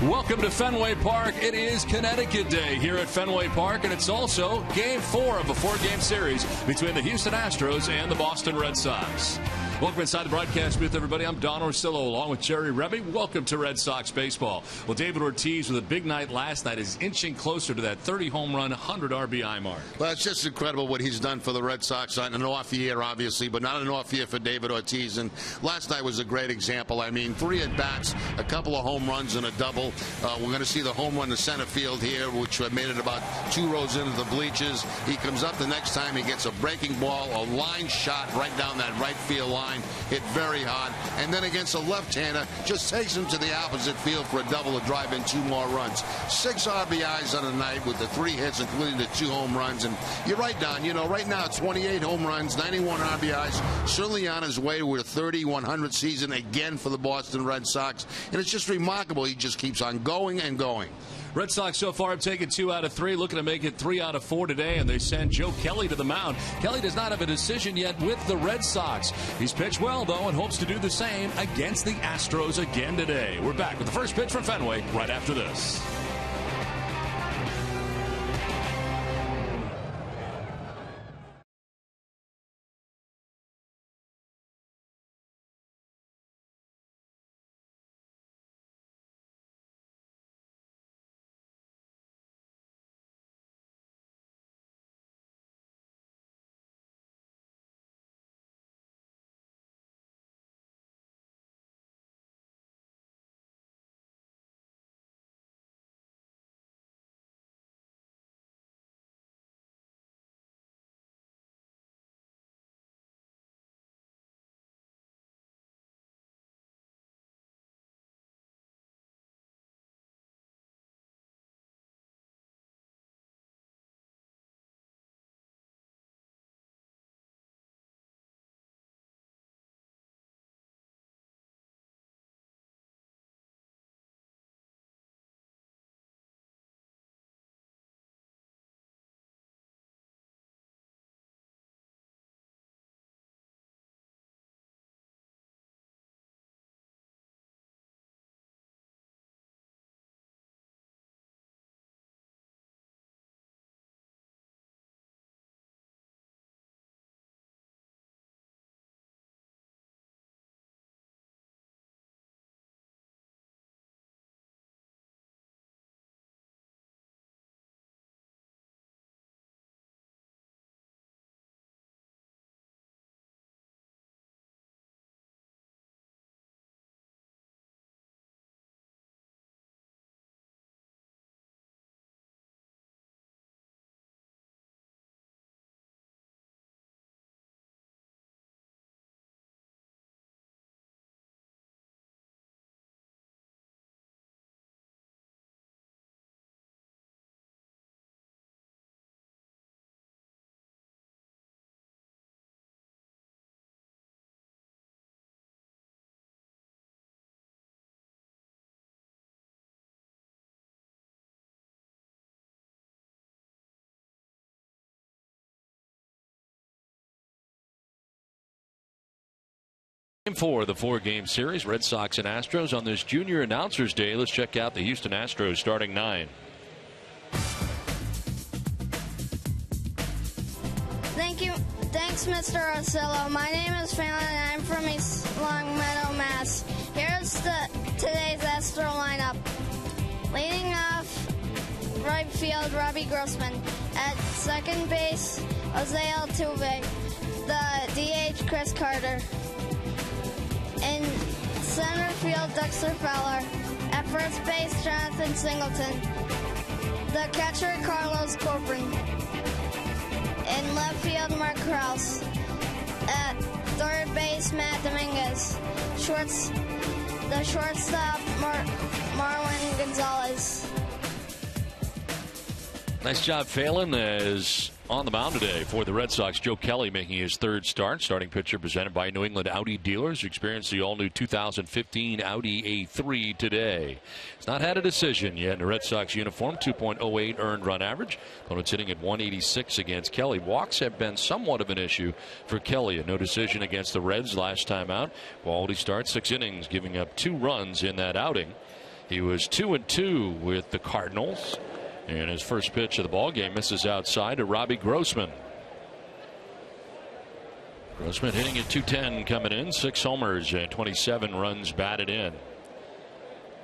Welcome to Fenway Park. It is Connecticut Day here at Fenway Park, and it's also Game 4 of a 4-game series between the Houston Astros and the Boston Red Sox. Welcome inside the broadcast booth, everybody. I'm Don Orsillo along with Jerry Remy. Welcome to Red Sox baseball. Well, David Ortiz with a big night last night is inching closer to that 30 home run, 100 RBI mark. Well, it's just incredible what he's done for the Red Sox. On an off year, obviously, but not an off year for David Ortiz. And last night was a great example. I mean, 3 at-bats, a couple of home runs and a double. We're going to see the home run to center field here, which made it about 2 rows into the bleachers. He comes up the next time. He gets a breaking ball, a line shot right down that right field line. Hit very hard, and then against a left-hander, just takes him to the opposite field for a double to drive in 2 more runs. 6 RBIs on the night with the 3 hits, including the 2 home runs. And you're right, Don. You know, right now, 28 home runs, 91 RBIs, certainly on his way to a 30-100 season again for the Boston Red Sox. And it's just remarkable. He just keeps on going and going. Red Sox so far have taken 2 out of 3, looking to make it 3 out of 4 today, and they send Joe Kelly to the mound. Kelly does not have a decision yet with the Red Sox. He's pitched well, though, and hopes to do the same against the Astros again today. We're back with the first pitch from Fenway right after this. Game 4 of the 4-game series, Red Sox and Astros on this Junior Announcers Day. Let's check out the Houston Astros starting 9. Thank you. Thanks, Mr. Orsillo. My name is Phelan, and I'm from East Longmeadow, Mass. Here's today's Astro lineup. Leading off, right field, Robbie Grossman. At second base, Jose Altuve. The DH, Chris Carter. In center field, Dexter Fowler. At first base, Jonathan Singleton. The catcher, Carlos Corcoran. In left field, Mark Krause. At third base, Matt Dominguez. The shortstop, Marwin Gonzalez. Nice job, Phelan, as on the mound today for the Red Sox. Joe Kelly making his 3rd start. Starting pitcher presented by New England Audi dealers. Experienced the all-new 2015 Audi A3 today. He's not had a decision yet in a Red Sox uniform. 2.08 earned run average. Opponent's hitting at 186 against Kelly. Walks have been somewhat of an issue for Kelly. A no decision against the Reds last time out. Quality start, 6 innings, giving up 2 runs in that outing. He was 2-2 with the Cardinals. And his first pitch of the ball game misses outside to Robbie Grossman. Grossman hitting at .210 coming in, 6 homers and 27 runs batted in.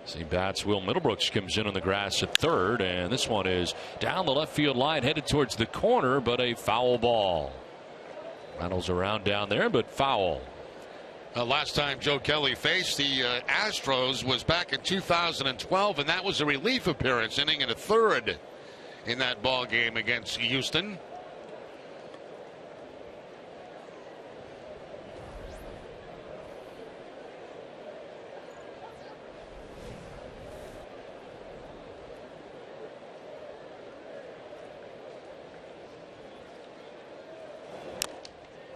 See bats. Will Middlebrooks comes in on the grass at third, and this one is down the left field line, headed towards the corner, but a foul ball. Rattles around down there, but foul. Last time Joe Kelly faced the Astros was back in 2012, and that was a relief appearance, inning and a third in that ball game against Houston.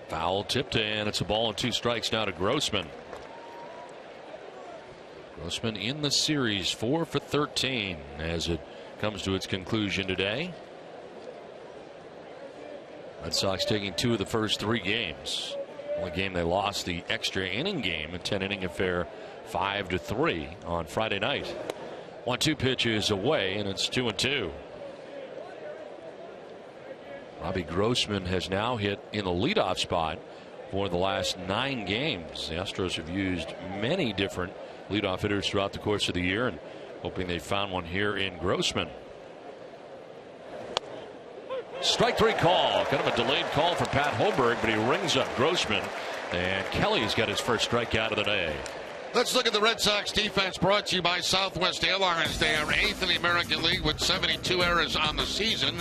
Foul tipped, and it's a ball and 2 strikes now to Grossman. Grossman in the series 4 for 13 as it comes to its conclusion today. Red Sox taking 2 of the first 3 games. Only game they lost, the extra inning game, a 10-inning affair, 5-3 on Friday night. 1-2 pitch is away, and it's 2-2. Robbie Grossman has now hit in the leadoff spot for the last 9 games. The Astros have used many different leadoff hitters throughout the course of the year, and hoping they found one here in Grossman. Strike 3 call. Kind of a delayed call for Pat Holberg, but he rings up Grossman, and Kelly's got his first strikeout of the day. Let's look at the Red Sox defense, brought to you by Southwest Airlines. They are 8th in the American League with 72 errors on the season.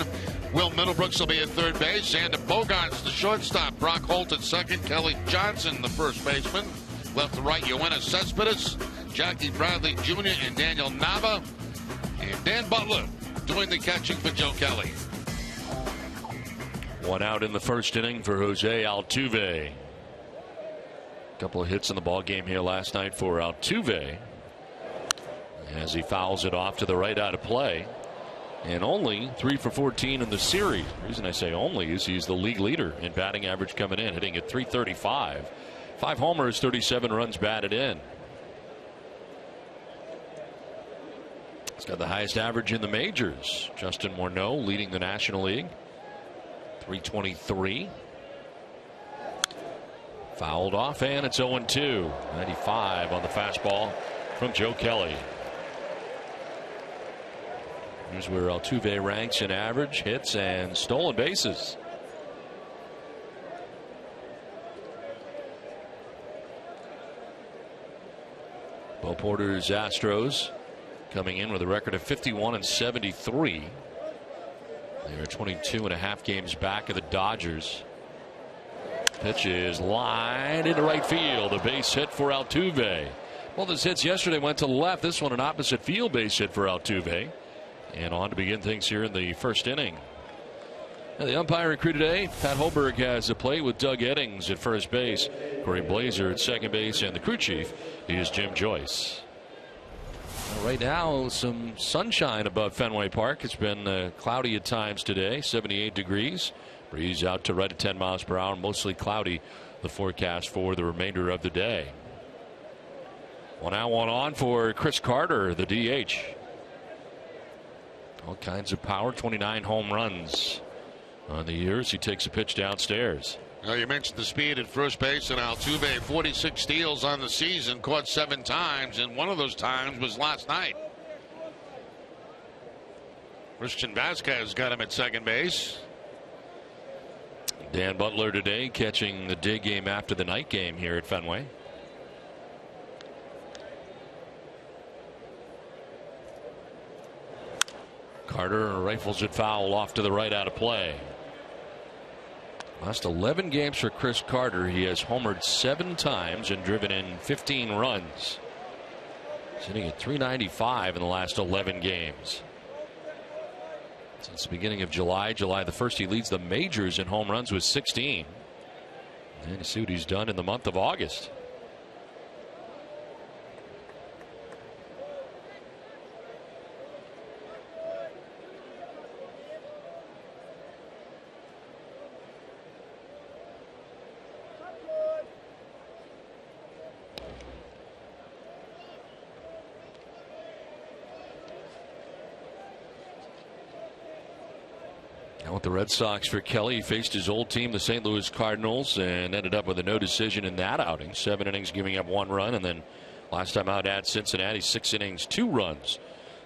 Will Middlebrooks will be at third base. Xander Bogaerts, the shortstop. Brock Holt at second. Kelly Johnson, the first baseman. Left to right, Yoenis Cespedes, Jackie Bradley Jr., and Daniel Nava. And Dan Butler doing the catching for Joe Kelly. 1 out in the first inning for Jose Altuve. Couple of hits in the ball game here last night for Altuve as he fouls it off to the right out of play. And only 3 for 14 in the series. The reason I say only is he's the league leader in batting average coming in, hitting at .335. 5 homers, 37 runs batted in. He's got the highest average in the majors. Justin Morneau leading the National League, .323. Fouled off, and it's 0-2. 95 on the fastball from Joe Kelly. Here's where Altuve ranks in average, hits, and stolen bases. Bo Porter's Astros coming in with a record of 51-73. They are 22.5 games back of the Dodgers. Pitch is lined into right field. A base hit for Altuve. Well, those hits yesterday went to the left. This one an opposite field base hit for Altuve. And on to begin things here in the first inning. Now the umpiring crew today, Pat Holberg has a play with Doug Eddings at first base, Corey Blazer at second base, and the crew chief is Jim Joyce. Well, right now, some sunshine above Fenway Park. It's been cloudy at times today, 78 degrees. Breeze out to right at 10 miles per hour. Mostly cloudy, the forecast for the remainder of the day. 1 out, 1 on for Chris Carter, the DH. All kinds of power, 29 home runs on the years. He takes a pitch downstairs. Now you mentioned the speed at first base, and Altuve 46 steals on the season, caught 7 times, and one of those times was last night. Christian Vasquez got him at second base. Dan Butler today catching the day game after the night game here at Fenway. Carter rifles it foul off to the right out of play. Last 11 games for Chris Carter, he has homered 7 times and driven in 15 runs. Sitting at .395 in the last 11 games. Since the beginning of July the 1st, he leads the majors in home runs with 16. And you see what he's done in the month of August. Now with the Red Sox for Kelly, he faced his old team, the St. Louis Cardinals, and ended up with a no decision in that outing. 7 innings, giving up 1 run, and then last time out at Cincinnati, 6 innings, 2 runs.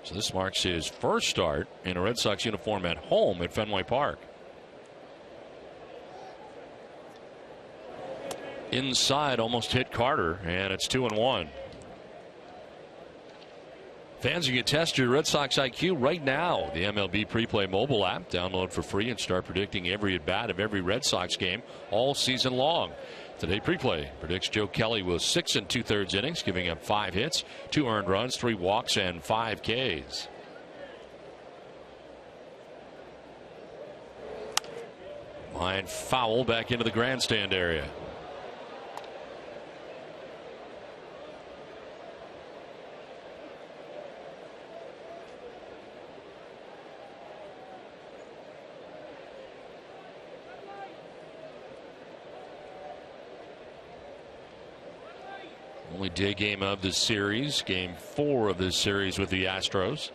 So this marks his first start in a Red Sox uniform at home at Fenway Park. Inside, almost hit Carter, and it's 2-1. Fans, you can test your Red Sox IQ right now. The MLB Preplay mobile app. Download for free and start predicting every at-bat of every Red Sox game all season long. Today, Preplay predicts Joe Kelly will 6 2/3 innings, giving up 5 hits, 2 earned runs, 3 walks, and 5 Ks. Line foul back into the grandstand area. Only day game of the series, game 4 of this series with the Astros.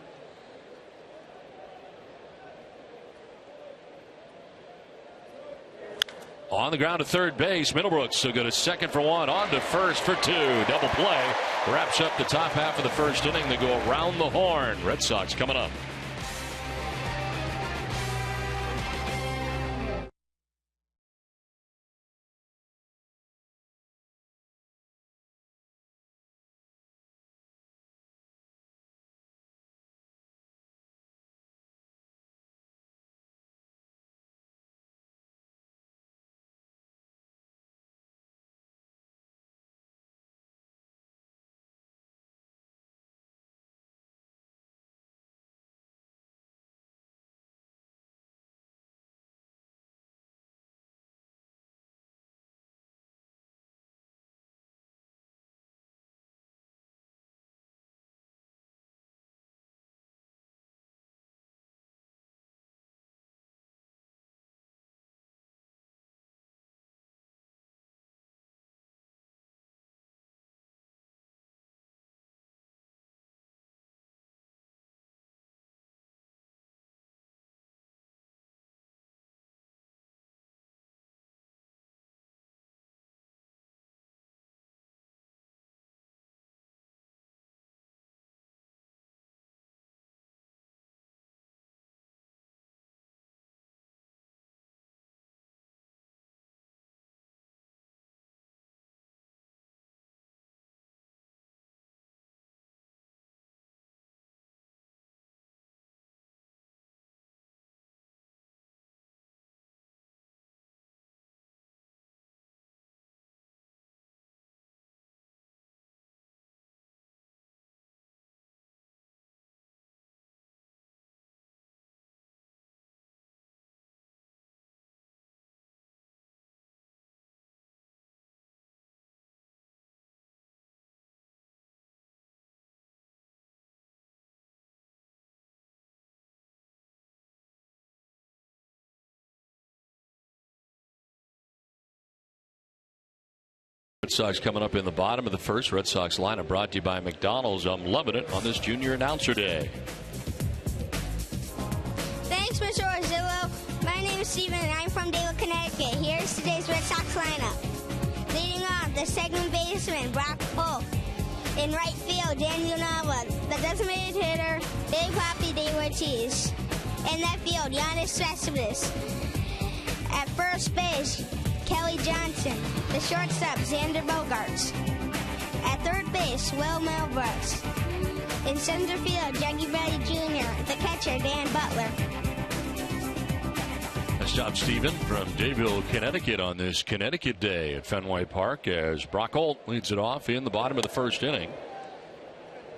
On the ground to third base, Middlebrooks will go to second for 1, on to first for 2. Double play wraps up the top half of the first inning. They go around the horn. Red Sox coming up. Red Sox coming up in the bottom of the first. Red Sox lineup brought to you by McDonald's. I'm loving it on this Junior Announcer Day. Thanks, Mr. Orzillo. My name is Steven, and I'm from Dale, Connecticut. Here's today's Red Sox lineup. Leading off, the second baseman, Brock Holt. In right field, Daniel Nava. The designated hitter, Big Papi De Ortiz. In left field, Giannis Cespedes. At first base, Kelly Johnson. The shortstop, Xander Bogaerts. At third base, Will Milbrooks. In center field, Jackie Bradley Jr. The catcher, Dan Butler. Nice job, Stephen, from Dayville, Connecticut on this Connecticut day at Fenway Park as Brock Holt leads it off in the bottom of the first inning.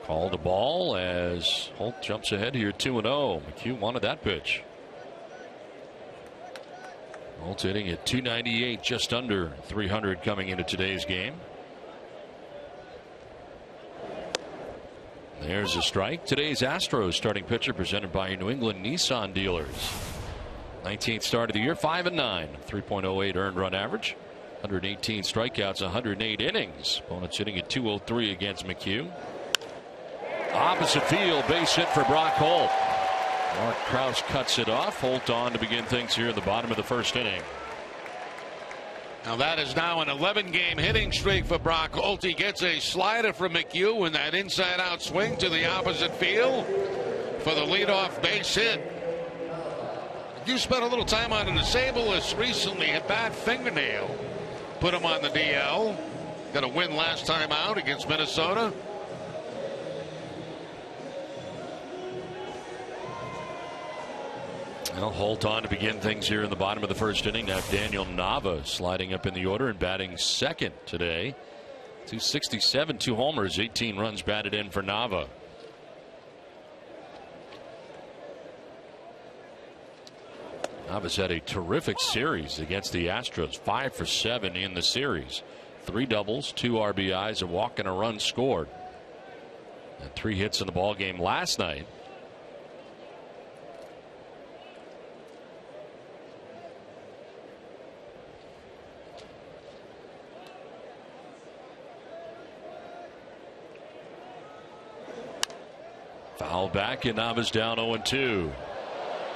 Called a ball as Holt jumps ahead here 2-0. McHugh wanted that pitch. Holt hitting at 298, just under 300 coming into today's game. There's a strike. Today's Astros starting pitcher presented by New England Nissan dealers. 19th start of the year, 5-9, 3.08 earned run average, 118 strikeouts, 108 innings. Opponents hitting at 203 against McHugh. Opposite field, base hit for Brock Holt. Mark Krause cuts it off. Holt on to begin things here in the bottom of the first inning. Now that is now an 11-game hitting streak for Brock Holt. He gets a slider from McHugh and that inside-out swing to the opposite field for the leadoff base hit. You spent a little time on an disabled recently, a bad fingernail. Put him on the DL. Got a win last time out against Minnesota. Well, Holt on to begin things here in the bottom of the first inning. Now Daniel Nava sliding up in the order and batting second today. 267, 2 homers, 18 runs batted in for Nava. Nava's had a terrific series against the Astros. 5 for 7 in the series. 3 doubles, 2 RBIs, a walk and a run scored. And 3 hits in the ball game last night. Foul back and Nava's down 0-2.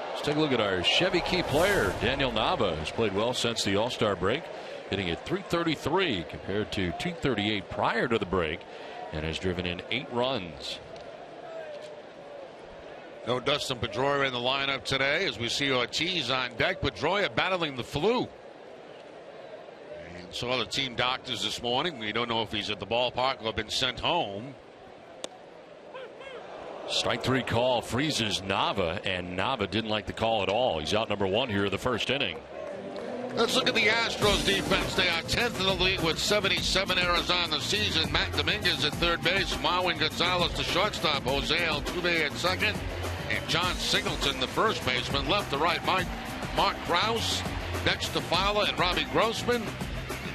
Let's take a look at our Chevy key player. Daniel Nava has played well since the All-Star break, hitting at .333 compared to .238 prior to the break, and has driven in 8 runs. No Dustin Pedroia in the lineup today as we see Ortiz on deck. Pedroia battling the flu. And saw the team doctors this morning. We don't know if he's at the ballpark or been sent home. Strike 3 call freezes Nava, and Nava didn't like the call at all. He's out number 1 here in the first inning. Let's look at the Astros defense. They are 10th in the league with 77 errors on the season. Matt Dominguez at third base, Marwin Gonzalez the shortstop, Jose Altuve at second, and John Singleton the first baseman. Left to right, Mark Krause, Dexter Fowler, and Robbie Grossman.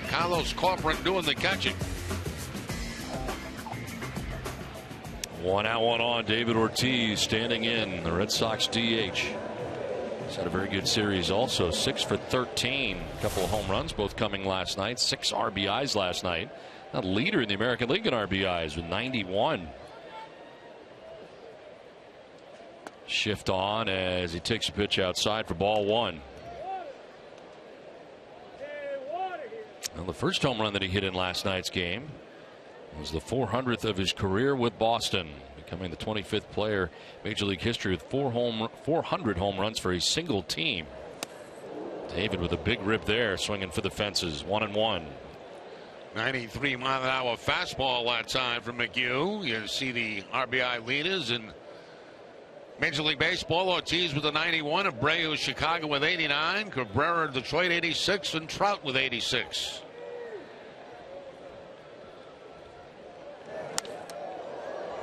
Carlos Corcoran doing the catching. 1 out, 1 on. David Ortiz standing in, the Red Sox DH. He's had a very good series also. 6 for 13. A couple of home runs, both coming last night. 6 RBIs last night. A leader in the American League in RBIs with 91. Shift on as he takes a pitch outside for ball 1. Well, the first home run that he hit in last night's game was the 400th of his career with Boston, becoming the 25th player in Major League history with 400 home runs for a single team. David with a big rip there, swinging for the fences. 1-1. 93-mile-an-hour fastball that time from McHugh. You see the RBI leaders in Major League Baseball. Ortiz with a 91, Abreu Chicago with 89, Cabrera Detroit 86, and Trout with 86.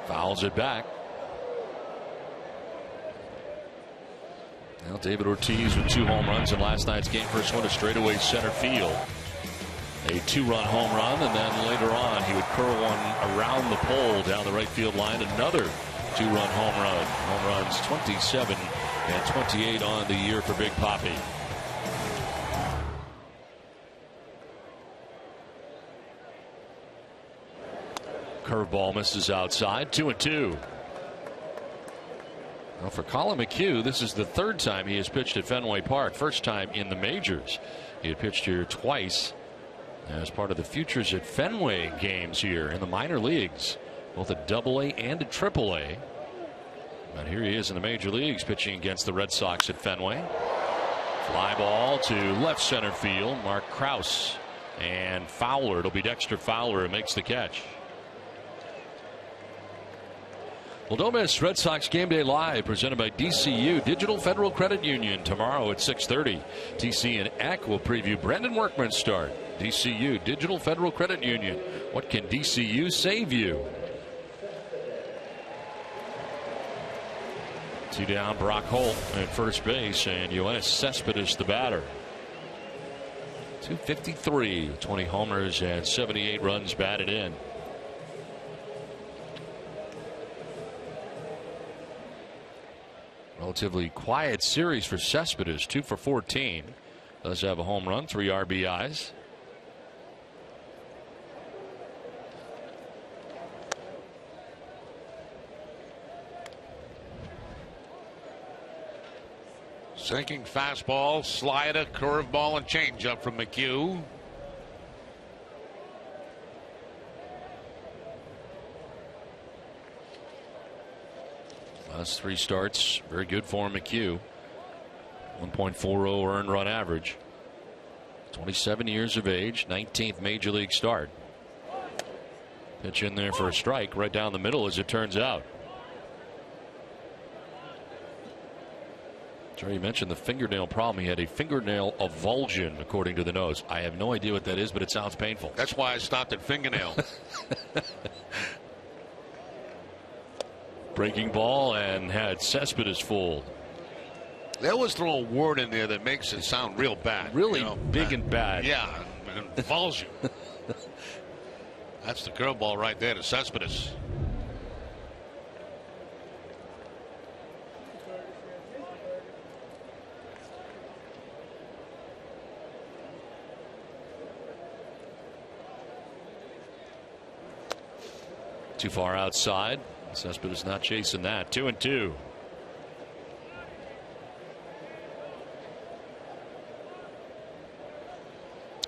Fouls it back. Now David Ortiz with 2 home runs in last night's game. First one to straightaway center field. A 2-run home run, and then later on he would curl one around the pole down the right field line. Another 2-run home run. Home runs 27 and 28 on the year for Big Papi. Curveball misses outside. 2-2. Well, for Colin McHugh, this is the 3rd time he has pitched at Fenway Park. First time in the majors. He had pitched here twice as part of the Futures at Fenway games here in the minor leagues, both at AA and at AAA. But here he is in the major leagues pitching against the Red Sox at Fenway. Fly ball to left center field. Mark Krause and Fowler. It'll be Dexter Fowler who makes the catch. Well, don't miss Red Sox Game Day Live, presented by DCU Digital Federal Credit Union, tomorrow at 6:30. TC and Eck will preview Brandon Workman's start. DCU Digital Federal Credit Union. What can DCU save you? 2 down, Brock Holt at first base, and Yoenis Cespedes the batter. 253, 20 homers and 78 runs batted in. Relatively quiet series for Cespedes. 2 for 14. Does have a home run, 3 RBIs. Sinking fastball, slider, curveball, and changeup from McHugh. Last 3 starts, very good for McHugh. 1.40 earned run average. 27 years of age, 19th major league start. Pitch in there for a strike right down the middle, as it turns out. Jerry, you mentioned the fingernail problem. He had a fingernail avulsion, according to the nose. I have no idea what that is, but it sounds painful. That's why I stopped at fingernail. Breaking ball and had Cespedes fooled. They always throw a word in there that makes it sound real bad. Really big and bad. Yeah, avulsion. That's the curveball right there to Cespedes. Too far outside. Cespedes not chasing that. 2-2.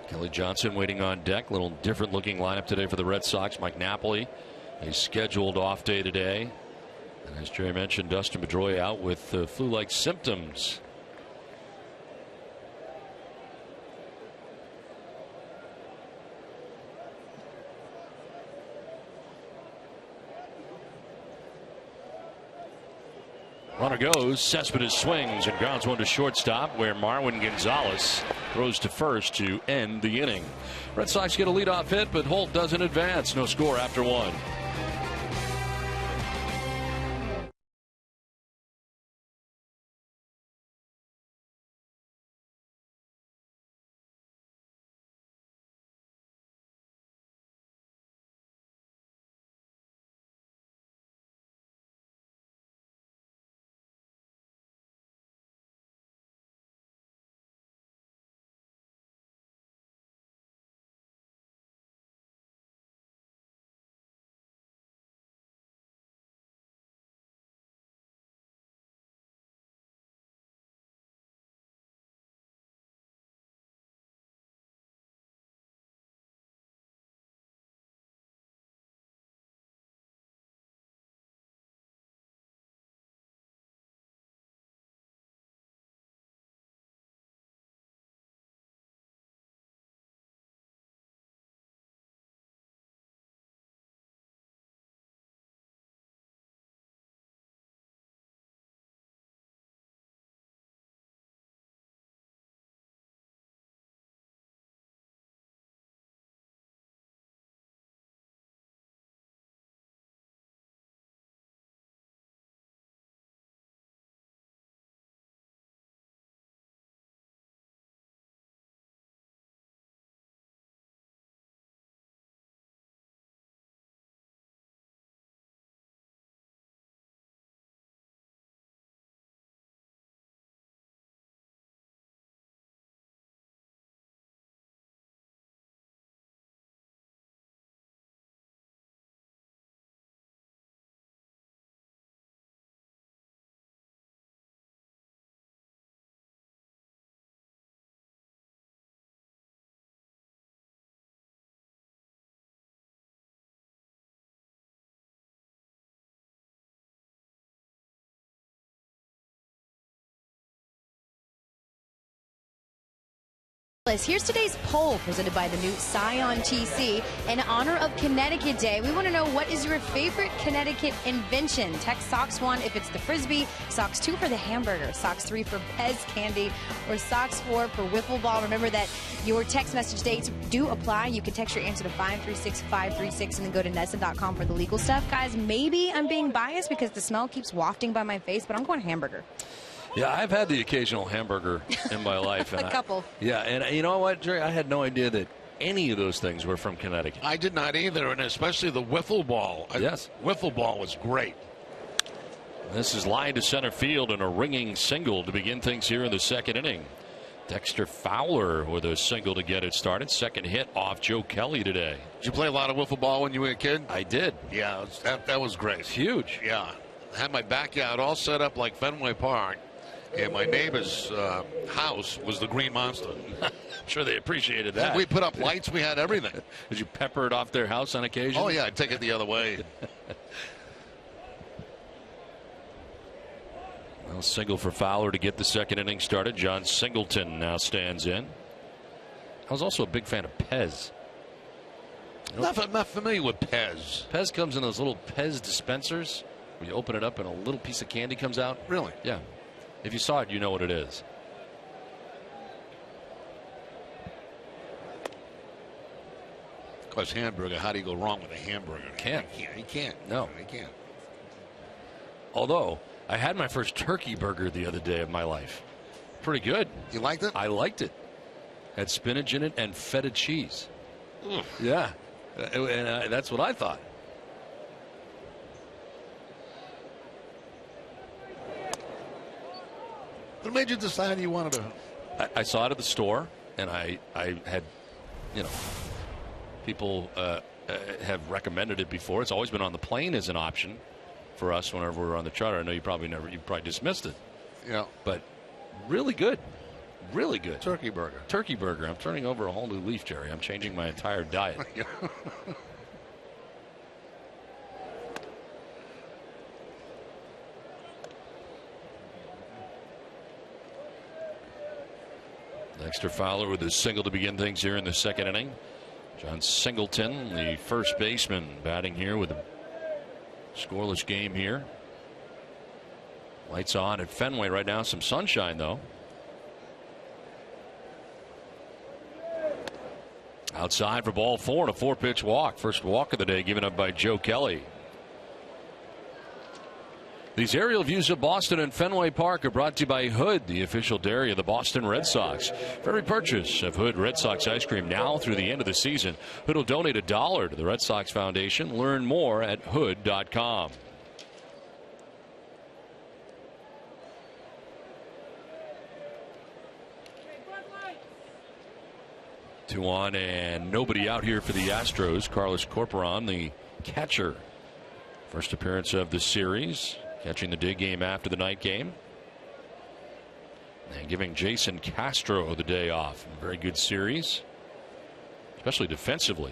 Kelly Johnson waiting on deck. Little different looking lineup today for the Red Sox. Mike Napoli, a scheduled off day today. And as Jerry mentioned, Dustin Pedroia out with flu-like symptoms. Runner goes. Cespedes swings and grounds one to shortstop, where Marwin Gonzalez throws to first to end the inning. Red Sox get a leadoff hit, but Holt doesn't advance. No score after 1. Here's today's poll presented by the new Scion TC in honor of Connecticut Day. We want to know, what is your favorite Connecticut invention? Text Sox 1 if it's the Frisbee, Sox 2 for the hamburger, Sox 3 for Pez candy, or Sox 4 for wiffle ball. Remember that your text message dates do apply. You can text your answer to 536-536 and then go to NESN.com for the legal stuff. Guys, maybe I'm being biased because the smell keeps wafting by my face, but I'm going hamburger. Yeah, I've had the occasional hamburger in my life. And A couple. And you know what, Jerry? I had no idea that any of those things were from Connecticut. I did not either, and especially the wiffle ball. Yes. Wiffle ball was great. This is lined to center field and a ringing single to begin things here in the second inning. Dexter Fowler with a single to get it started. Second hit off Joe Kelly today. Did you play a lot of wiffle ball when you were a kid? I did. Yeah, that was great. It's huge. Yeah. I had my backyard all set up like Fenway Park. Yeah, my neighbor's house was the Green Monster. I'm sure they appreciated that. We put up lights. We had everything. Did you pepper it off their house on occasion? Oh, yeah. I'd take it the other way. Well, single for Fowler to get the second inning started. John Singleton now stands in. I was also a big fan of Pez. I'm not familiar with Pez. Pez comes in those little Pez dispensers where you open it up and a little piece of candy comes out. Really? Yeah. If you saw it, you know what it is. Of course, hamburger. How do you go wrong with a hamburger? Can't. You can't. No. You can't. Although, I had my first turkey burger the other day of my life. Pretty good. You liked it? I liked it. Had spinach in it and feta cheese. Ugh. Yeah. And that's what I thought. What made you decide you wanted to? I saw it at the store, and I had, people have recommended it before. It's always been on the plane as an option for us whenever we're on the charter. I know you probably dismissed it. Yeah. But really good. Really good. Turkey burger. Turkey burger. I'm turning over a whole new leaf, Jerry. I'm changing my entire diet. Dexter Fowler with his single to begin things here in the second inning. John Singleton, the first baseman, batting here with a scoreless game here. Lights on at Fenway right now. Some sunshine, though. Outside for ball 4 and a 4-pitch walk. First walk of the day given up by Joe Kelly. These aerial views of Boston and Fenway Park are brought to you by Hood, the official dairy of the Boston Red Sox. For every purchase of Hood Red Sox ice cream now through the end of the season, Hood will donate $1 to the Red Sox Foundation. Learn more at hood.com. Two on and nobody out here for the Astros. Carlos Corporon, the catcher. First appearance of the series. Catching the day game after the night game. And giving Jason Castro the day off. A very good series. Especially defensively.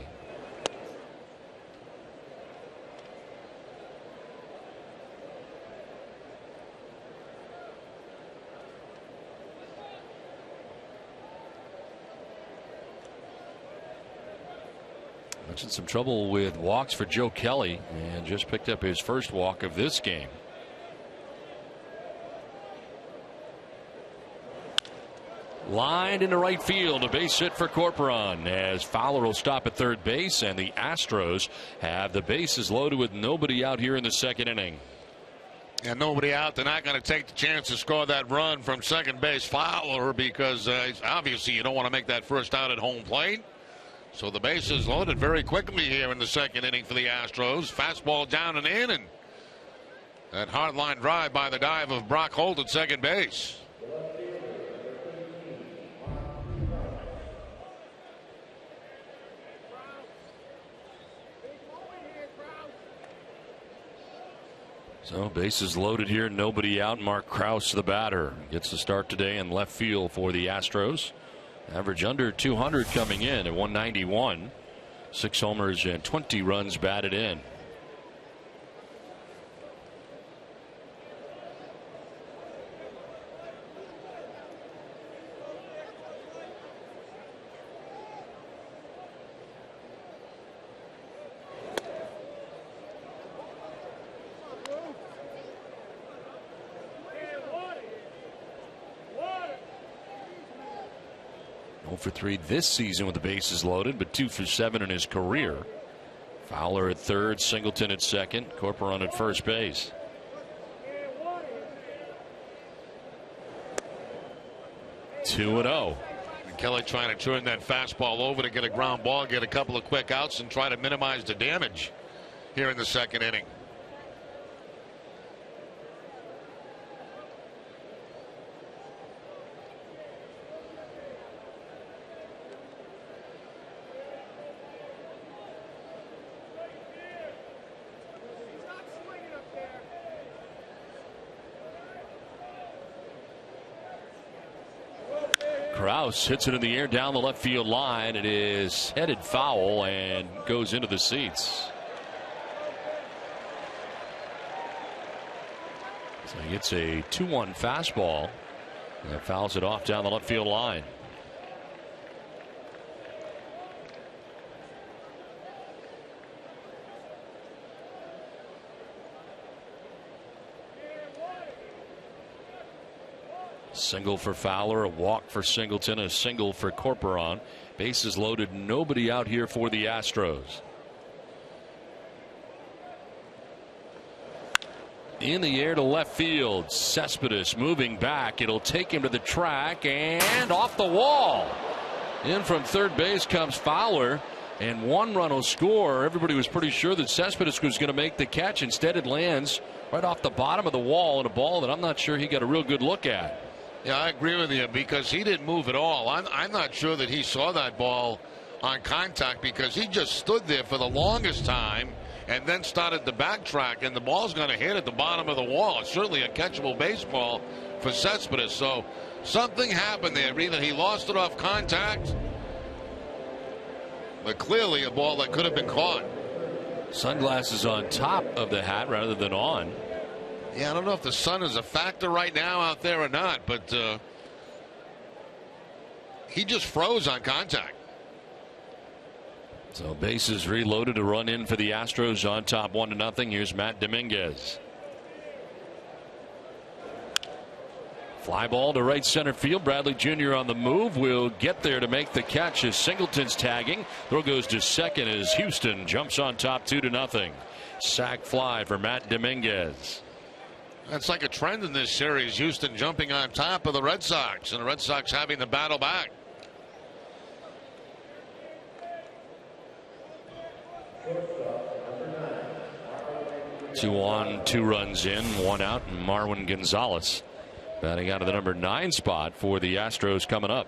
Mentioned some trouble with walks for Joe Kelly and just picked up his first walk of this game. Lined into right field, a base hit for Corporon as Fowler will stop at third base, and the Astros have the bases loaded with nobody out here in the second inning. And nobody out. They're not going to take the chance to score that run from second base Fowler because obviously you don't want to make that first out at home plate. So the bases loaded very quickly here in the second inning for the Astros. Fastball down and in, and that hard line drive by the dive of Brock Holt at second base. So bases loaded here, nobody out. Mark Krause, the batter, gets the start today in left field for the Astros. Average under 200 coming in at 191. 6 homers and 20 runs batted in. For 3 this season with the bases loaded, but 2 for 7 in his career. Fowler at third, Singleton at second, Corporon at first base. Two and 0. Kelly trying to turn that fastball over to get a ground ball, get a couple of quick outs, and try to minimize the damage here in the second inning. Krause hits it in the air down the left field line. It is headed foul and goes into the seats. So he gets a 2-1 fastball and fouls it off down the left field line. Single for Fowler, a walk for Singleton, a single for Corporon. Bases loaded, nobody out here for the Astros. In the air to left field. Cespedes moving back. It'll take him to the track and off the wall. In from third base comes Fowler, and one run will score. Everybody was pretty sure that Cespedes was going to make the catch. Instead, it lands right off the bottom of the wall in a ball that I'm not sure he got a real good look at. Yeah, I agree with you because he didn't move at all. I'm not sure that he saw that ball on contact because he just stood there for the longest time and then started to backtrack, and the ball's going to hit at the bottom of the wall. It's certainly a catchable baseball for Cespedes. So something happened there. Either he lost it off contact, but clearly a ball that could have been caught. Sunglasses on top of the hat rather than on. Yeah, I don't know if the sun is a factor right now out there or not, but he just froze on contact. So bases reloaded, a run in for the Astros on top 1-0. Here's Matt Dominguez. Fly ball to right center field. Bradley Jr. on the move will get there to make the catch as Singleton's tagging. Throw goes to second as Houston jumps on top 2-0. Sac fly for Matt Dominguez. That's like a trend in this series. Houston jumping on top of the Red Sox, and the Red Sox having to battle back. Two on, 2 runs in, 1 out, and Marwin Gonzalez batting out of the number 9 spot for the Astros coming up.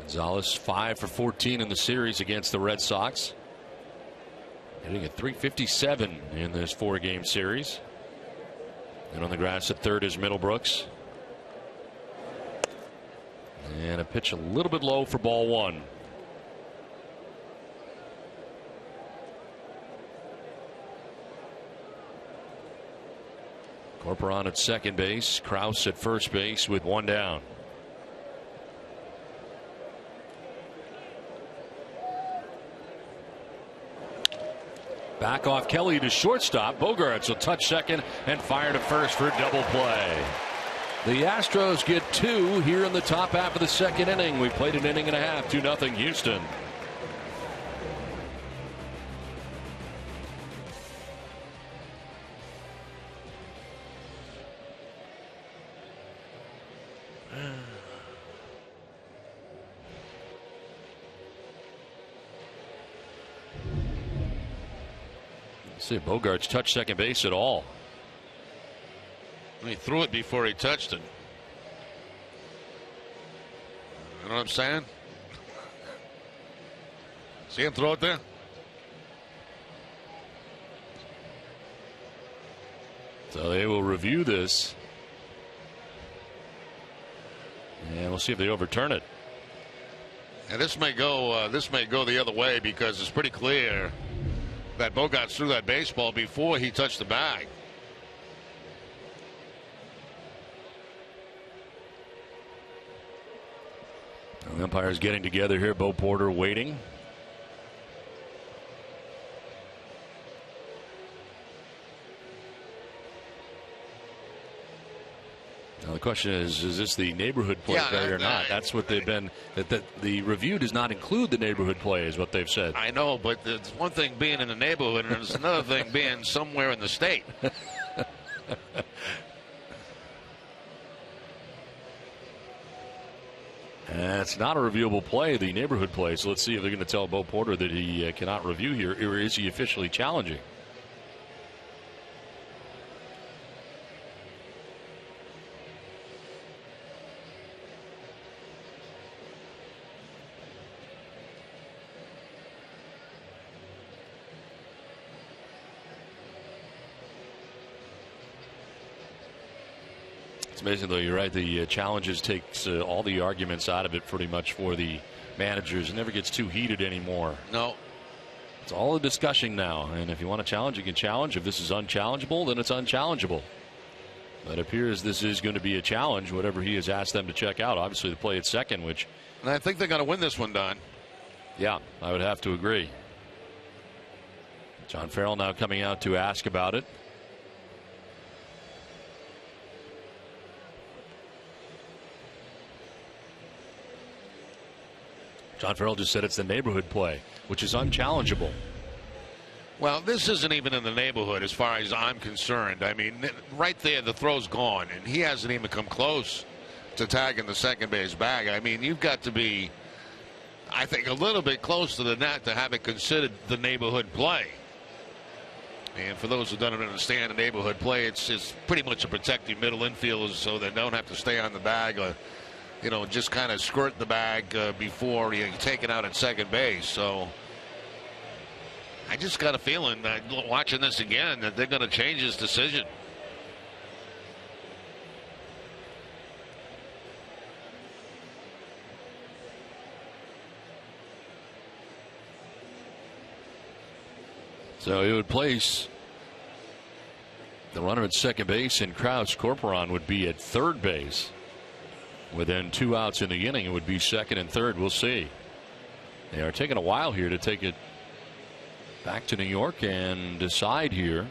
Gonzalez 5 for 14 in the series against the Red Sox. Hitting at .357 in this 4-game series. And on the grass at third is Middlebrooks. And a pitch a little bit low for ball 1. Corporon at second base. Krause at first base with 1 down. Back off Kelly to shortstop. Bogaerts will touch second and fire to first for a double play. The Astros get 2 here in the top half of the second inning. We played an inning and a half. 2-0 Houston. See if Bogaerts touched second base at all. He threw it before he touched it. You know what I'm saying? See him throw it there? So they will review this. And we'll see if they overturn it. And this may go the other way because it's pretty clear that Bogaerts threw that baseball before he touched the bag. The umpires getting together here. Bo Porter waiting. Now the question is this the neighborhood play or not? That's what they've been. That the review does not include the neighborhood play, is what they've said. I know, but it's one thing being in the neighborhood, and it's another thing being somewhere in the state. It's not a reviewable play, the neighborhood play. So let's see if they're going to tell Bo Porter that he cannot review here, or is he officially challenging? It's amazing, though. You're right. The challenges takes all the arguments out of it pretty much for the managers. It never gets too heated anymore. No. It's all a discussion now. And if you want to challenge, you can challenge. If this is unchallengeable, then it's unchallengeable. But it appears this is going to be a challenge, whatever he has asked them to check out. Obviously, the play at second, which. And I think they're going to win this one, Don. Yeah, I would have to agree. John Farrell now coming out to ask about it. John Farrell just said it's the neighborhood play, which is unchallengeable. Well, this isn't even in the neighborhood as far as I'm concerned. I mean, right there, the throw's gone, and he hasn't even come close to tagging the second base bag. I mean, you've got to be, I think, a little bit close to the net to have it considered the neighborhood play. And for those who don't understand the neighborhood play, it's pretty much a protecting middle infield so they don't have to stay on the bag or, you know, just kind of skirt the bag before you take it out at second base. So I just got a feeling that watching this again that they're going to change his decision. So it would place the runner at second base, and Kraus. Corporon would be at third base. Within 2 outs in the inning, it would be second and third. We'll see. They are taking a while here to take it back to New York and decide here.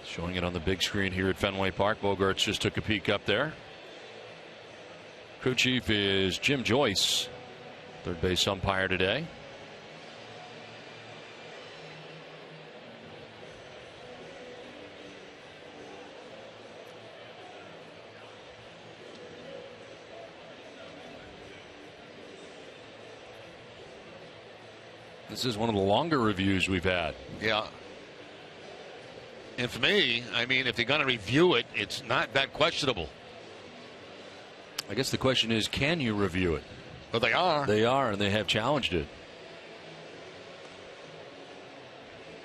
Showing it on the big screen here at Fenway Park. Bogaerts just took a peek up there. Crew chief is Jim Joyce, third base umpire today. This is one of the longer reviews we've had. Yeah. And for me, I mean, if they're going to review it, it's not that questionable. I guess the question is, can you review it? But they are. They are, and they have challenged it.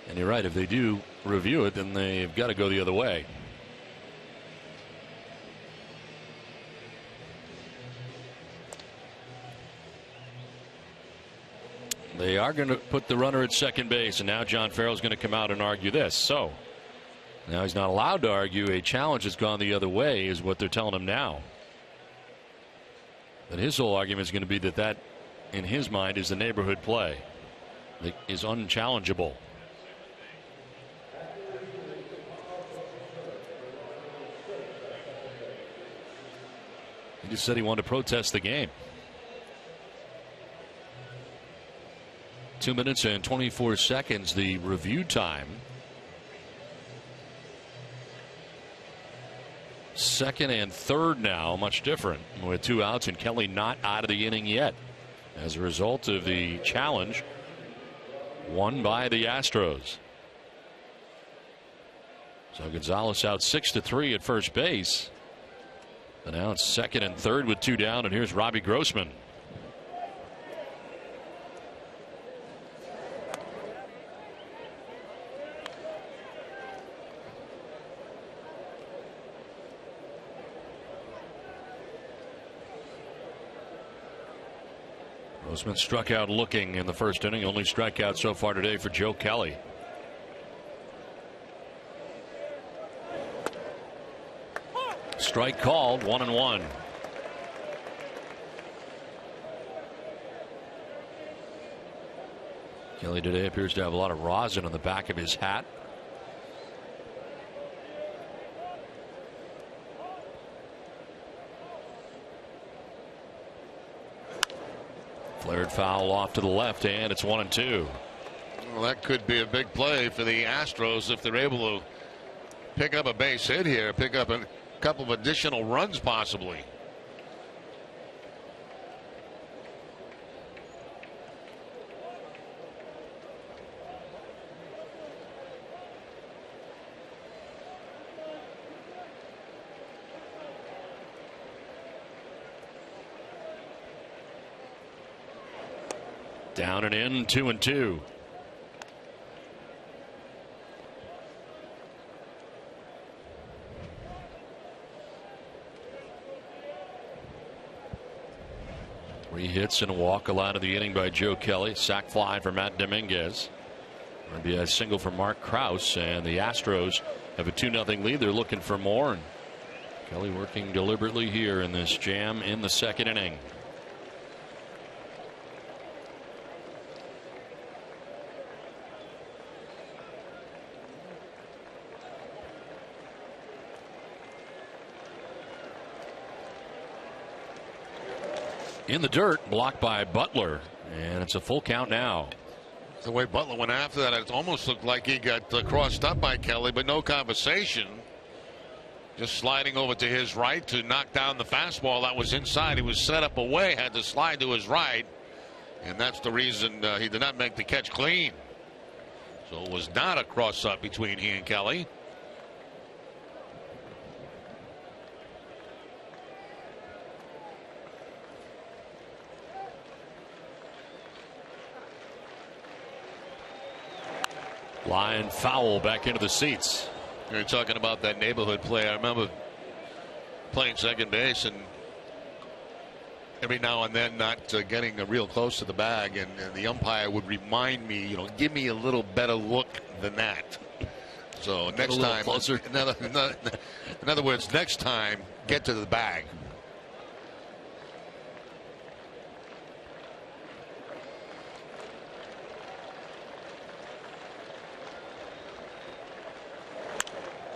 And you're right, if they do review it, then they've got to go the other way. They are going to put the runner at second base, and now John Farrell's going to come out and argue this. So now he's not allowed to argue a challenge has gone the other way, is what they're telling him now. But his whole argument is going to be that in his mind, is the neighborhood play. That is unchallengeable. He just said he wanted to protest the game. 2 minutes and 24 seconds, the review time. Second and third now, much different, with 2 outs and Kelly not out of the inning yet as a result of the challenge won by the Astros. So Gonzalez out 6-3 at first base. And now it's second and third with 2 down, and here's Robbie Grossman. Grossman struck out looking in the first inning. Only strikeout so far today for Joe Kelly. Strike called, 1-1. Kelly today appears to have a lot of rosin on the back of his hat. Flared foul off to the left, and it's 1-2. Well, that could be a big play for the Astros if they're able to pick up a base hit here, pick up a couple of additional runs possibly. Down and in, 2-2. 3 hits and a walk allowed of the inning by Joe Kelly. Sac fly for Matt Dominguez. RBI single for Mark Krause, and the Astros have a 2-0 lead. They're looking for more, and Kelly working deliberately here in this jam in the 2nd inning. In the dirt, blocked by Butler, and it's a full count now. The way Butler went after that, it almost looked like he got crossed up by Kelly, but no conversation. Just sliding over to his right to knock down the fastball that was inside. He was set up away, had to slide to his right, and that's the reason he did not make the catch clean. So it was not a cross up between he and Kelly. Line foul back into the seats. You're talking about that neighborhood play. I remember playing second base, and every now and then not getting real close to the bag, and the umpire would remind me, give me a little better look than that. So next time, closer. In other words, next time, get to the bag.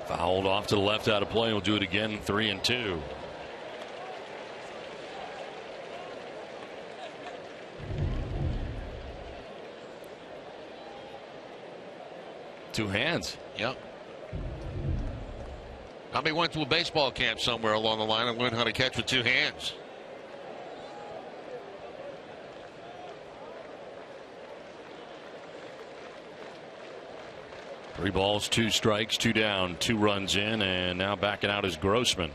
Fouled off to the left out of play. We'll do it again. 3-2. Two hands. Yep. Probably went to a baseball camp somewhere along the line and learned how to catch with 2 hands. Three balls, 2 strikes, 2 down, 2 runs in, and now backing out is Grossman.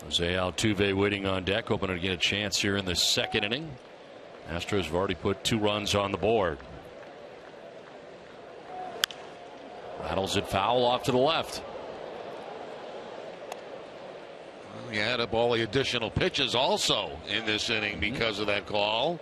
Jose Altuve waiting on deck, hoping to get a chance here in the 2nd inning. Astros have already put 2 runs on the board. Rattles it foul off to the left. Well, he had up all the additional pitches also in this inning because of that call.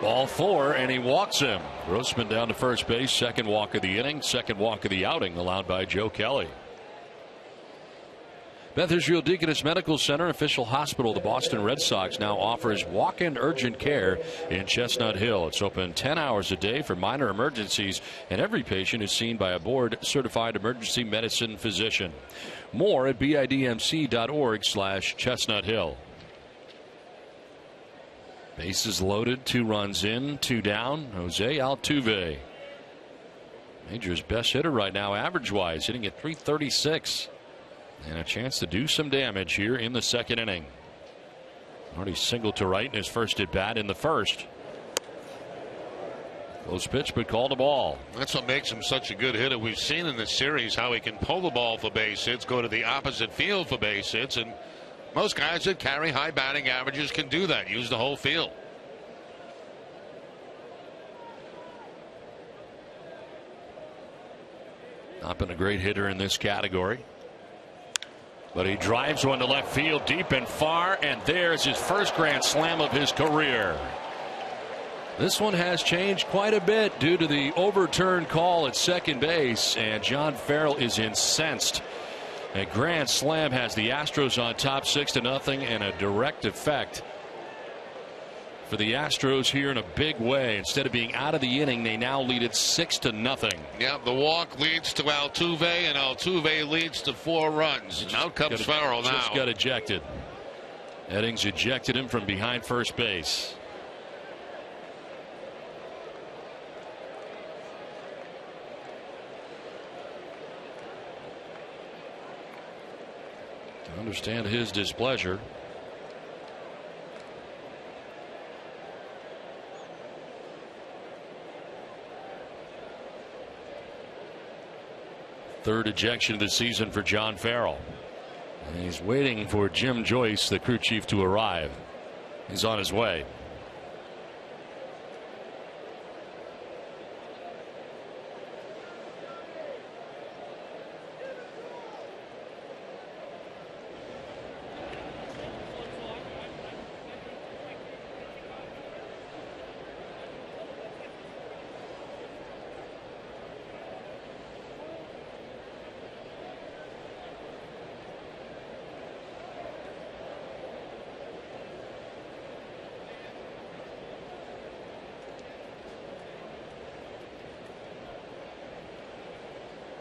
Ball 4, and he walks him. Grossman down to first base. 2nd walk of the inning. 2nd walk of the outing allowed by Joe Kelly. Beth Israel Deaconess Medical Center, official hospital of the Boston Red Sox, now offers walk-in urgent care in Chestnut Hill. It's open 10 hours a day for minor emergencies, and every patient is seen by a board-certified emergency medicine physician. More at bidmc.org/Chestnut Hill. Bases loaded, 2 runs in, 2 down. Jose Altuve, Major's best hitter right now, average-wise, hitting at .336, and a chance to do some damage here in the 2nd inning. Already singled to right in his first at bat in the 1st. Close pitch, but called a ball. That's what makes him such a good hitter. We've seen in this series how he can pull the ball for base hits, go to the opposite field for base hits, and most guys that carry high batting averages can do that, use the whole field. Not been a great hitter in this category, but he drives one to left field deep and far, and there's his first grand slam of his career. This one has changed quite a bit due to the overturned call at second base, and John Farrell is incensed. A grand slam has the Astros on top 6-0, and a direct effect for the Astros here in a big way. Instead of being out of the inning, they now lead it 6-0. Yeah, the walk leads to Altuve, and Altuve leads to 4 runs. Now comes Farrell now. Just got ejected. Eddings ejected him from behind first base. Understand his displeasure. Third ejection of the season for John Farrell. And he's waiting for Jim Joyce, the crew chief, to arrive. He's on his way.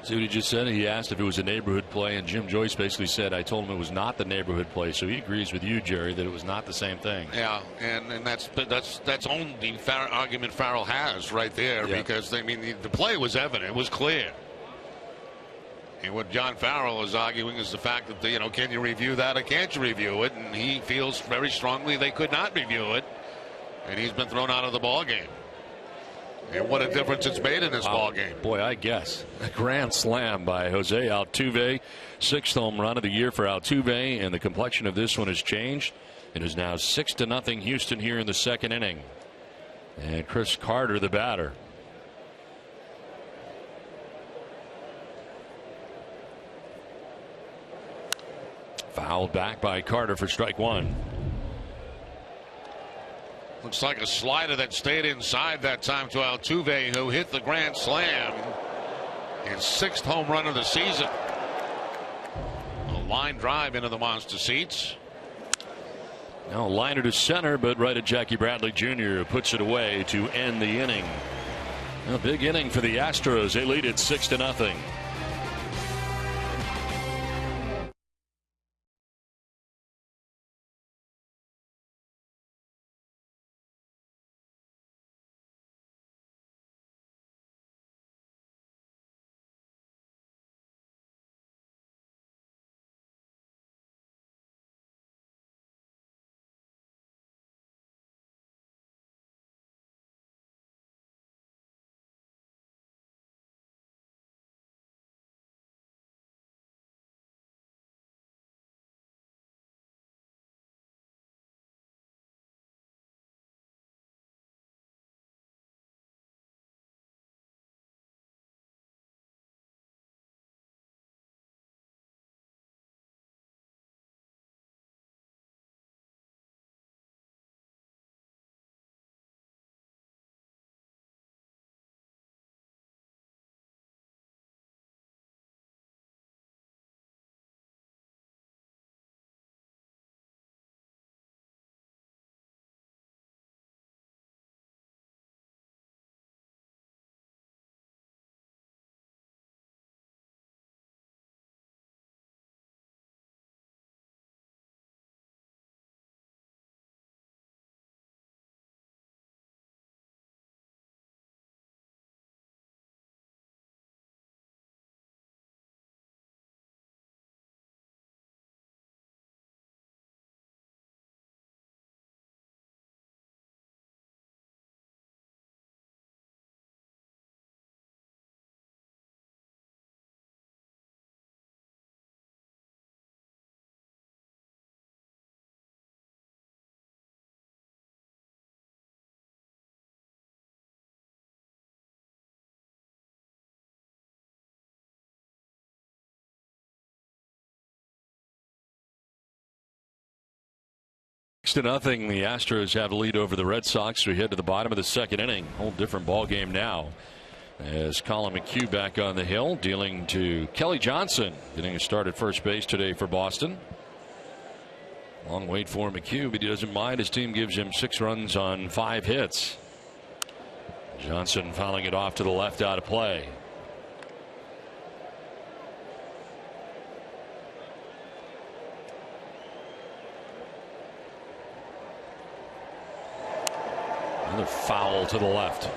See what he just said? He asked if it was a neighborhood play, and Jim Joyce basically said, I told him it was not the neighborhood play. So he agrees with you, Jerry, that it was not the same thing. Yeah, and that's only argument Farrell has right there, because I mean the play was evident, it was clear. And what John Farrell is arguing is the fact that can you review that or can't you review it? And he feels very strongly they could not review it, and he's been thrown out of the ball game. And what a difference it's made in this ball game. Boy, I guess. A grand slam by Jose Altuve. 6th home run of the year for Altuve, and the complexion of this one has changed. It is now 6-0 Houston here in the 2nd inning. And Chris Carter, the batter. Fouled back by Carter for strike 1. Looks like a slider that stayed inside that time to Altuve, who hit the grand slam. His 6th home run of the season. A line drive into the monster seats. Now a liner to center, but right at Jackie Bradley Jr., who puts it away to end the inning. A big inning for the Astros. They lead it 6-0. To nothing, the Astros have a lead over the Red Sox. We head to the bottom of the 2nd inning. Whole different ball game now, as Colin McHugh back on the hill, dealing to Kelly Johnson, getting a start at first base today for Boston. Long wait for McHugh, but he doesn't mind. His team gives him 6 runs on 5 hits. Johnson fouling it off to the left, out of play. Another foul to the left.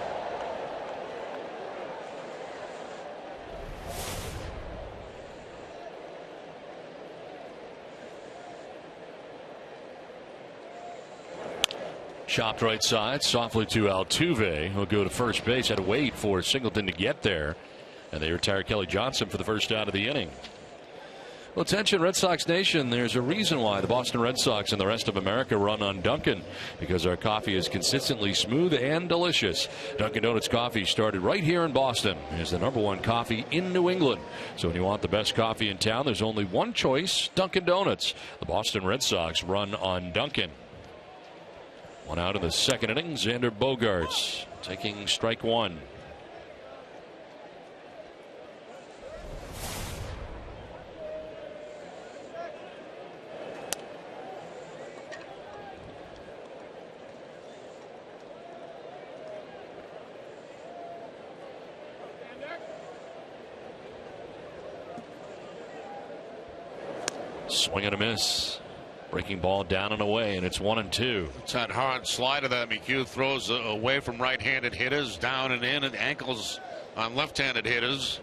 Chopped right side, softly to Altuve. He'll go to first base. Had to wait for Singleton to get there. And they retire Kelly Johnson for the first out of the inning. Well, attention Red Sox Nation, there's a reason why the Boston Red Sox and the rest of America run on Dunkin', because our coffee is consistently smooth and delicious. Dunkin' Donuts coffee started right here in Boston. It's the #1 coffee in New England. So when you want the best coffee in town, there's only one choice, Dunkin' Donuts. The Boston Red Sox run on Dunkin'. One out in the second inning, Xander Bogaerts taking strike one. Swing and a miss. Breaking ball down and away, and it's 1-2. It's that hard slider that McHugh throws away from right-handed hitters, down and in, and ankles on left-handed hitters.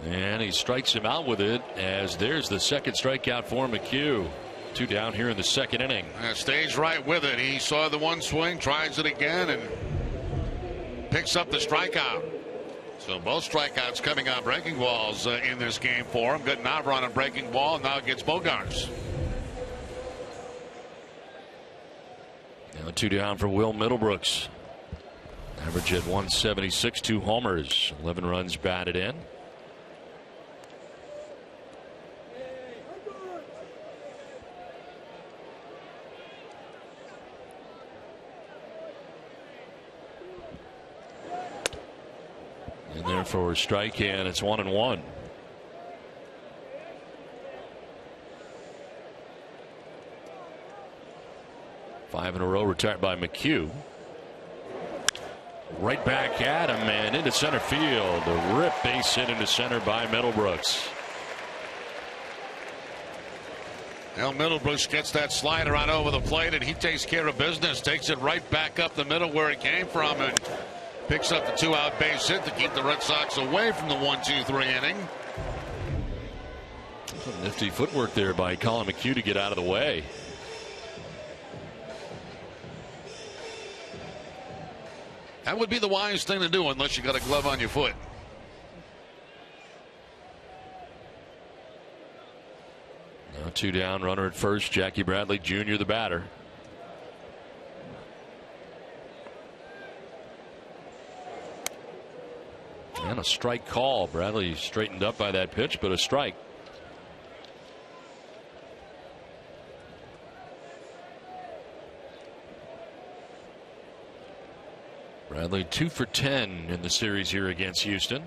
And he strikes him out with it, as there's the second strikeout for McHugh. 2 down here in the second inning. Stays right with it. He saw the one swing, tries it again, and picks up the strikeout. So both strikeouts coming on breaking balls in this game for him. Good Navra on a breaking ball. Now it gets Bogaerts. Now 2 down for Will Middlebrooks. Average at 176, 2 homers, 11 runs batted in. In there for a strike, and it's 1-1. Five in a row retired by McHugh. Right back at him and into center field. A rip base hit into center by Middlebrooks. Well, Middlebrooks gets that slider out over the plate, and he takes care of business. Takes it right back up the middle where it came from, and picks up the 2-out base hit to keep the Red Sox away from the 1-2-3 inning. Nifty footwork there by Colin McHugh to get out of the way. That would be the wise thing to do unless you got a glove on your foot. Now 2 down, runner at first, Jackie Bradley Jr. the batter. And a strike call. Bradley straightened up by that pitch, but a strike. Bradley 2 for 10 in the series here against Houston.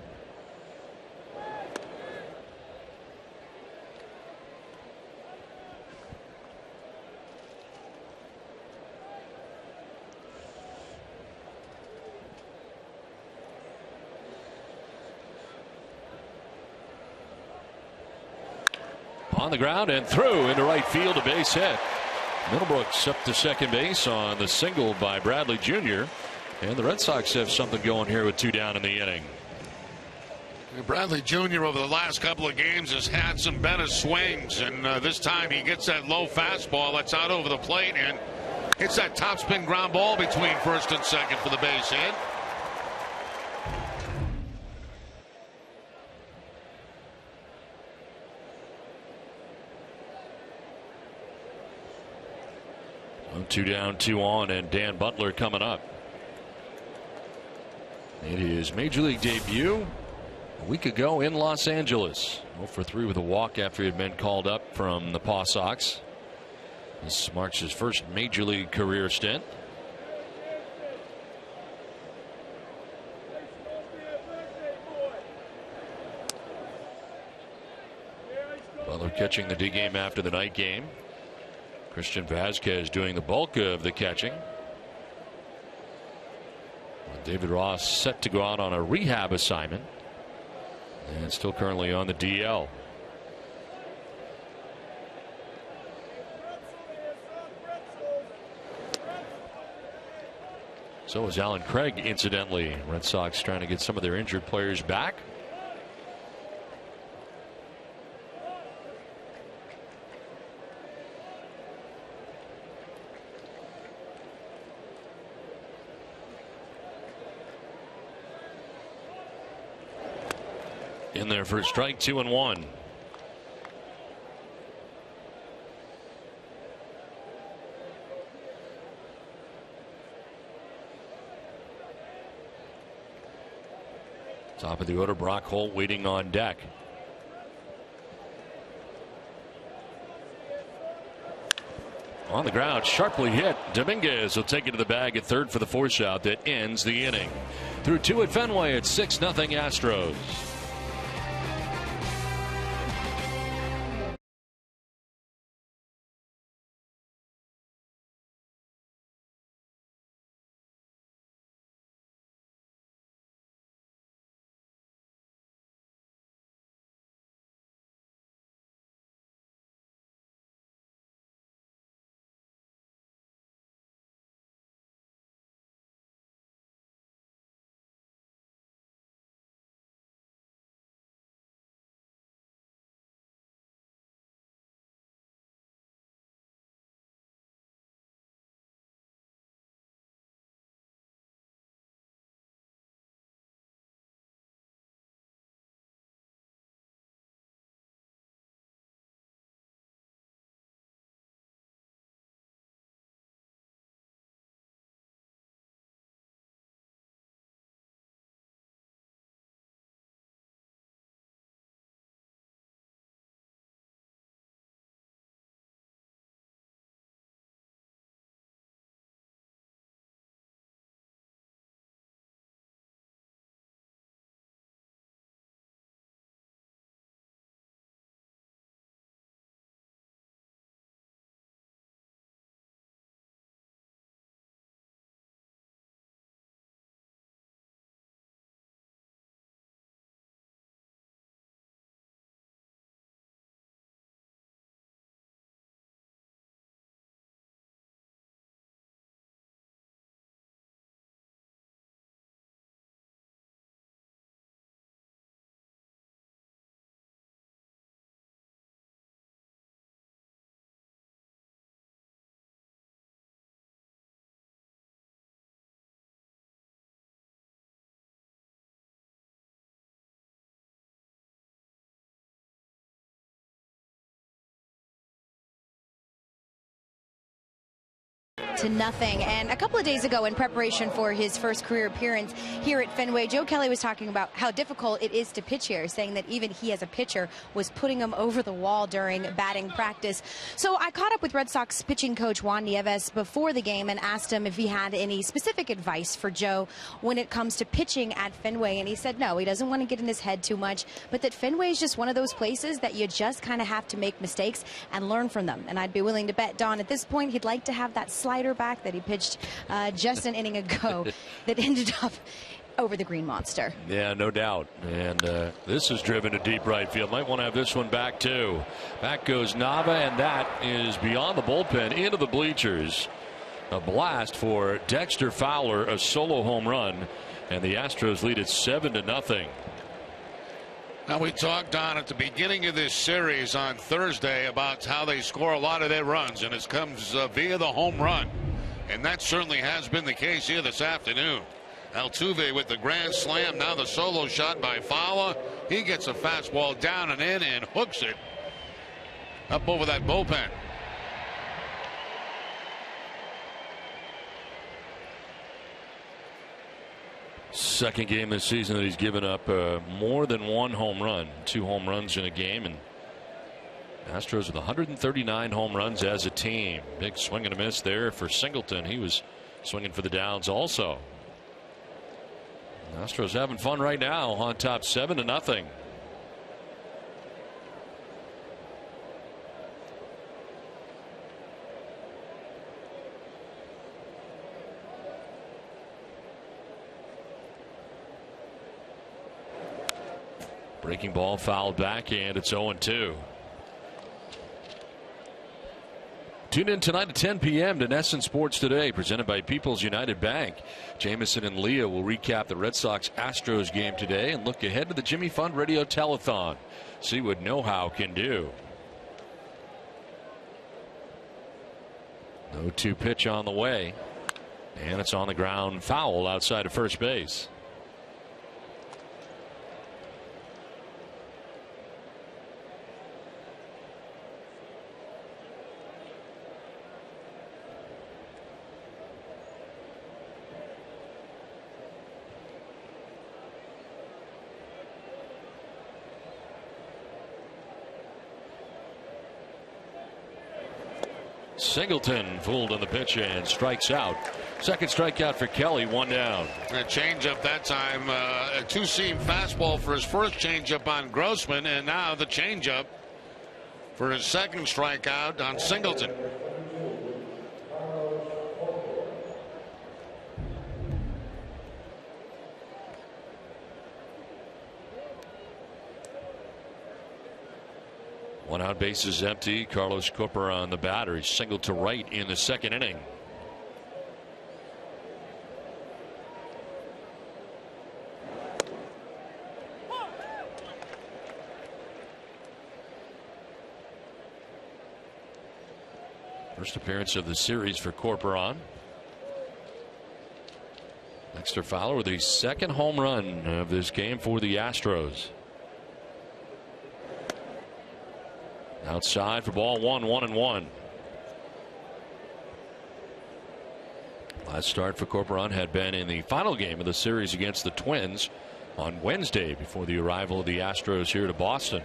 On the ground and through into right field, a base hit. Middlebrooks up to second base on the single by Bradley Jr. And the Red Sox have something going here with 2 down in the inning. Bradley Jr. over the last couple of games has had some better swings, and this time he gets that low fastball that's out over the plate and hits that topspin ground ball between first and second for the base hit. Well, 2 down, 2 on, and Dan Butler coming up. It is Major League debut a week ago in Los Angeles. 0 for 3 with a walk after he had been called up from the Paw Sox. This marks his first Major League career stint. Butler catching the D game after the night game. Christian Vazquez doing the bulk of the catching. David Ross set to go out on a rehab assignment and still currently on the DL. So is Alan Craig, incidentally. Red Sox trying to get some of their injured players back. in there for a strike, 2-1. Top of the order, Brock Holt waiting on deck. On the ground, sharply hit. Dominguez will take it to the bag at third for the force out that ends the inning. Through 2 at Fenway, it's 6-0 Astros. To nothing. And a couple of days ago, in preparation for his first career appearance here at Fenway, Joe Kelly was talking about how difficult it is to pitch here, saying that even he as a pitcher was putting him over the wall during batting practice. So I caught up with Red Sox pitching coach Juan Nieves before the game and asked him if he had any specific advice for Joe when it comes to pitching at Fenway. And he said no, he doesn't want to get in his head too much, but that Fenway is just one of those places that you just kind of have to make mistakes and learn from them. And I'd be willing to bet, Don, at this point, he'd like to have that slider back that he pitched just an inning ago that ended up over the Green Monster. Yeah, no doubt. And this is driven to deep right field. Might want to have this one back too. Back goes Nava, and that is beyond the bullpen into the bleachers. A blast for Dexter Fowler, a solo home run, and the Astros lead it 7-0. Now, we talked on at the beginning of this series on Thursday about how they score a lot of their runs, and it comes via the home run. And that certainly has been the case here this afternoon. Altuve with the grand slam. Now the solo shot by Fowler. He gets a fastball down and in and hooks it up over that bullpen. Second game this season that he's given up more than one home run. 2 home runs in a game, and Astros with 139 home runs as a team. Big swing and a miss there for Singleton. He was swinging for the downs also. Astros having fun right now on top 7-0. Breaking ball fouled back, and it's 0-2. Tune in tonight at 10 p.m. to NESN Sports Today, presented by People's United Bank. Jamison and Leah will recap the Red Sox-Astros game today and look ahead to the Jimmy Fund Radio Telethon. See what know-how can do. 0-2 pitch on the way, and it's on the ground, foul outside of first base. Singleton fooled on the pitch and strikes out. Second strikeout for Kelly, one down. A changeup that time, a two-seam fastball for his first changeup on Grossman, and now the changeup for his second strikeout on Singleton. One out, bases empty. Carlos Corporon, the batter, is singled to right in the second inning. First appearance of the series for Corporon. Dexter Fowler with the second home run of this game for the Astros. Outside for ball one, 1-1. Last start for Corporon had been in the final game of the series against the Twins on Wednesday before the arrival of the Astros here to Boston.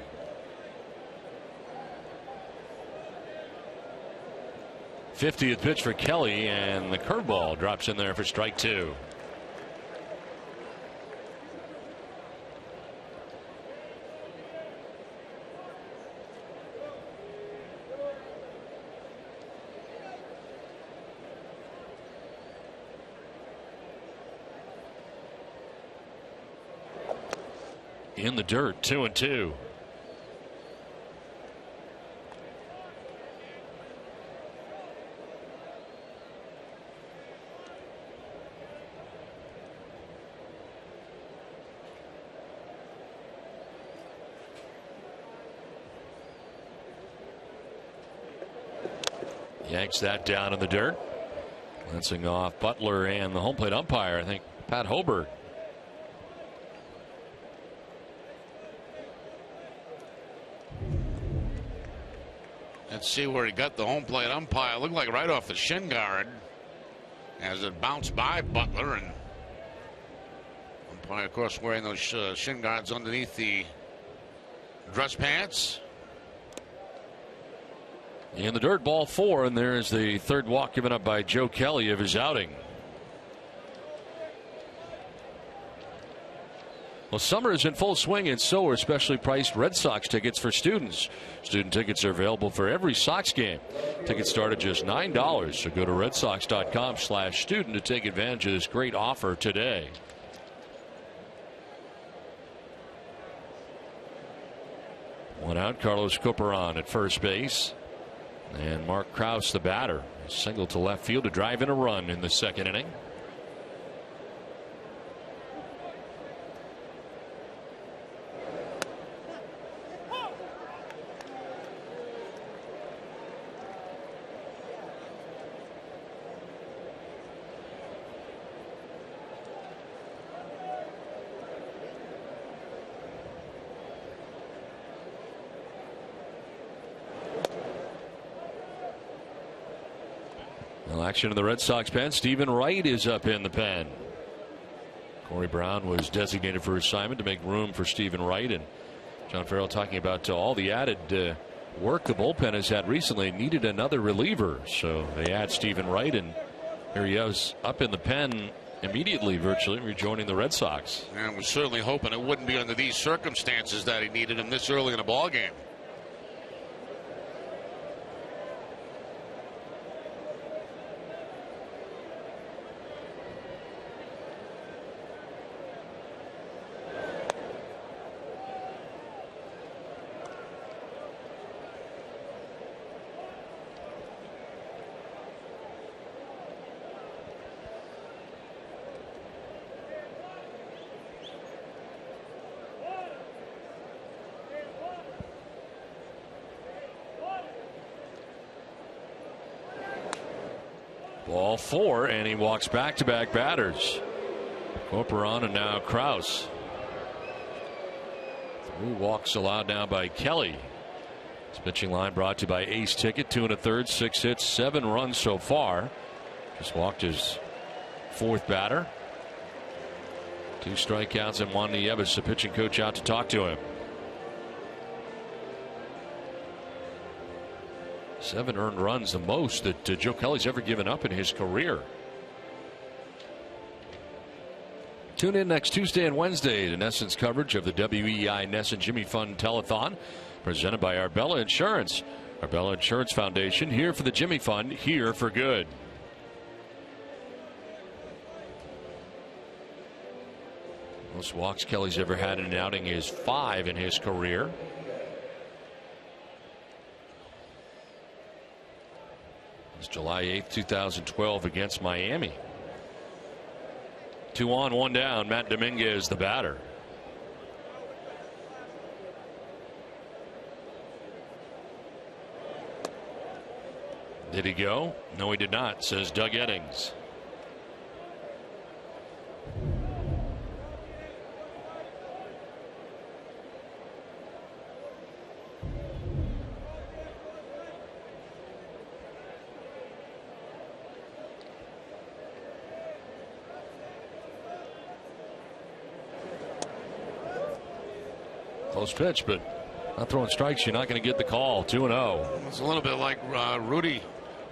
'50th pitch for Kelly, and the curveball drops in there for strike two. In the dirt, 2-2. Yanks that down in the dirt. Glancing off Butler and the home plate umpire, I think Pat Hoberg. Let's see where he got the home plate umpire. Looked like right off the shin guard as it bounced by Butler, and umpire, of course, wearing those shin guards underneath the dress pants. In the dirt, ball four, and there's the third walk given up by Joe Kelly of his outing. Well, summer is in full swing, and so are specially priced Red Sox tickets for students. Student tickets are available for every Sox game. Tickets start at just $9, so go to redsox.com/student to take advantage of this great offer today. One out, Carlos Corporon at first base. And Mark Krause, the batter, single to left field to drive in a run in the second inning. Action in the Red Sox pen. Stephen Wright is up in the pen. Corey Brown was designated for assignment to make room for Stephen Wright, and John Farrell talking about all the added work the bullpen has had recently. Needed another reliever, so they add Stephen Wright, and here he is up in the pen immediately, virtually rejoining the Red Sox. And we're certainly hoping it wouldn't be under these circumstances that he needed him this early in a ball game. Ball four, and he walks back-to-back batters. Corporon and now Krause. 3 walks allowed now by Kelly. This pitching line brought to you by Ace Ticket. 2 1/3, 6 hits, 7 runs so far. Just walked his 4th batter. 2 strikeouts and Juan Nieves, the pitching coach, out to talk to him. 7 earned runs, the most that Joe Kelly's ever given up in his career. Tune in next Tuesday and Wednesday to NESN's coverage of the WEEI NESN Jimmy Fund Telethon, presented by Arbella Insurance. Arbella Insurance Foundation, here for the Jimmy Fund, here for good. Most walks Kelly's ever had in an outing is 5 in his career. It's July 8th, 2012 against Miami. 2 on, 1 down. Matt Dominguez, the batter. Did he go? No, he did not, says Doug Eddings. Close pitch, but not throwing strikes. You're not going to get the call. 2-0. It's a little bit like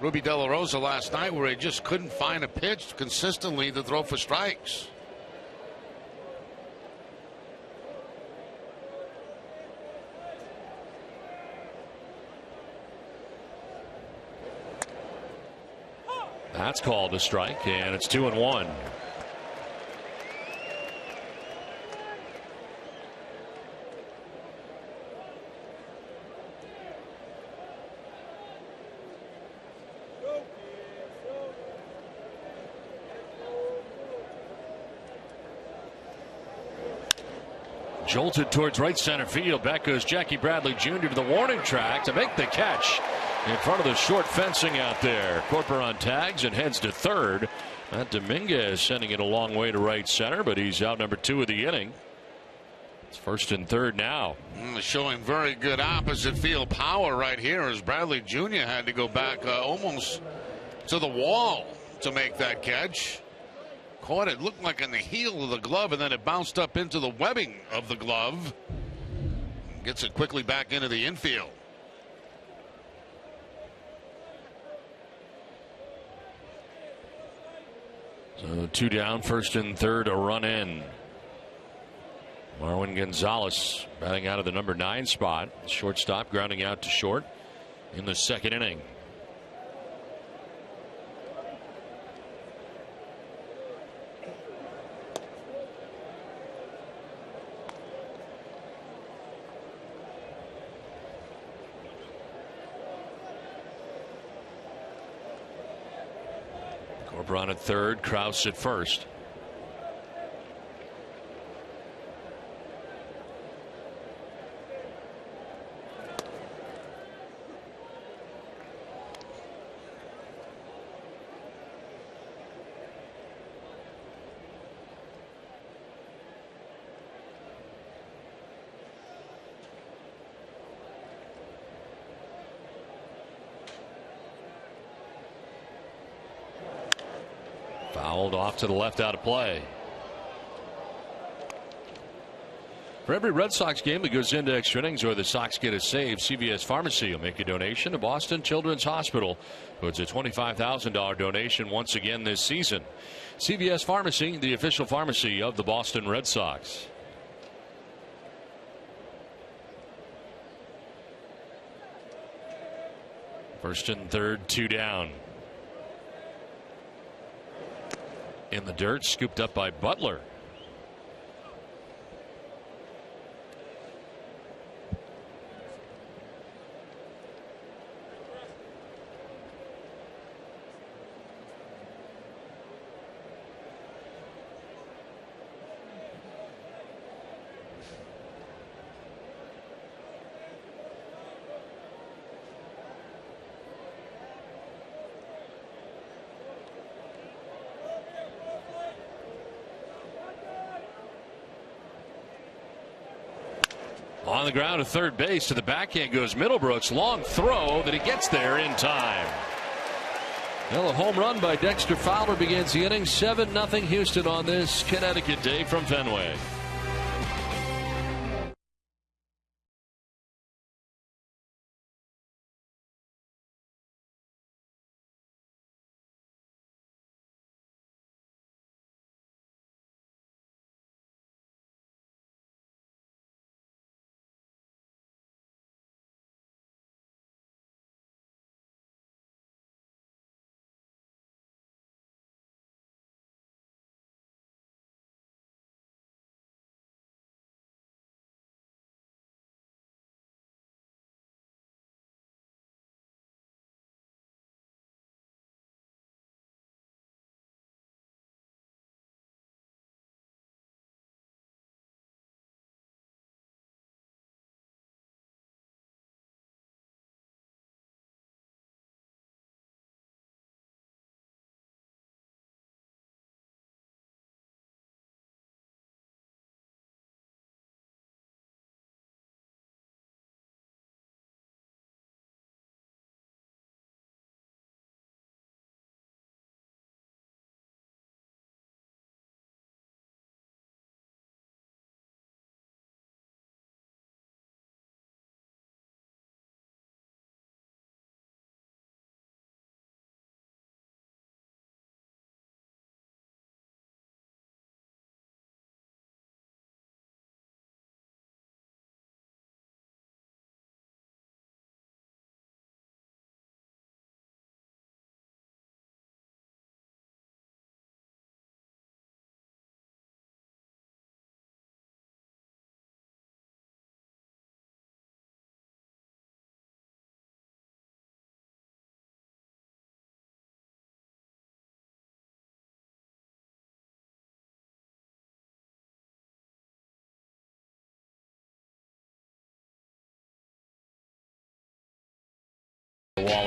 Ruby De La Rosa last night, where he just couldn't find a pitch consistently to throw for strikes. That's called a strike, and it's 2-1. Jolted towards right center field. Back goes Jackie Bradley Jr. to the warning track to make the catch in front of the short fencing out there. Corporon tags and heads to third. Matt Dominguez sending it a long way to right center, but he's out number 2 of the inning. It's first and third now. Showing very good opposite field power right here, as Bradley Jr. had to go back almost to the wall to make that catch. Caught it, looked like on the heel of the glove, and then it bounced up into the webbing of the glove. Gets it quickly back into the infield. So 2 down, first and third, a run in. Marwin Gonzalez batting out of the number 9 spot. Shortstop grounding out to short in the second inning. Corporon at third, Krause at first. Fouled off to the left, out of play. For every Red Sox game that goes into extra innings or the Sox get a save, CVS Pharmacy will make a donation to Boston Children's Hospital. It's a $25,000 donation once again this season. CVS Pharmacy, the official pharmacy of the Boston Red Sox. First and third, 2 down. In the dirt, scooped up by Butler. On the ground to third base, to the backhand goes Middlebrooks. Long throw that he gets there in time. Well, a home run by Dexter Fowler begins the inning. 7-0 Houston on this Connecticut day from Fenway.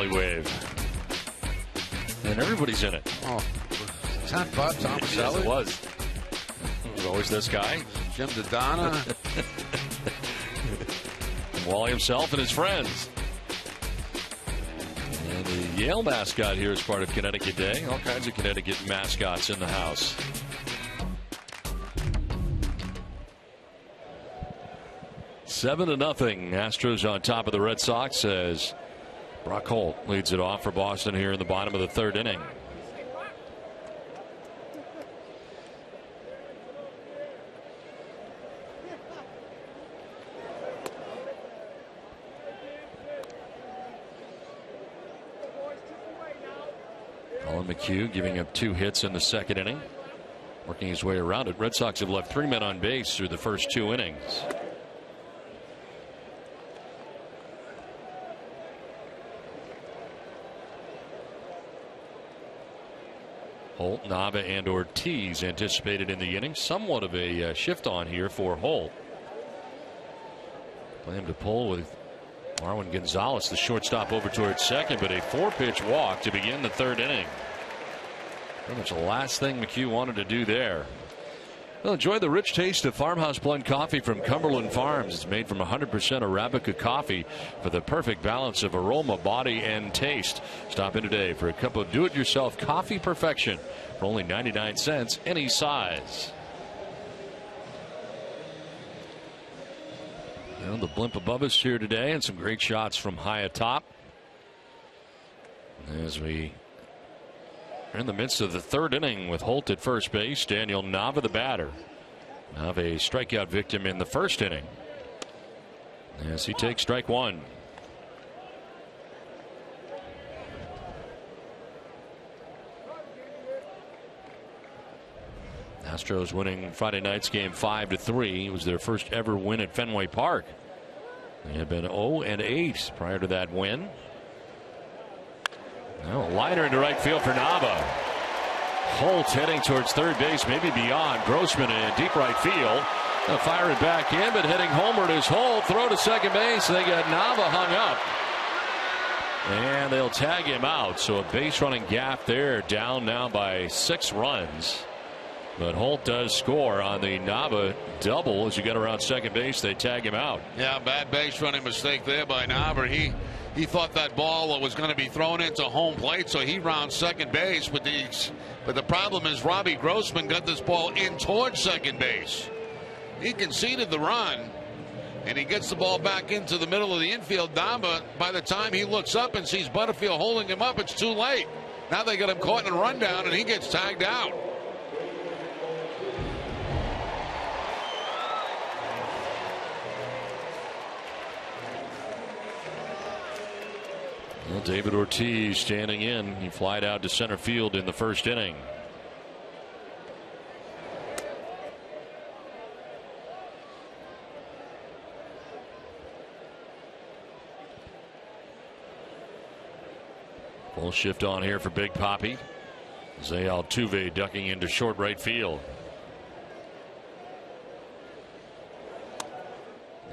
Kelly wave. And everybody's in it. Oh, is that Bob Thomas? Yes, it was. It was always this guy. Jim DeDonna. And Wally himself and his friends. And the Yale mascot here is part of Connecticut Day. All kinds of Connecticut mascots in the house. 7-0. Astros on top of the Red Sox as Brock Holt leads it off for Boston here in the bottom of the third inning. Colin McHugh giving up 2 hits in the second inning, working his way around it. Red Sox have left 3 men on base through the first 2 innings. Holt, Nava, and Ortiz anticipated in the inning. Somewhat of a shift on here for Holt. Planned to pull with Marwin Gonzalez, the shortstop, over towards second, but a 4-pitch walk to begin the third inning. Pretty much the last thing McHugh wanted to do there. Well, enjoy the rich taste of Farmhouse Blend coffee from Cumberland Farms. It's made from 100% Arabica coffee for the perfect balance of aroma, body, and taste. Stop in today for a cup of do-it-yourself coffee perfection for only 99 cents, any size. Well, the blimp above us here today, and some great shots from high atop. As we are in the midst of the third inning with Holt at first base, Daniel Nava the batter. Nava a strikeout victim in the first inning as he takes strike one. Astros winning Friday night's game 5-3. It was their first ever win at Fenway Park. They had been 0-8 prior to that win. Now a liner into right field for Nava. Holt heading towards third base, maybe beyond. Grossman in deep right field. They'll fire it back in, but heading homeward is Holt. Throw to second base. They got Nava hung up. And they'll tag him out. So a base running gap there, down now by 6 runs. But Holt does score on the Nava double. As you get around second base, they tag him out. Yeah, bad base running mistake there by Nava. He thought that ball was going to be thrown into home plate, so he rounds second base. But the problem is Robbie Grossman got this ball in towards second base. He conceded the run, and he gets the ball back into the middle of the infield. Nava, by the time he looks up and sees Butterfield holding him up, it's too late. Now they got him caught in a rundown, and he gets tagged out. Well, David Ortiz standing in. He flied out to center field in the first inning. Full shift on here for Big Papi. Jose Altuve ducking into short right field.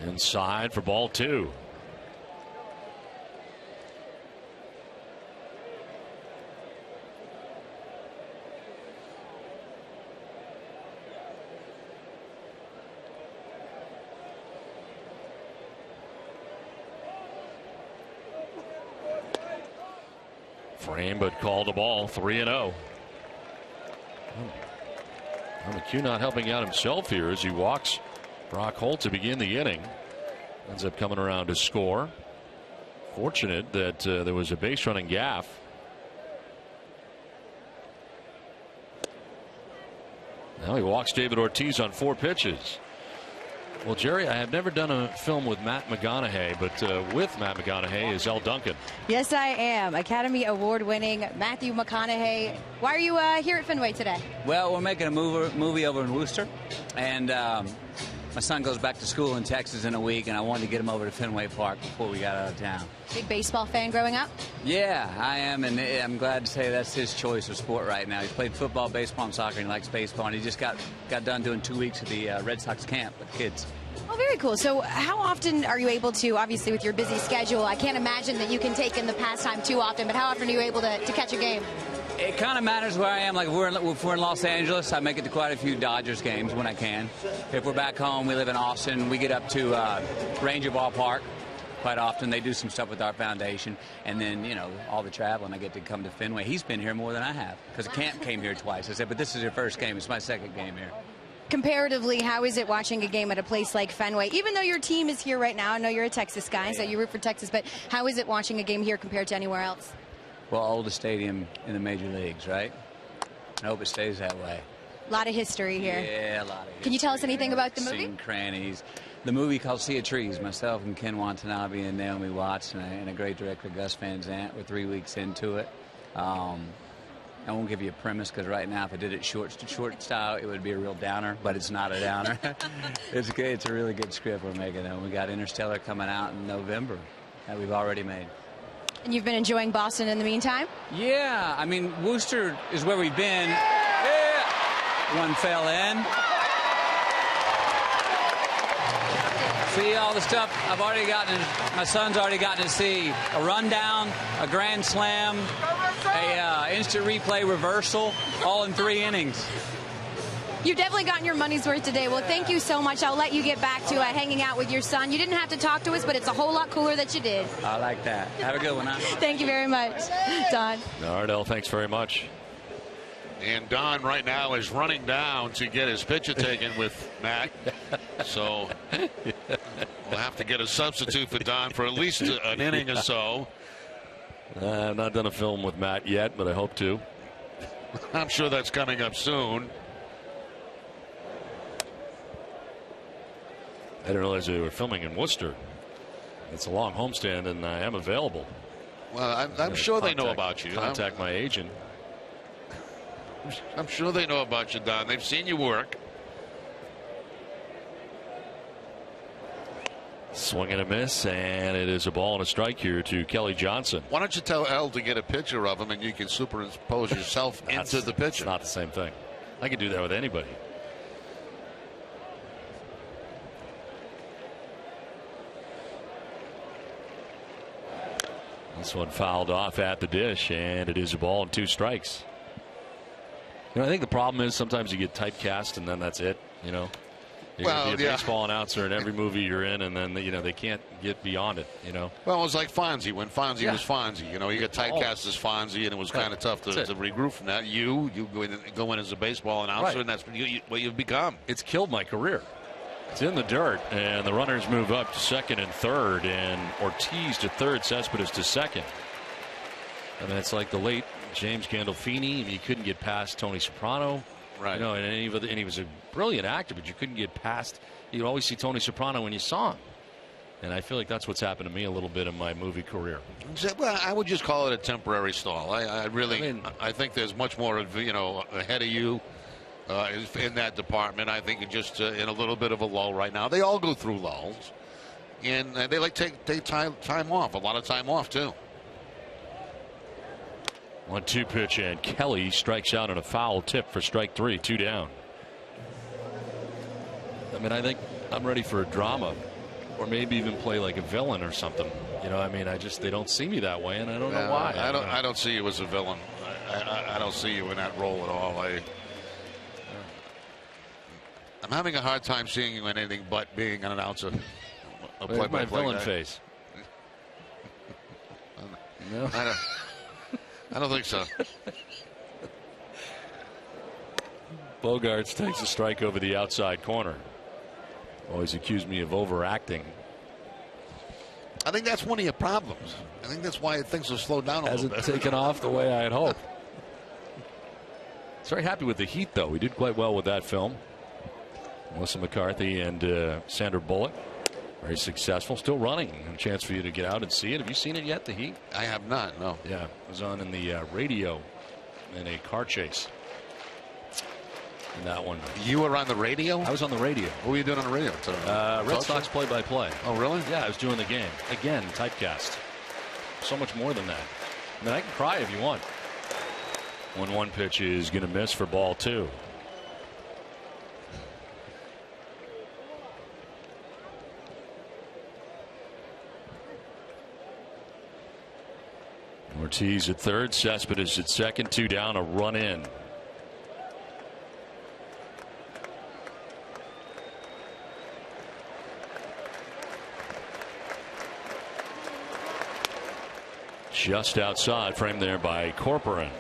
Inside for ball 2. Frame, but called a ball. 3-0. McHugh not helping out himself here as he walks Brock Holt to begin the inning. Ends up coming around to score. Fortunate that there was a base running gaff. Now he walks David Ortiz on 4 pitches. Well, Jerry, I have never done a film with Matt McConaughey, but with Matt McConaughey is El Duncan. Yes, I am. Academy Award-winning Matthew McConaughey. Why are you here at Fenway today? Well, we're making a movie over in Worcester, and my son goes back to school in Texas in a week, and I wanted to get him over to Fenway Park before we got out of town. Big baseball fan growing up? Yeah, I am, and I'm glad to say that's his choice of sport right now. He's played football, baseball, and soccer, and he likes baseball, and he just got done doing 2 weeks at the Red Sox camp with kids. Oh, very cool. So how often are you able to, obviously with your busy schedule, I can't imagine that you can take in the pastime too often, but how often are you able to catch a game? It kind of matters where I am. Like if we're in Los Angeles, I make it to quite a few Dodgers games when I can. If we're back home, we live in Austin, we get up to Ranger Ballpark quite often. They do some stuff with our foundation. And then, you know, all the traveling, I get to come to Fenway. He's been here more than I have because Camp came here twice. I said, but this is your first game. It's my second game here. Comparatively, how is it watching a game at a place like Fenway? Even though your team is here right now, I know you're a Texas guy, so you root for Texas, but how is it watching a game here compared to anywhere else? Well, oldest stadium in the major leagues, right? I hope it stays that way. A lot of history here. Yeah, a lot of history. Can you tell us anything about the movie? Mm-hmm. Seen crannies. The movie called Sea of Trees, myself and Ken Watanabe and Naomi Watts and a great director, Gus Van Sant. We're 3 weeks into it. I won't give you a premise because right now if I did it short style, it would be a real downer, but it's not a downer. It's good. It's a really good script we're making. And we got Interstellar coming out in November that we've already made. And you've been enjoying Boston in the meantime? Yeah, I mean, Worcester is where we've been. Yeah. One fell in. See all the stuff I've already gotten. My son's already gotten to see a rundown, a grand slam, a instant replay reversal, all in 3 innings. You've definitely gotten your money's worth today. Well, thank you so much. I'll let you get back to hanging out with your son. You didn't have to talk to us, but it's a whole lot cooler that you did. I like that. Have a good one, huh? Thank you very much, Don. Ardell, thanks very much. And Don right now is running down to get his picture taken with Matt. So we'll have to get a substitute for Don for at least an inning or so. I've not done a film with Matt yet, but I hope to. I'm sure that's coming up soon. I didn't realize they were filming in Worcester. It's a long homestand, and I am available. Well, I'm sure they know about you. Contact my agent. I'm sure they know about you, Don. They've seen you work. Swing and a miss, and it is a ball and a strike here to Kelly Johnson. Why don't you tell El to get a picture of him, and you can superimpose yourself into the picture? It's not the same thing. I can do that with anybody. This one fouled off at the dish, and it is a ball and 2 strikes. You know, I think the problem is sometimes you get typecast, and then that's it. You know, you're going to be a baseball announcer in every movie you're in, and then they can't get beyond it. You know. Well, it was like Fonzie when Fonzie was Fonzie. You know, you got typecast as Fonzie, and it was kind of tough to regroup from that. You go in as a baseball announcer, and that's what you've become. It's killed my career. It's in the dirt, and the runners move up to second and third, and Ortiz to third, Cespedes to second. I mean, it's like the late James Gandolfini. I mean, you couldn't get past Tony Soprano, right? You know, and he was a brilliant actor, but you couldn't get past. You'd always see Tony Soprano when you saw him, and I feel like that's what's happened to me a little bit in my movie career. Well, I would just call it a temporary stall. I think there's much more, ahead of you. In that department. I think it's just in a little bit of a lull right now. They all go through lulls, and they take time off, a lot of time off too. 1-2 pitch, and Kelly strikes out on a foul tip for strike 3, 2 down. I mean, I think I'm ready for a drama, or maybe even play like a villain or something. You know, I mean, they don't see me that way, and I don't know why. I don't see you as a villain. I don't see you in that role at all. I'm having a hard time seeing you in anything but being an announcer. My villain face. No, I don't think so. Bogarts takes a strike over the outside corner. Always accused me of overacting. I think that's one of your problems. I think that's why things have slowed down a little bit. Hasn't taken off the way I had hoped. Very happy with the Heat, though. We did quite well with that film. Melissa McCarthy and Sandra Bullock. Very successful. Still running. A chance for you to get out and see it. Have you seen it yet, the Heat? I have not, no. Yeah, it was on in the radio in a car chase. In that one. You were on the radio? I was on the radio. What were you doing on the radio? Red Sox play-by-play. Oh, really? Yeah, I was doing the game. Again, typecast. So much more than that. I mean, I can cry if you want. 1-1 pitch is going to miss for ball 2. Ortiz at third, Cespedes at second, 2 down, a run in. Just outside, framed there by Corcoran.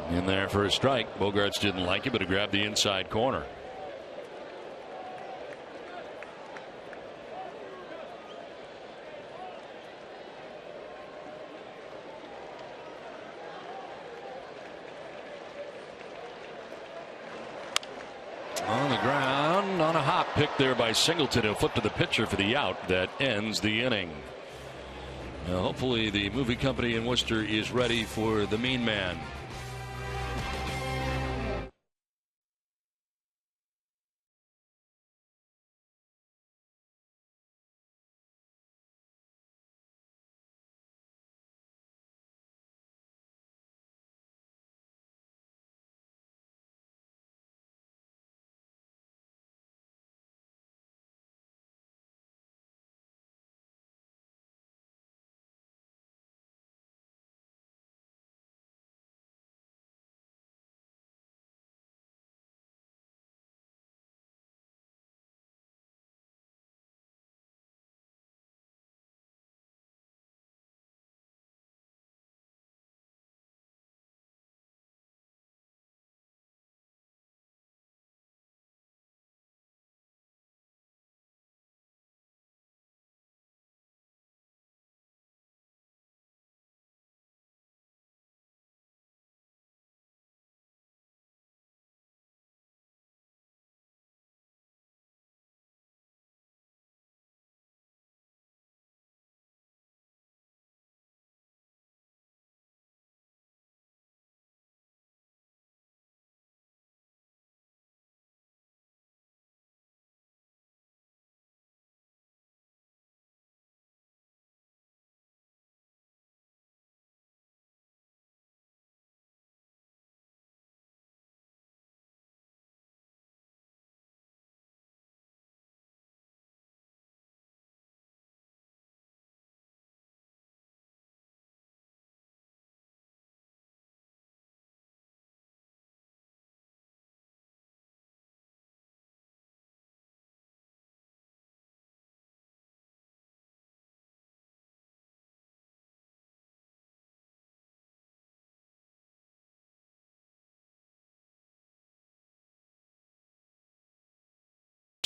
In there for a strike. Bogarts didn't like it, but he grabbed the inside corner. On the ground, on a hop, picked there by Singleton. He'll flip to the pitcher for the out that ends the inning. Now, hopefully the movie company in Worcester is ready for the Mean Man.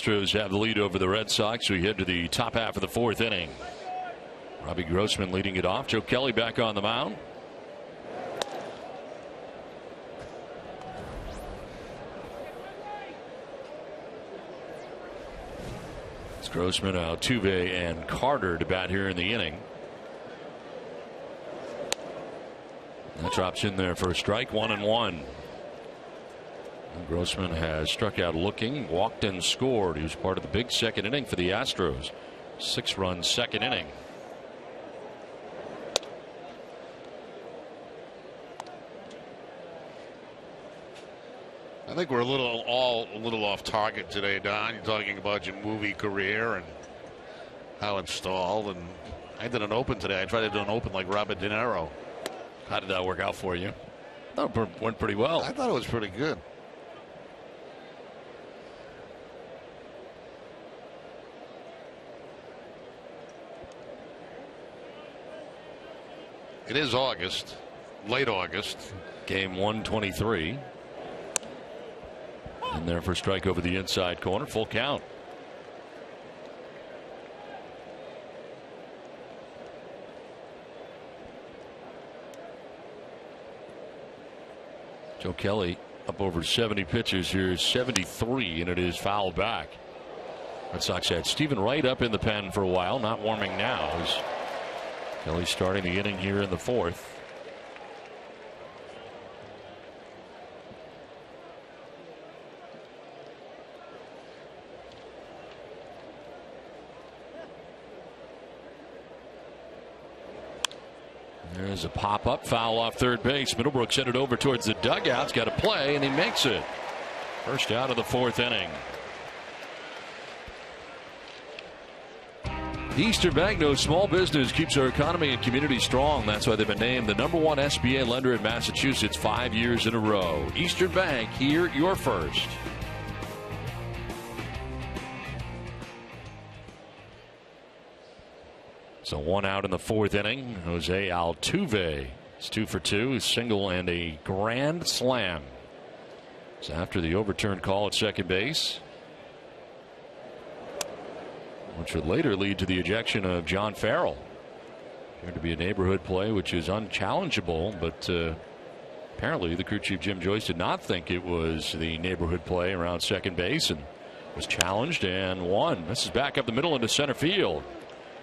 Astros have the lead over the Red Sox. We head to the top half of the fourth inning. Robbie Grossman leading it off. Joe Kelly back on the mound. It's Grossman, Altuve, and Carter to bat here in the inning. That drops in there for a strike, 1-1. Grossman has struck out looking, walked and scored. He was part of the big second inning for the Astros. 6-run second inning. I think we're all a little off target today, Don. You're talking about your movie career and how it stalled. And I did an open today. I tried to do an open like Robert De Niro. How did that work out for you? That went pretty well. I thought it was pretty good. It is August, late August. Game 123. In there for a strike over the inside corner. Full count. Joe Kelly up over 70 pitches here, 73, and it is fouled back. Red Sox had Stephen Wright up in the pen for a while, not warming now. As Kelly starting the inning here in the fourth. There's a pop-up foul off third base. Middlebrook's headed over towards the dugout. Got to play, and he makes it. First out of the fourth inning. Eastern Bank knows small business keeps our economy and community strong. That's why they've been named the #1 SBA lender in Massachusetts 5 years in a row. Eastern Bank, here you're first. So one out in the fourth inning. Jose Altuve is 2 for 2, a single and a grand slam. It's after the overturned call at second base, which would later lead to the ejection of John Farrell. Appeared to be a neighborhood play which is unchallengeable, but apparently the crew chief Jim Joyce did not think it was the neighborhood play around second base and was challenged and won. This is back up the middle into center field.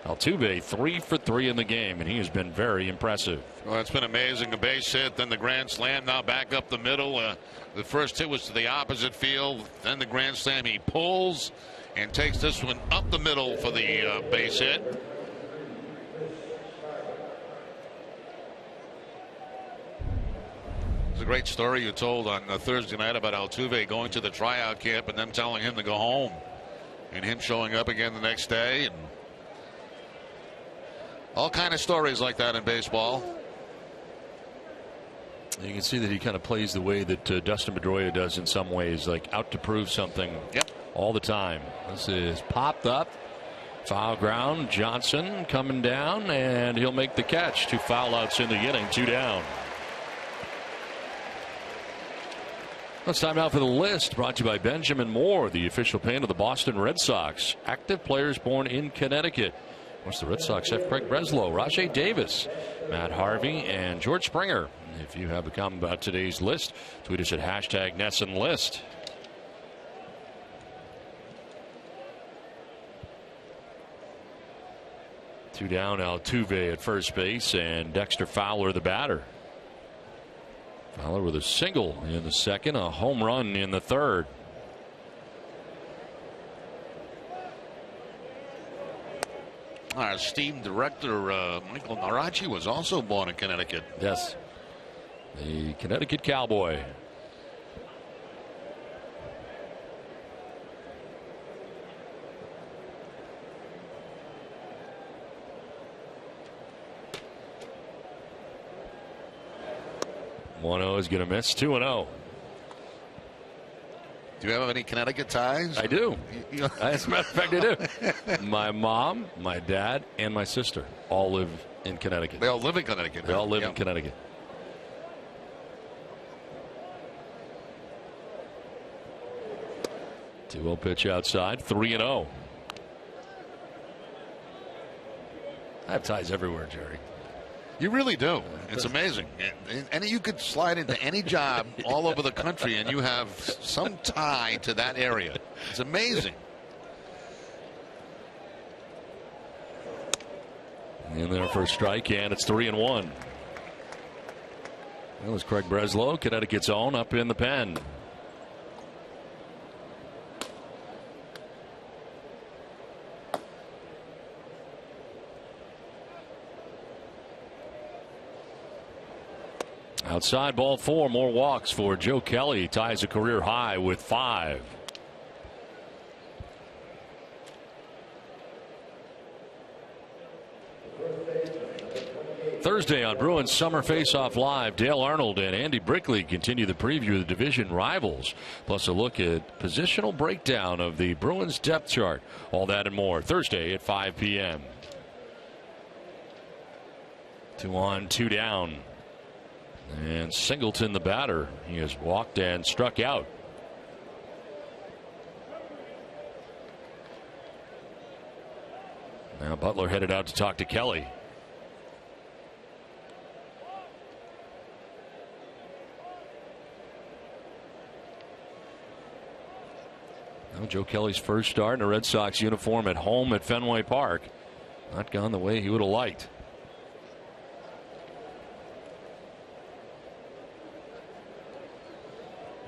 Altuve 3 for 3 in the game, and he has been very impressive. Well, it's been amazing. A base hit, then the grand slam, now back up the middle. The first hit was to the opposite field, then the grand slam. He pulls and takes this one up the middle for the base hit. It's a great story you told on Thursday night about Altuve going to the tryout camp and them telling him to go home, and him showing up again the next day, and all kind of stories like that in baseball. You can see that he kind of plays the way that Dustin Pedroia does in some ways, like out to prove something all the time. This is popped up. Foul ground. Johnson coming down, and he'll make the catch. 2 foul outs in the inning, 2 down. It's time now for the list, brought to you by Benjamin Moore, the official paint of the Boston Red Sox. Active players born in Connecticut. Of course, the Red Sox have Craig Breslow, Rajay Davis, Matt Harvey, and George Springer. If you have a comment about today's list, tweet us at #NESSONList. Two down, Altuve at first base, and Dexter Fowler the batter. Fowler with a single in the second, a home run in the third. Our esteemed director Michael Narachi was also born in Connecticut. Yes, the Connecticut Cowboy. One-0 is going to miss. 2-0. Do you have any Connecticut ties? I do. As a matter of fact, I do. My mom, my dad, and my sister all live in Connecticut. They all live in Connecticut. They all live in Connecticut. Two-0 pitch outside. 3-0. I have ties everywhere, Jerry. You really do. It's amazing. And you could slide into any job all over the country and you have some tie to that area. It's amazing. In there for a strike, and it's 3-1. That was Craig Breslow, Connecticut's own, up in the pen. Outside, ball 4. More walks for Joe Kelly. Ties a career high with 5. Thursday on Bruins Summer Face-Off Live, Dale Arnold and Andy Brickley continue the preview of the division rivals, plus a look at positional breakdown of the Bruins depth chart. All that and more Thursday at 5 p.m. 2 on, 2 down. And Singleton, the batter, he has walked and struck out. Now Butler headed out to talk to Kelly. Now Joe Kelly's first start in a Red Sox uniform at home at Fenway Park. Not gone the way he would have liked.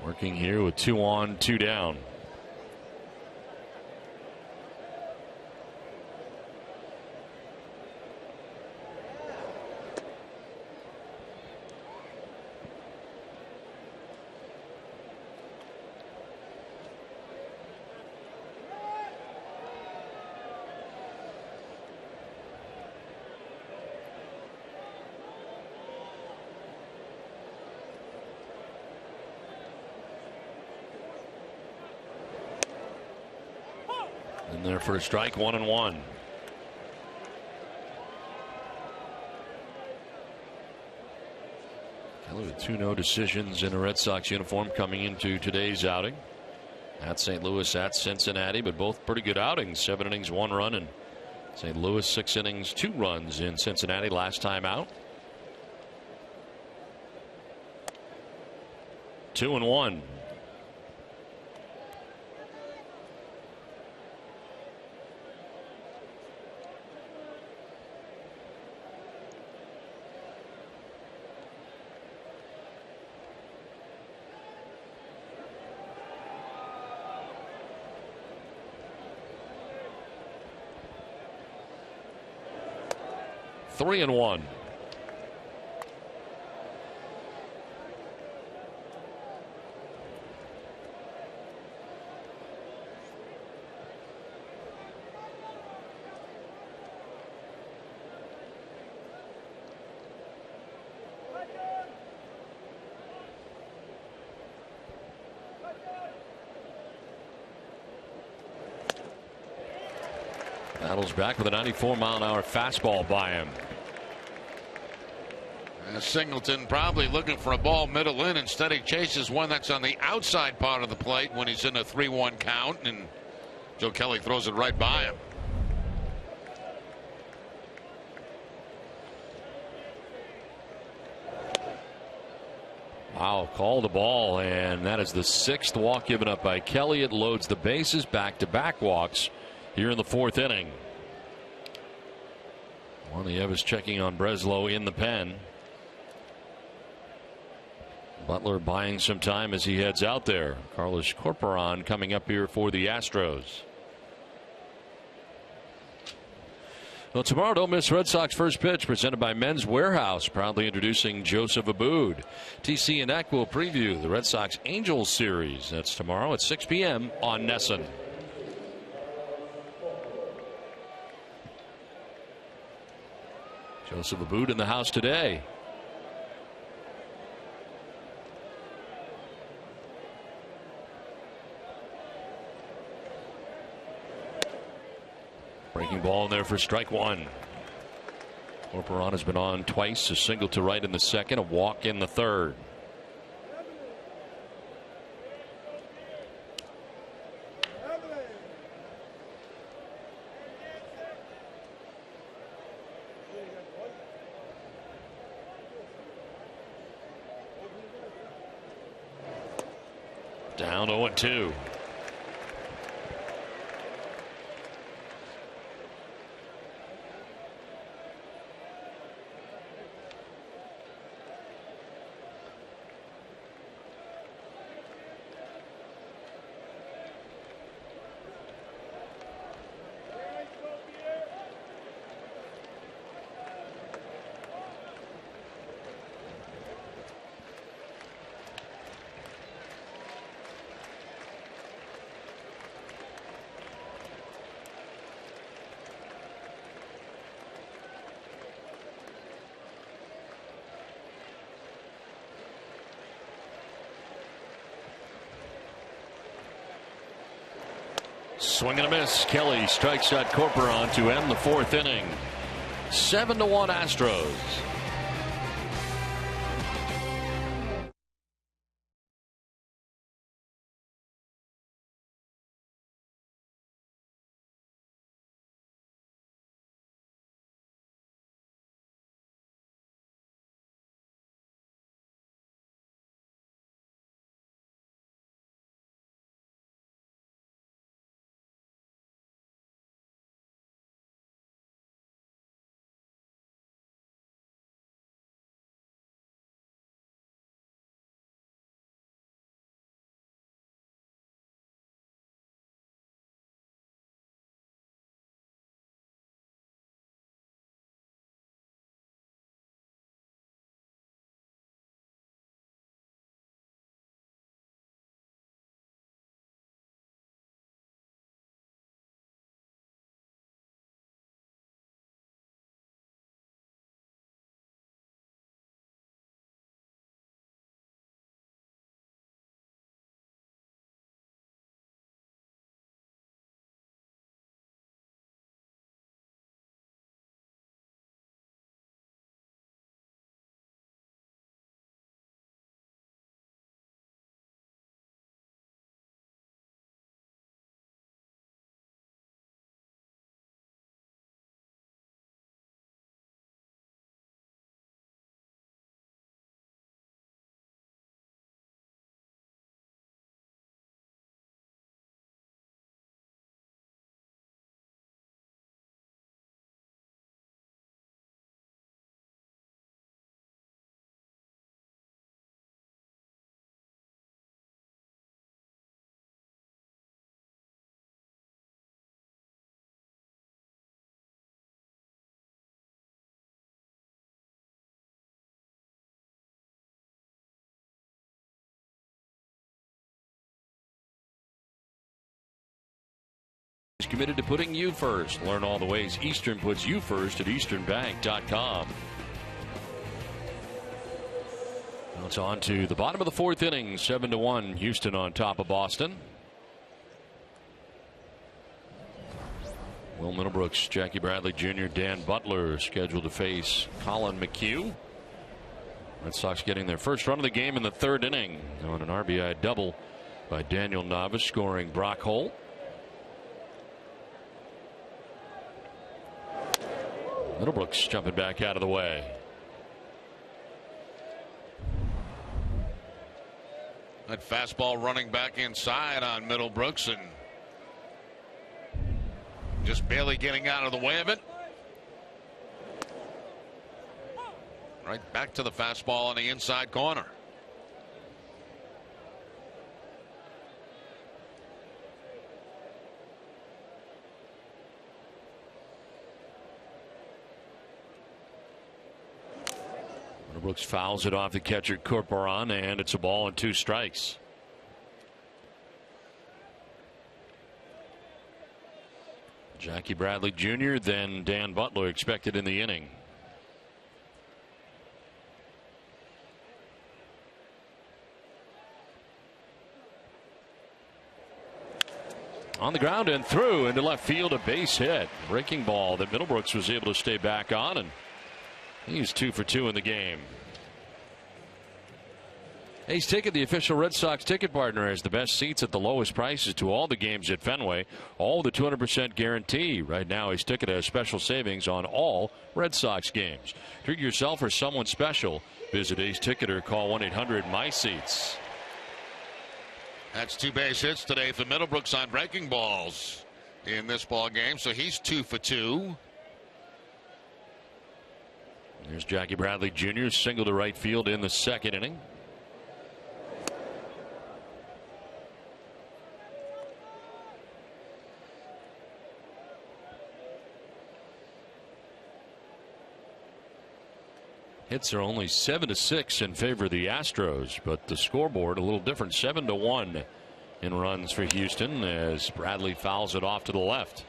Working here with 2 on, 2 down. In there for a strike, 1-1. Kelly with 2 no decisions in a Red Sox uniform coming into today's outing. At St. Louis, at Cincinnati, but both pretty good outings. 7 innings, 1 run, and St. Louis 6 innings, 2 runs in Cincinnati last time out. 2-1. Three and one. Battles back with a 94-mile-an-hour fastball by him. Singleton probably looking for a ball middle in. Instead, he chases one that's on the outside part of the plate when he's in a 3-1 count, and Joe Kelly throws it right by him. Wow, call the ball, and that is the 6th walk given up by Kelly. It loads the bases, back-to-back walks here in the 4th inning. Juan is checking on Breslow in the pen. Butler buying some time as he heads out there. Carlos Corporon coming up here for the Astros. Well, tomorrow, don't miss Red Sox first pitch, presented by Men's Warehouse, proudly introducing Joseph Aboud. TC and Eck will preview the Red Sox Angels series. That's tomorrow at 6 p.m. on NESN. Joseph Aboud in the house today. Breaking ball in there for strike 1. Corporon has been on twice, a single to right in the 2nd, a walk in the 3rd. Down 0-2. Swing and a miss. Kelly strikes out Corporon to end the 4th inning. 7-1 Astros. committed to putting you first. Learn all the ways Eastern puts you first at easternbank.com. Now it's on to the bottom of the fourth inning. 7-1. Houston on top of Boston. Will Middlebrooks, Jackie Bradley Jr., Dan Butler scheduled to face Colin McHugh. Red Sox getting their first run of the game in the third inning on an RBI double by Daniel Navas, scoring Brock Holt. Middlebrooks jumping back out of the way. That fastball running back inside on Middlebrooks and just barely getting out of the way of it. Right back to the fastball on the inside corner. Brooks fouls it off the catcher Corporon, and it's a ball and 2 strikes. Jackie Bradley Jr., then Dan Butler expected in the inning. On the ground and through into left field, a base hit. Breaking ball that Middlebrooks was able to stay back on, and he's 2 for 2 in the game. Ace Ticket, the official Red Sox ticket partner, has the best seats at the lowest prices to all the games at Fenway. All the 200% guarantee. Right now, Ace Ticket has special savings on all Red Sox games. Treat yourself or someone special. Visit Ace Ticket or call 1-800-MY-SEATS. That's 2 base hits today for Middlebrooks on breaking balls in this ball game, so he's 2 for 2. There's Jackie Bradley Jr. single to right field in the second inning. Hits are only 7-6 in favor of the Astros, but the scoreboard a little different. 7-1 in runs for Houston as Bradley fouls it off to the left.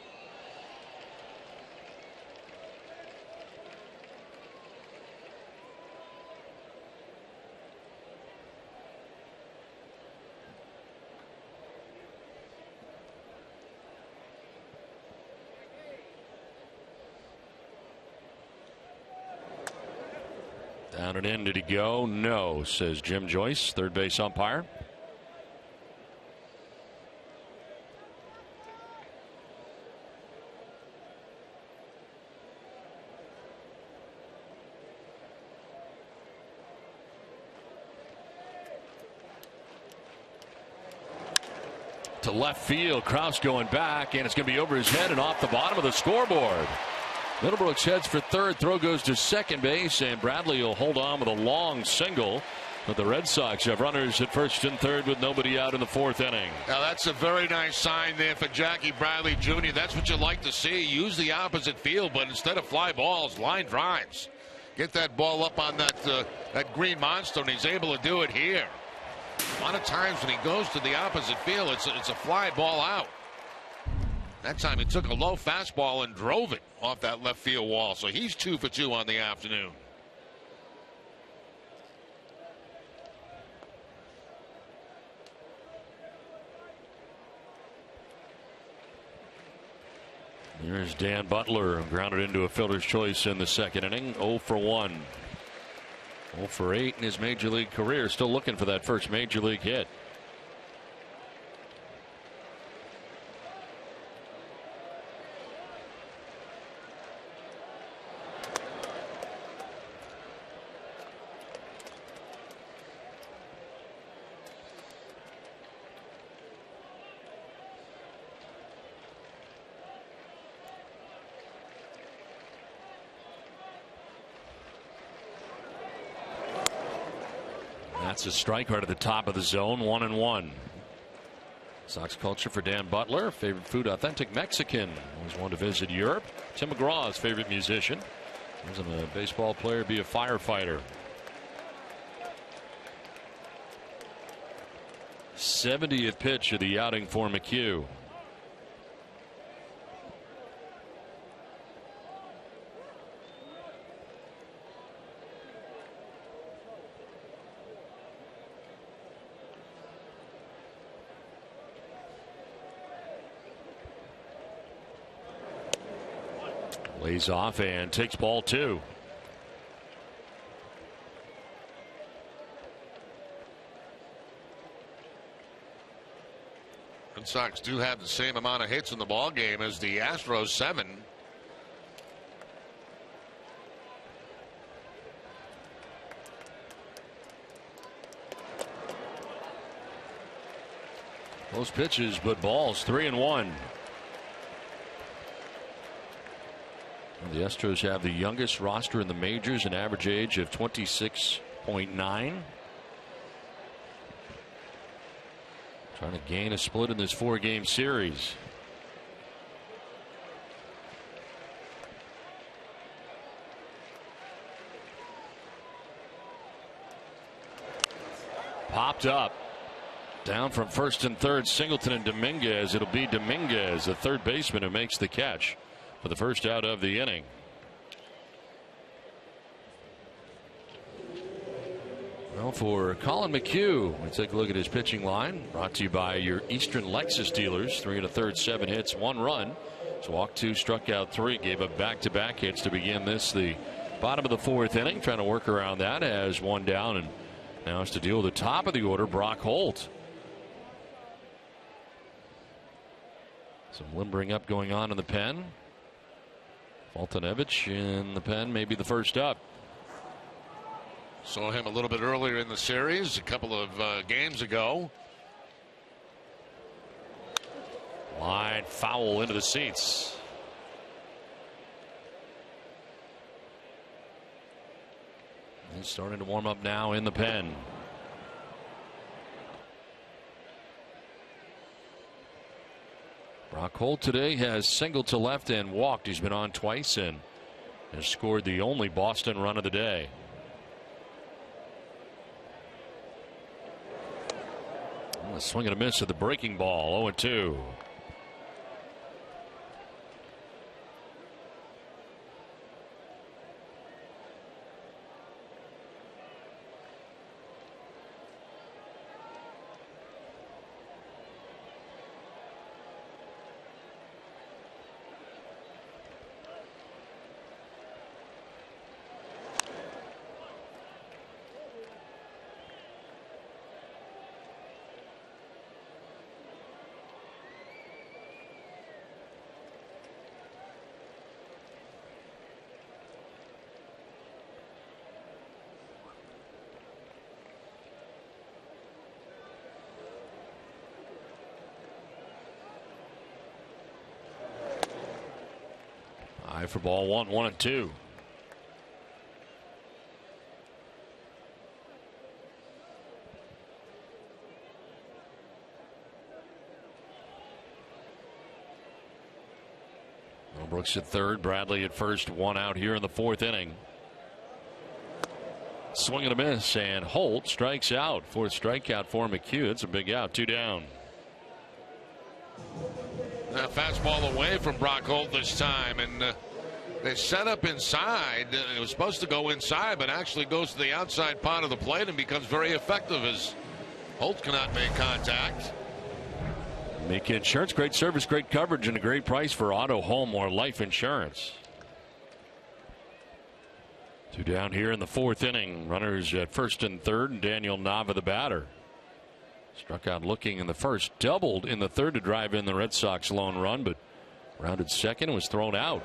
Down and in, did he go? No, says Jim Joyce, third base umpire. To left field, Krause going back, and it's going to be over his head and off the bottom of the scoreboard. Middlebrooks heads for third. Throw goes to second base, and Bradley will hold on with a long single. But the Red Sox have runners at first and third with nobody out in the fourth inning. Now that's a very nice sign there for Jackie Bradley Jr. That's what you like to see. Use the opposite field, but instead of fly balls, line drives. Get that ball up on that green monster, and he's able to do it here. A lot of times when he goes to the opposite field, it's a fly ball out. That time he took a low fastball and drove it off that left field wall. So he's 2 for 2 on the afternoon. Here's Dan Butler, grounded into a fielder's choice in the second inning. 0 for 1. 0 for 8 in his major league career. Still looking for that first major league hit. That's a strikeout at the top of the zone. 1-1. Sox culture for Dan Butler. Favorite food, authentic Mexican. Always wanted to visit Europe. Tim McGraw's favorite musician. Wasn't a baseball player, be a firefighter. 70th pitch of the outing for McHugh. Lays off and takes ball 2. Red Sox do have the same amount of hits in the ball game as the Astros, 7. Close pitches, but balls. 3-1. The Astros have the youngest roster in the majors, an average age of 26.9. Trying to gain a split in this 4-game series. Popped up. Down from first and third, Singleton and Dominguez. It'll be Dominguez, the third baseman, who makes the catch for the first out of the inning. Well, for Colin McHugh, we take a look at his pitching line. Brought to you by your Eastern Lexus dealers. 3 1/3, 7 hits, 1 run. So walked 2, struck out 3, gave up back-to-back hits to begin this, the bottom of the 4th inning. Trying to work around that as 1 down, and now has to deal with the top of the order, Brock Holt. Some limbering up going on in the pen. Fultonevich in the pen, maybe the first up. Saw him a little bit earlier in the series, a couple of games ago. Line foul into the seats. He's starting to warm up now in the pen. Brock Holt today has singled to left and walked. He's been on twice and has scored the only Boston run of the day. A swing and a miss at the breaking ball. 0-2. For ball 1, 1-2. Brooks at third, Bradley at first, 1 out here in the 4th inning. Swing and a miss, and Holt strikes out. 4th strikeout for McHugh. It's a big out, 2 down. Now fastball away from Brock Holt this time, and they set up inside. It was supposed to go inside, but actually goes to the outside part of the plate and becomes very effective as Holt cannot make contact. Make insurance, great service, great coverage, and a great price for auto, home, or life insurance. 2 down here in the 4th inning. Runners at first and third, and Daniel Nava the batter. Struck out looking in the first, doubled in the third to drive in the Red Sox lone run, but rounded second and was thrown out.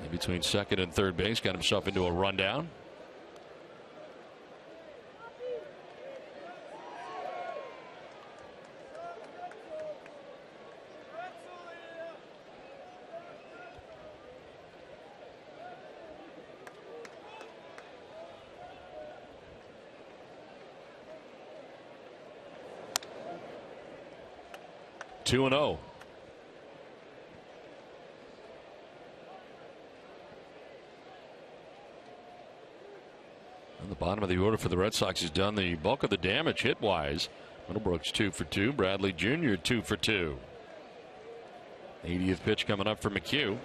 In between second and third base, got himself into a rundown. Two and 0. On the bottom of the order for the Red Sox, he's done the bulk of the damage hit wise. Middlebrooks 2 for 2. Bradley Jr. 2 for 2. 80th pitch coming up for McHugh.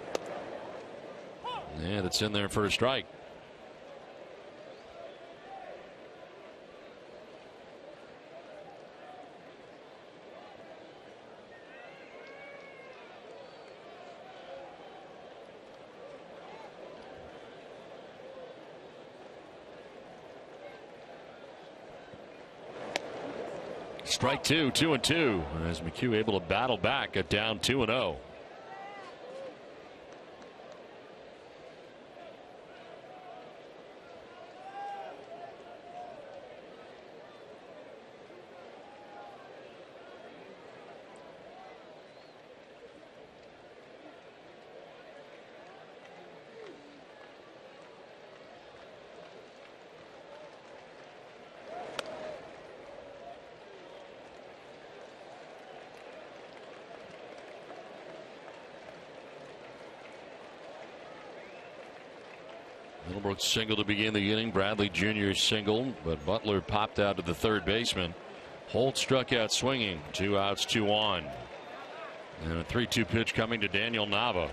Yeah, that's in there for a strike. Strike two, 2-2. As McHugh able to battle back at down 2-0. Middlebrook single to begin the inning. Bradley Jr. singled, but Butler popped out to the third baseman. Holt struck out swinging. 2 outs, 2 on. And a 3-2 pitch coming to Daniel Nava.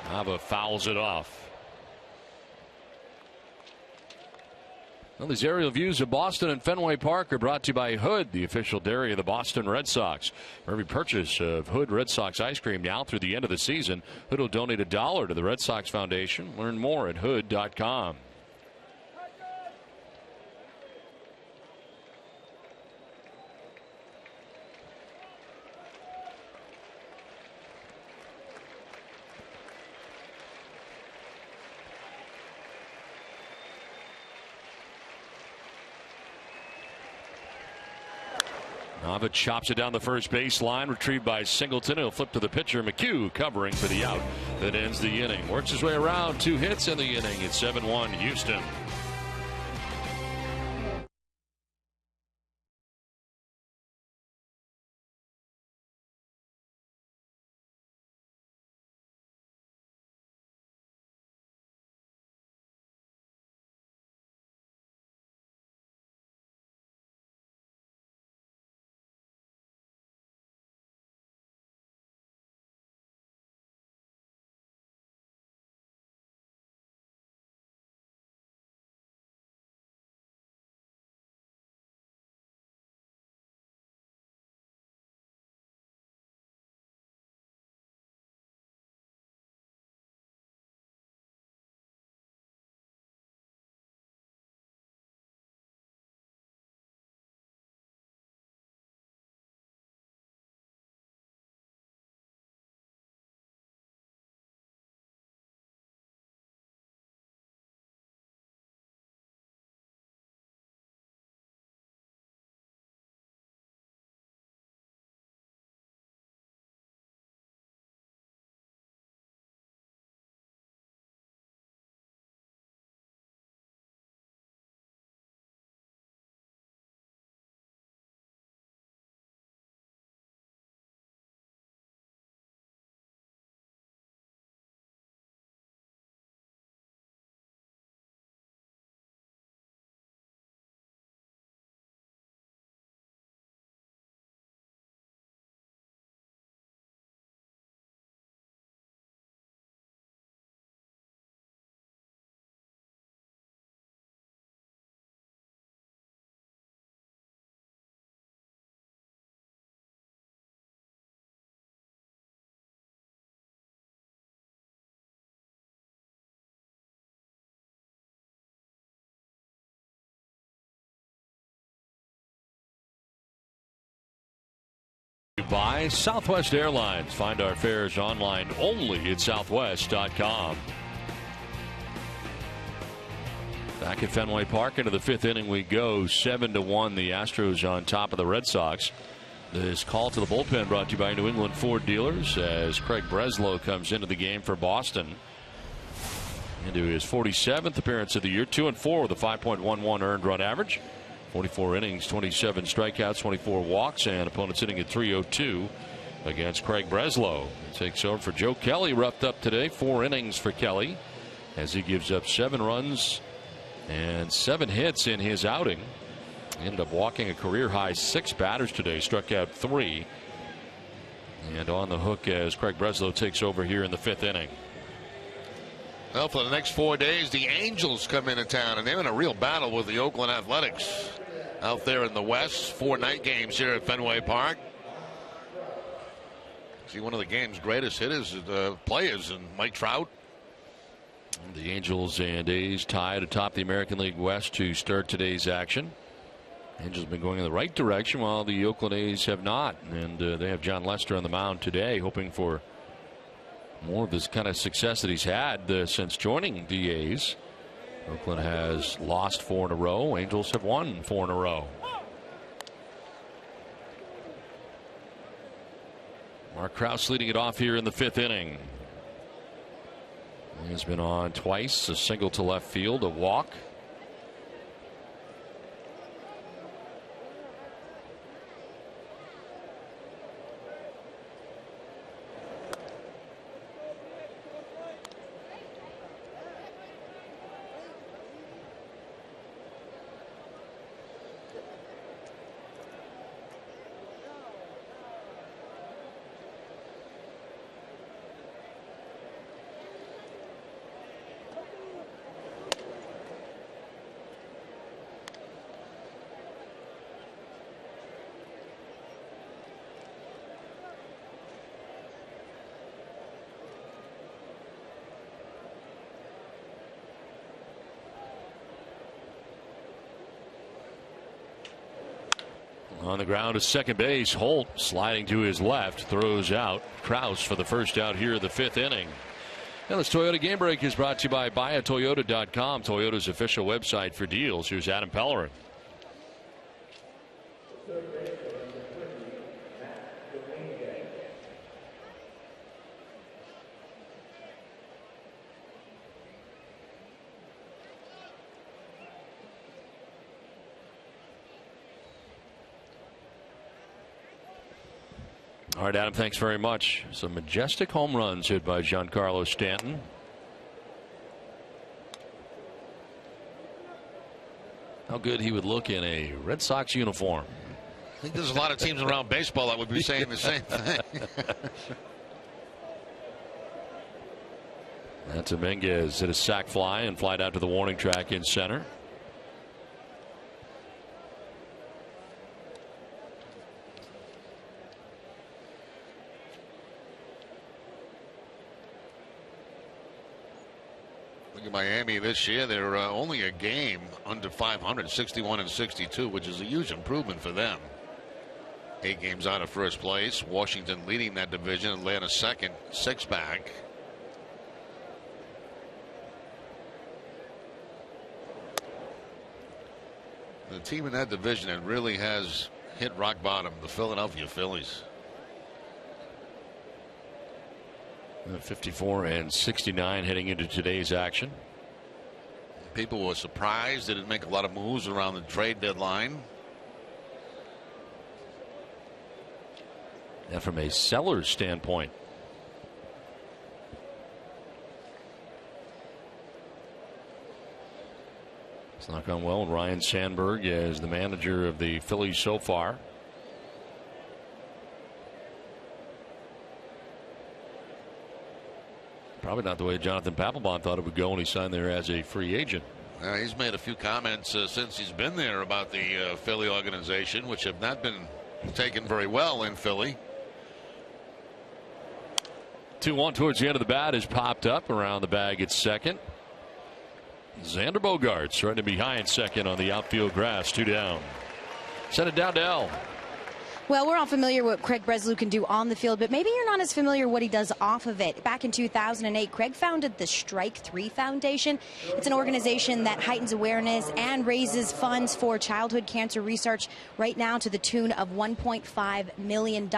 Nava fouls it off. Well, these aerial views of Boston and Fenway Park are brought to you by Hood, the official dairy of the Boston Red Sox. For every purchase of Hood Red Sox ice cream now through the end of the season, Hood will donate $1 to the Red Sox Foundation. Learn more at hood.com. Nava chops it down the first base line, retrieved by Singleton. He'll flip to the pitcher, McHugh, covering for the out that ends the inning. Works his way around, 2 hits in the inning. It's 7-1 Houston. By Southwest Airlines. Find our fares online only at southwest.com. Back at Fenway Park into the 5th inning we go. 7-1 the Astros on top of the Red Sox. This call to the bullpen brought to you by New England Ford Dealers as Craig Breslow comes into the game for Boston. Into his 47th appearance of the year. 2-4 with a 5.11 earned run average. 44 innings, 27 strikeouts, 24 walks, and opponents hitting at 302 against Craig Breslow. He takes over for Joe Kelly, roughed up today. 4 innings for Kelly as he gives up 7 runs and 7 hits in his outing. He ended up walking a career high 6 batters today, struck out 3. And on the hook as Craig Breslow takes over here in the 5th inning. Well, for the next 4 days, the Angels come into town, and they're in a real battle with the Oakland Athletics out there in the West. 4 night games here at Fenway Park. See, one of the game's greatest hitters, players, and Mike Trout. The Angels and A's tied atop the American League West to start today's action. Angels have been going in the right direction while the Oakland A's have not. And they have John Lester on the mound today, hoping for more of this kind of success that he's had since joining the A's. Oakland has lost 4 in a row. Angels have won 4 in a row. Mark Krause leading it off here in the 5th inning. He's been on twice, a single to left field, a walk. On the ground to second base. Holt sliding to his left, throws out. Krause for the first out here of the 5th inning. And this Toyota Game Break is brought to you by buyatoyota.com, Toyota's official website for deals. Here's Adam Pellerin. All right, Adam, thanks very much. Some majestic home runs hit by Giancarlo Stanton. How good he would look in a Red Sox uniform. I think there's a lot of teams around baseball that would be saying the same thing. That's Dominguez hit a sac fly and flied out to the warning track in center. Miami this year, they're only a game under 500, 61-62, which is a huge improvement for them. 8 games out of first place. Washington leading that division. Atlanta second, 6 back. The team in that division that really has hit rock bottom, the Philadelphia Phillies. 54 and 69 heading into today's action. People were surprised they didn't make a lot of moves around the trade deadline. And from a seller's standpoint, it's not gone well. Ryan Sandberg is the manager of the Phillies so far. Probably not the way Jonathan Papelbon thought it would go when he signed there as a free agent. He's made a few comments since he's been there about the Philly organization, which have not been taken very well in Philly. 2-1 towards the end of the bat is popped up around the bag at second. Xander Bogaerts running behind second on the outfield grass. 2 down. Send it down to L. Well, we're all familiar with what Craig Breslow can do on the field, but maybe you're not as familiar what he does off of it. Back in 2008, Craig founded the Strike 3 Foundation. It's an organization that heightens awareness and raises funds for childhood cancer research right now to the tune of $1.5 million.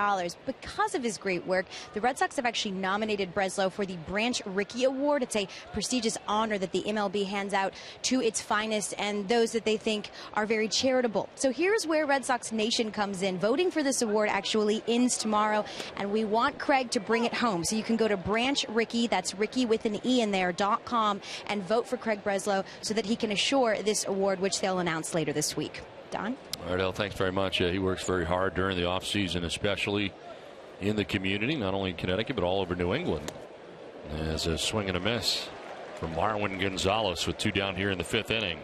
Because of his great work, the Red Sox have actually nominated Breslow for the Branch Rickey Award. It's a prestigious honor that the MLB hands out to its finest and those that they think are very charitable. So here's where Red Sox Nation comes in. Voting for this award actually ends tomorrow, and we want Craig to bring it home. So you can go to Branch Rickey, that's Rickey with an E in there, .com, and vote for Craig Breslow so that he can assure this award, which they'll announce later this week. Don? All right, El, thanks very much. He works very hard during the offseason, especially in the community, not only in Connecticut, but all over New England. There's a swing and a miss from Marwin Gonzalez with 2 down here in the 5th inning.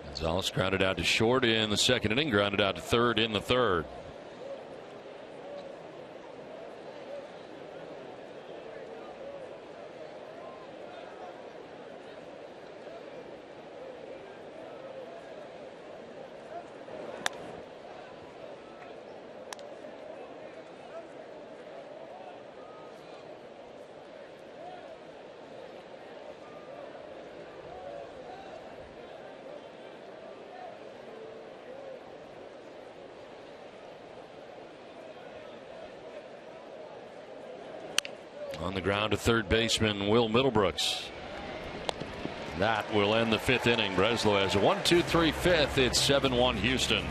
Gonzalez grounded out to short in the 2nd inning, grounded out to 3rd in the 3rd. On the ground to third baseman Will Middlebrooks. That will end the 5th inning. Breslow has a 1-2-3 5th. It's 7-1 Houston.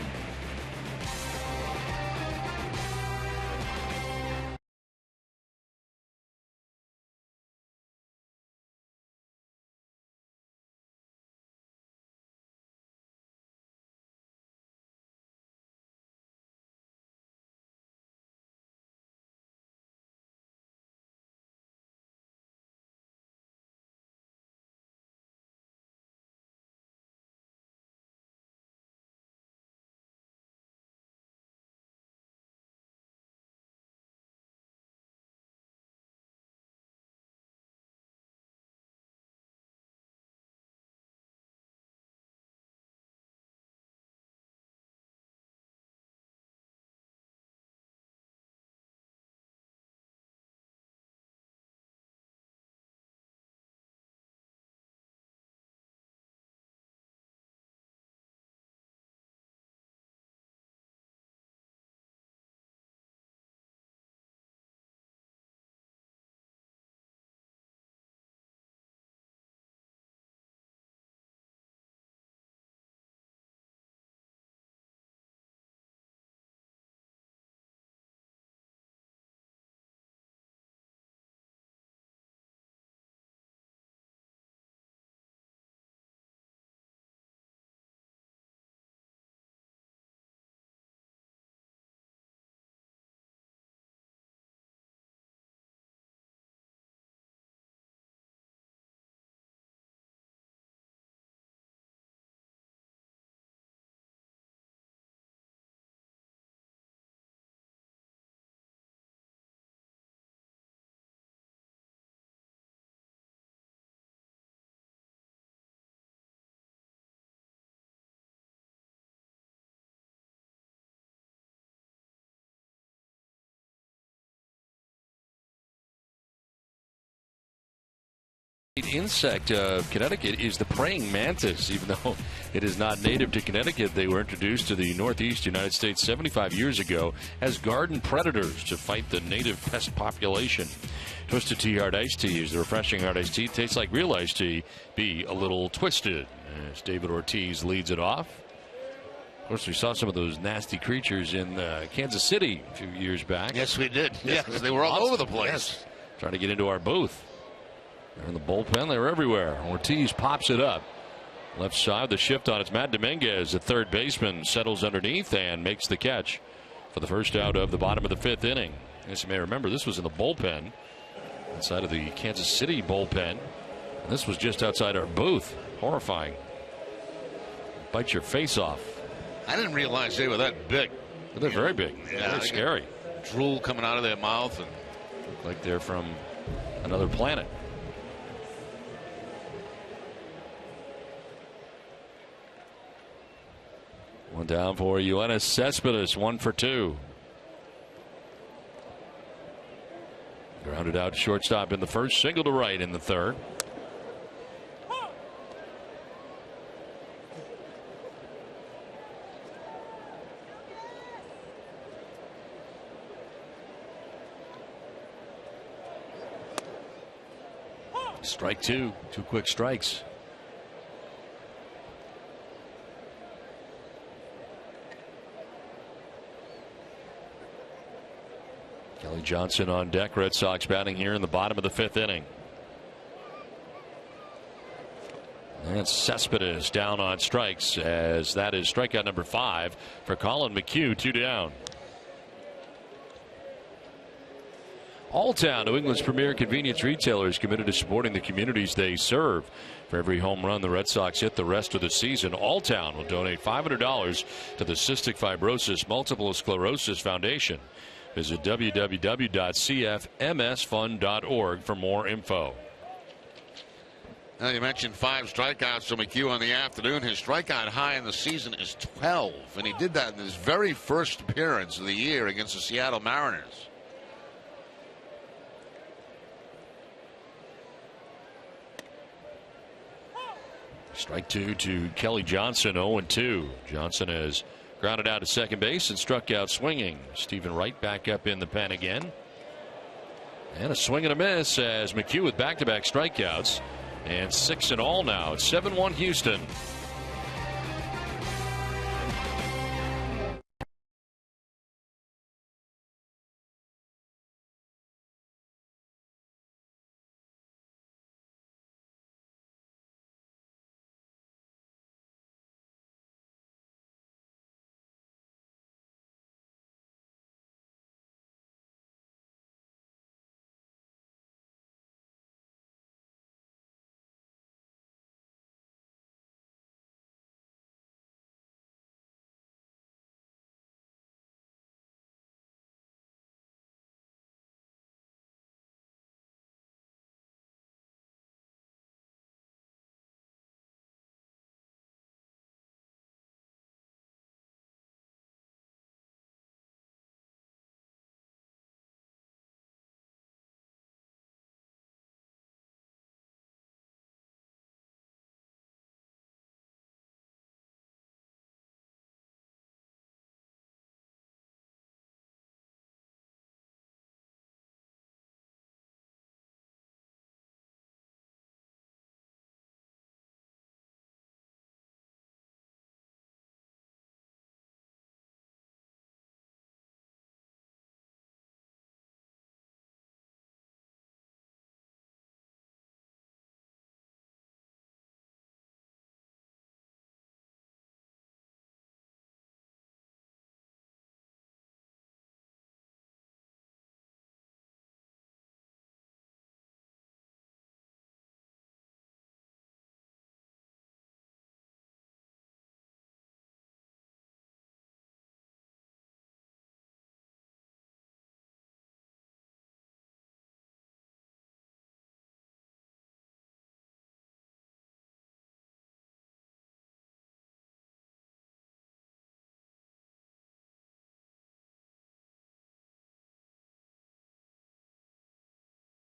Insect of Connecticut is the praying mantis. Even though it is not native to Connecticut, they were introduced to the Northeast United States 75 years ago as garden predators to fight the native pest population. Twisted Tea Hard Iced Tea is the refreshing hard iced tea. Tastes like real iced tea, be a little twisted. As David Ortiz leads it off. Of course, we saw some of those nasty creatures in Kansas City a few years back. Yes, we did. Yes, they were all over the place. Yes. Trying to get into our booth. They're in the bullpen. They're everywhere. Ortiz pops it up. Left side, the shift on it's Matt Dominguez, the third baseman, settles underneath and makes the catch for the first out of the bottom of the 5th inning. As you may remember, this was in the bullpen, inside of the Kansas City bullpen. And this was just outside our booth. Horrifying. Bite your face off. I didn't realize they were that big. They're very big. Yeah, very scary. Drool coming out of their mouth. And look like they're from another planet. One down for Yoenis Cespedes, 1 for 2. Grounded out shortstop in the first, single to right in the third. Strike two quick strikes. Kelly Johnson on deck. Red Sox batting here in the bottom of the 5th inning. And Cespedes down on strikes, as that is strikeout number 5 for Colin McHugh. 2 down. Alltown, New England's premier convenience retailer, is committed to supporting the communities they serve. For every home run the Red Sox hit the rest of the season, Alltown will donate $500 to the Cystic Fibrosis Multiple Sclerosis Foundation. Visit www.cfmsfund.org for more info. Now, you mentioned 5 strikeouts for McHugh on the afternoon. His strikeout high in the season is 12, and he did that in his very first appearance of the year against the Seattle Mariners. Strike 2 to Kelly Johnson, 0-2. Johnson has grounded out to second base and struck out swinging. Stephen Wright back up in the pen again. And a swing and a miss as McHugh with back-to-back strikeouts. And 6 in all now. It's 7-1 Houston.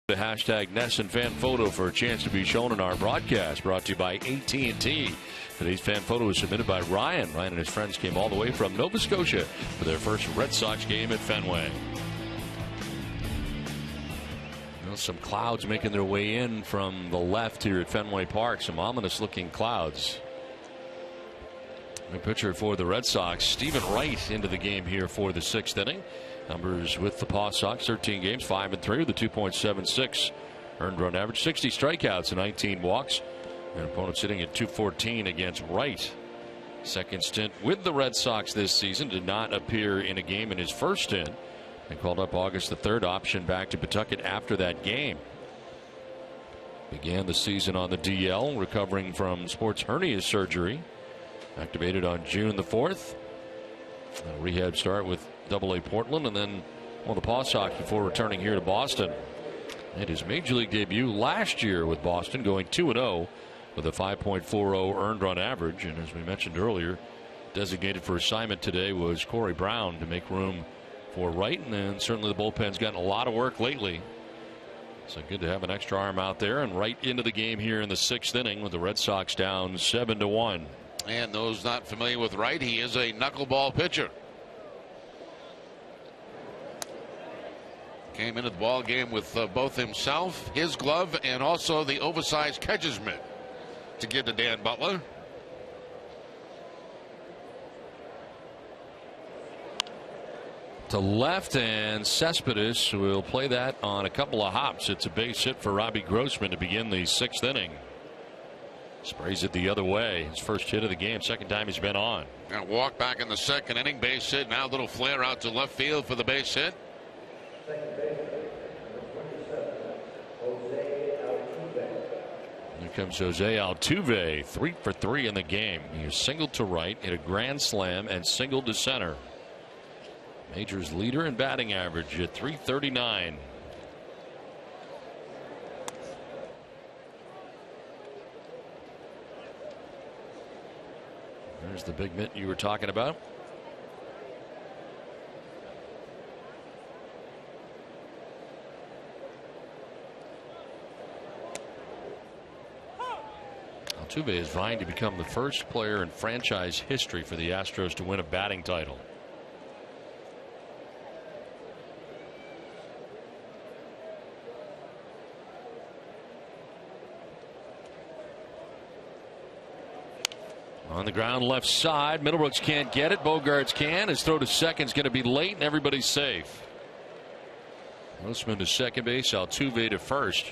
The hashtag NESN fan photo for a chance to be shown in our broadcast, brought to you by AT&T. Today's fan photo was submitted by Ryan. Ryan and his friends came all the way from Nova Scotia for their first Red Sox game at Fenway. Well, some clouds making their way in from the left here at Fenway Park. Some ominous looking clouds. The pitcher for the Red Sox, Stephen Wright, into the game here for the 6th inning. Numbers with the Paw Sox, 13 games, 5-3 with a 2.76 earned run average, 60 strikeouts and 19 walks. An opponent sitting at 214 against Wright. Second stint with the Red Sox this season, did not appear in a game in his first stint. And called up August the 3rd, option back to Pawtucket after that game. Began the season on the DL, recovering from sports hernia surgery. Activated on June the 4th. A rehab start with AA Portland, and then on the Paw Sox before returning here to Boston. And his major league debut last year with Boston, going 2-0 with a 5.40 earned run average. And as we mentioned earlier, designated for assignment today was Corey Brown to make room for Wright. And then certainly the bullpen's gotten a lot of work lately. So good to have an extra arm out there, and right into the game here in the 6th inning with the Red Sox down 7-1. And those not familiar with Wright, he is a knuckleball pitcher. Came into the ball game with both himself, his glove, and also the oversized catcher's mitt to give to Dan Butler. To left, and Cespedes will play that on a couple of hops. It's a base hit for Robbie Grossman to begin the 6th inning. Sprays it the other way. His first hit of the game, second time he's been on. And a walk back in the 2nd inning, base hit. Now a little flare out to left field for the base hit. Here comes Jose Altuve, 3 for 3 in the game. He was singled to right, hit a grand slam, and singled to center. Majors leader in batting average at .339. There's the big mitt you were talking about. Altuve is vying to become the first player in franchise history for the Astros to win a batting title. On the ground left side. Middlebrooks can't get it. Bogarts can. His throw to second's going to be late, and everybody's safe. Grossman to second base. Altuve to first.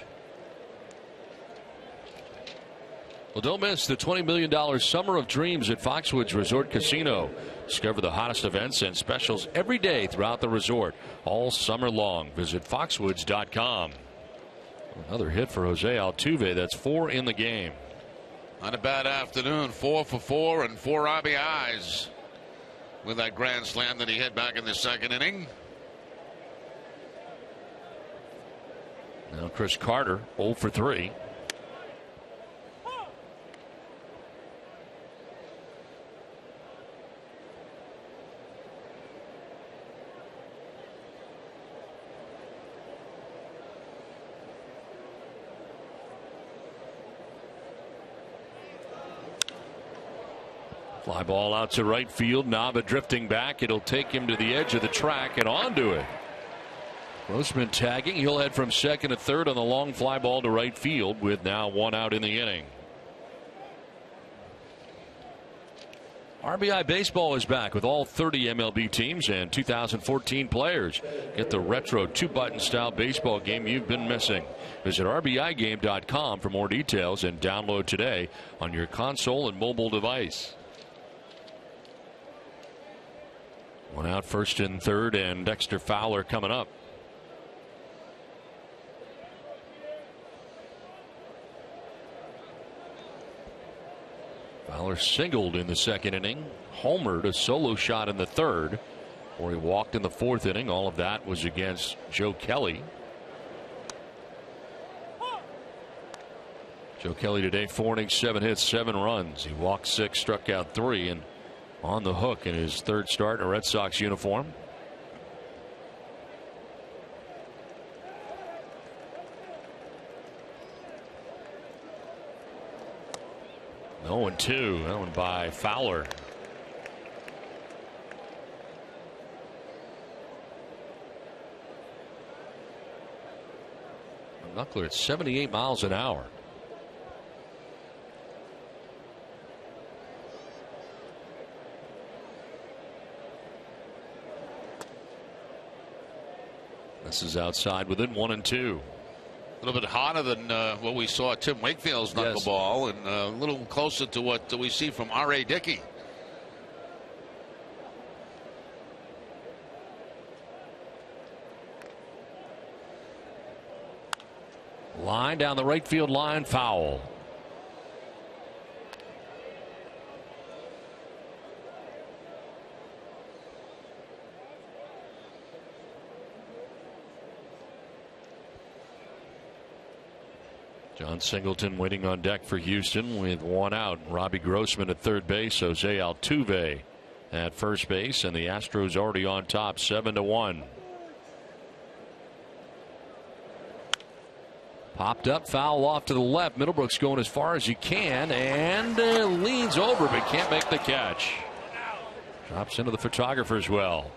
Well, don't miss the $20 million Summer of Dreams at Foxwoods Resort Casino. Discover the hottest events and specials every day throughout the resort, all summer long. Visit foxwoods.com. Another hit for Jose Altuve. That's 4 in the game. Not a bad afternoon. 4 for 4 and 4 RBIs with that grand slam that he hit back in the second inning. Now Chris Carter 0 for 3. Fly ball out to right field. Nava drifting back. It'll take him to the edge of the track and onto it. Grossman tagging. He'll head from second to third on the long fly ball to right field with now 1 out in the inning. RBI Baseball is back with all 30 MLB teams and 2014 players. Get the retro 2-button style baseball game you've been missing. Visit RBIGame.com for more details and download today on your console and mobile device. 1 out, first and third, and Dexter Fowler coming up. Fowler singled in the second inning, homered a solo shot in the third, where he walked in the fourth inning. All of that was against Joe Kelly. Joe Kelly today, 4 innings, 7 hits, 7 runs. He walked 6, struck out 3, and on the hook in his third start in a Red Sox uniform. No 0-2. That one by Fowler. Knuckler at 78 miles an hour. This is outside within 1-2. A little bit hotter than what we saw Tim Wakefield's knuckleball, and a little closer to what we see from R.A. Dickey. Line down the right field line, foul. John Singleton waiting on deck for Houston with 1 out. Robbie Grossman at third base. Jose Altuve at first base, and the Astros already on top, 7-1. Popped up, foul off to the left. Middlebrooks going as far as he can and leans over but can't make the catch. Drops into the photographer's well.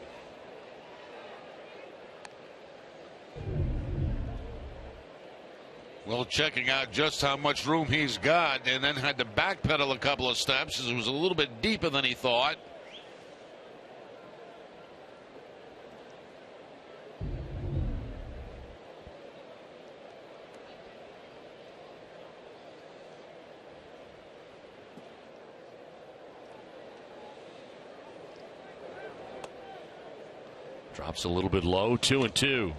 Well, checking out just how much room he's got, and then had to backpedal a couple of steps as it was a little bit deeper than he thought. Drops a little bit low, 2-2.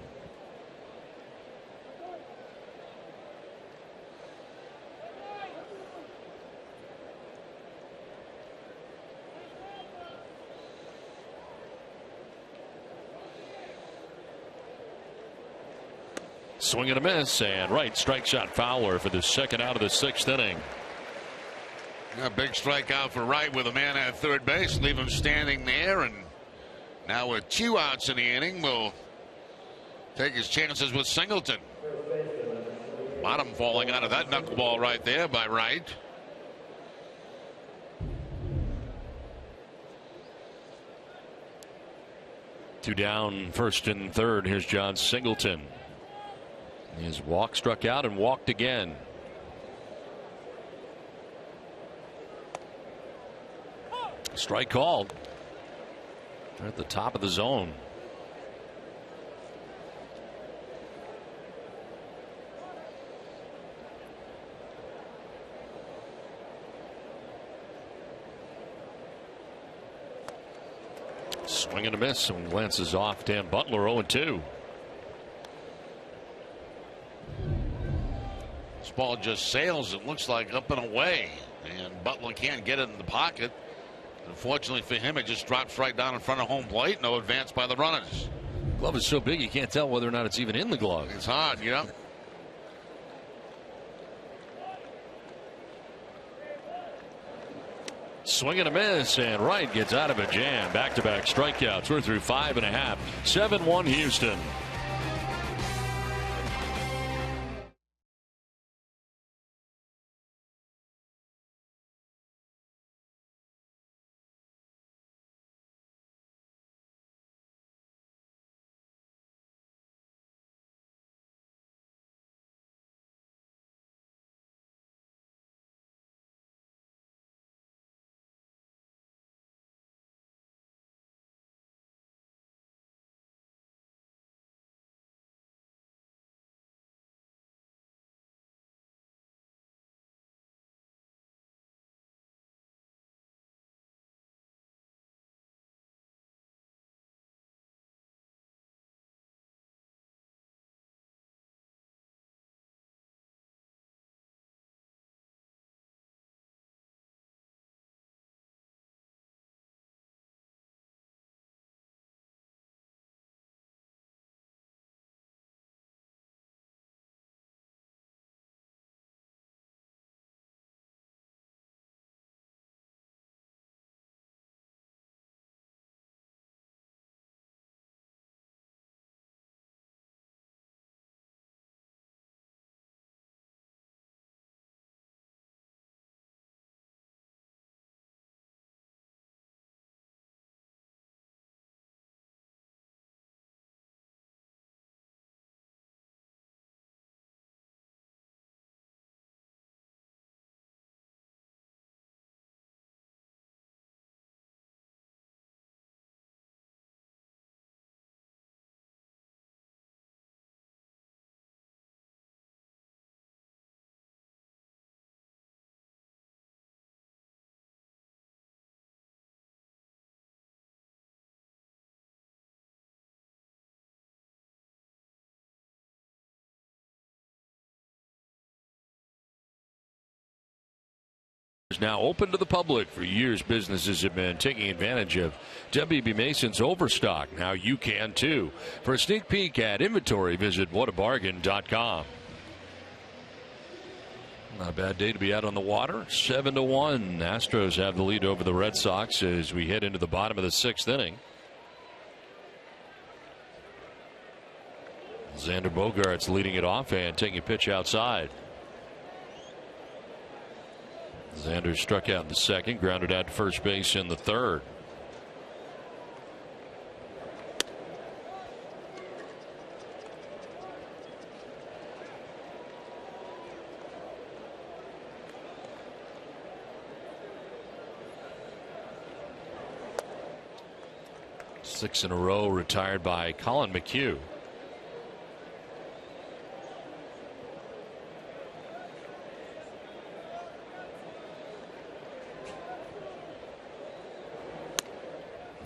Swing and a miss, and right strikes out Fowler for the second out of the 6th inning. A big strikeout for Wright with a man at third base, leave him standing there, and now with 2 outs in the inning, will take his chances with Singleton. Bottom falling out of that knuckleball right there by Wright. Two down, first and third. Here's John Singleton. His walk struck out and walked again. Strike called. They're at the top of the zone. Swing and a miss. Some glances off Dan Butler. 0-2. This ball just sails, it looks like, up and away, and Butler can't get it in the pocket. Unfortunately for him, it just drops right down in front of home plate. No advance by the runners. Glove is so big you can't tell whether or not it's even in the glove. It's hard, you know. Swing and a miss, and Wright gets out of a jam. Back-to-back strikeouts. We're through 5.5. 7-1 Houston. Now open to the public. For years, businesses have been taking advantage of WB Mason's overstock. Now you can too. For a sneak peek at inventory, visit whatabargain.com. Not a bad day to be out on the water. 7-1. Astros have the lead over the Red Sox as we head into the bottom of the 6th inning. Xander Bogaerts leading it off and taking a pitch outside. Xander struck out in the second, grounded out to first base in the third. Six in a row retired by Colin McHugh.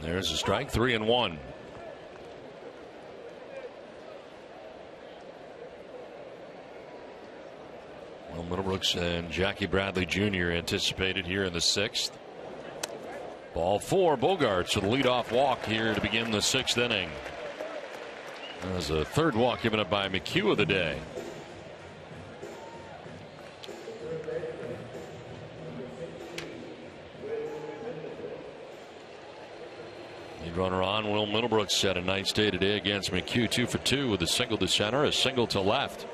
There's a strike. 3-1. Well, Middlebrooks and Jackie Bradley Jr. anticipated here in the 6th. Ball 4. Bogaerts with a leadoff walk here to begin the 6th inning. There's a third walk given up by McHugh of the day. Runner on. Will Middlebrooks had a nice day today against McHugh. 2 for 2 with a single to center, a single to left.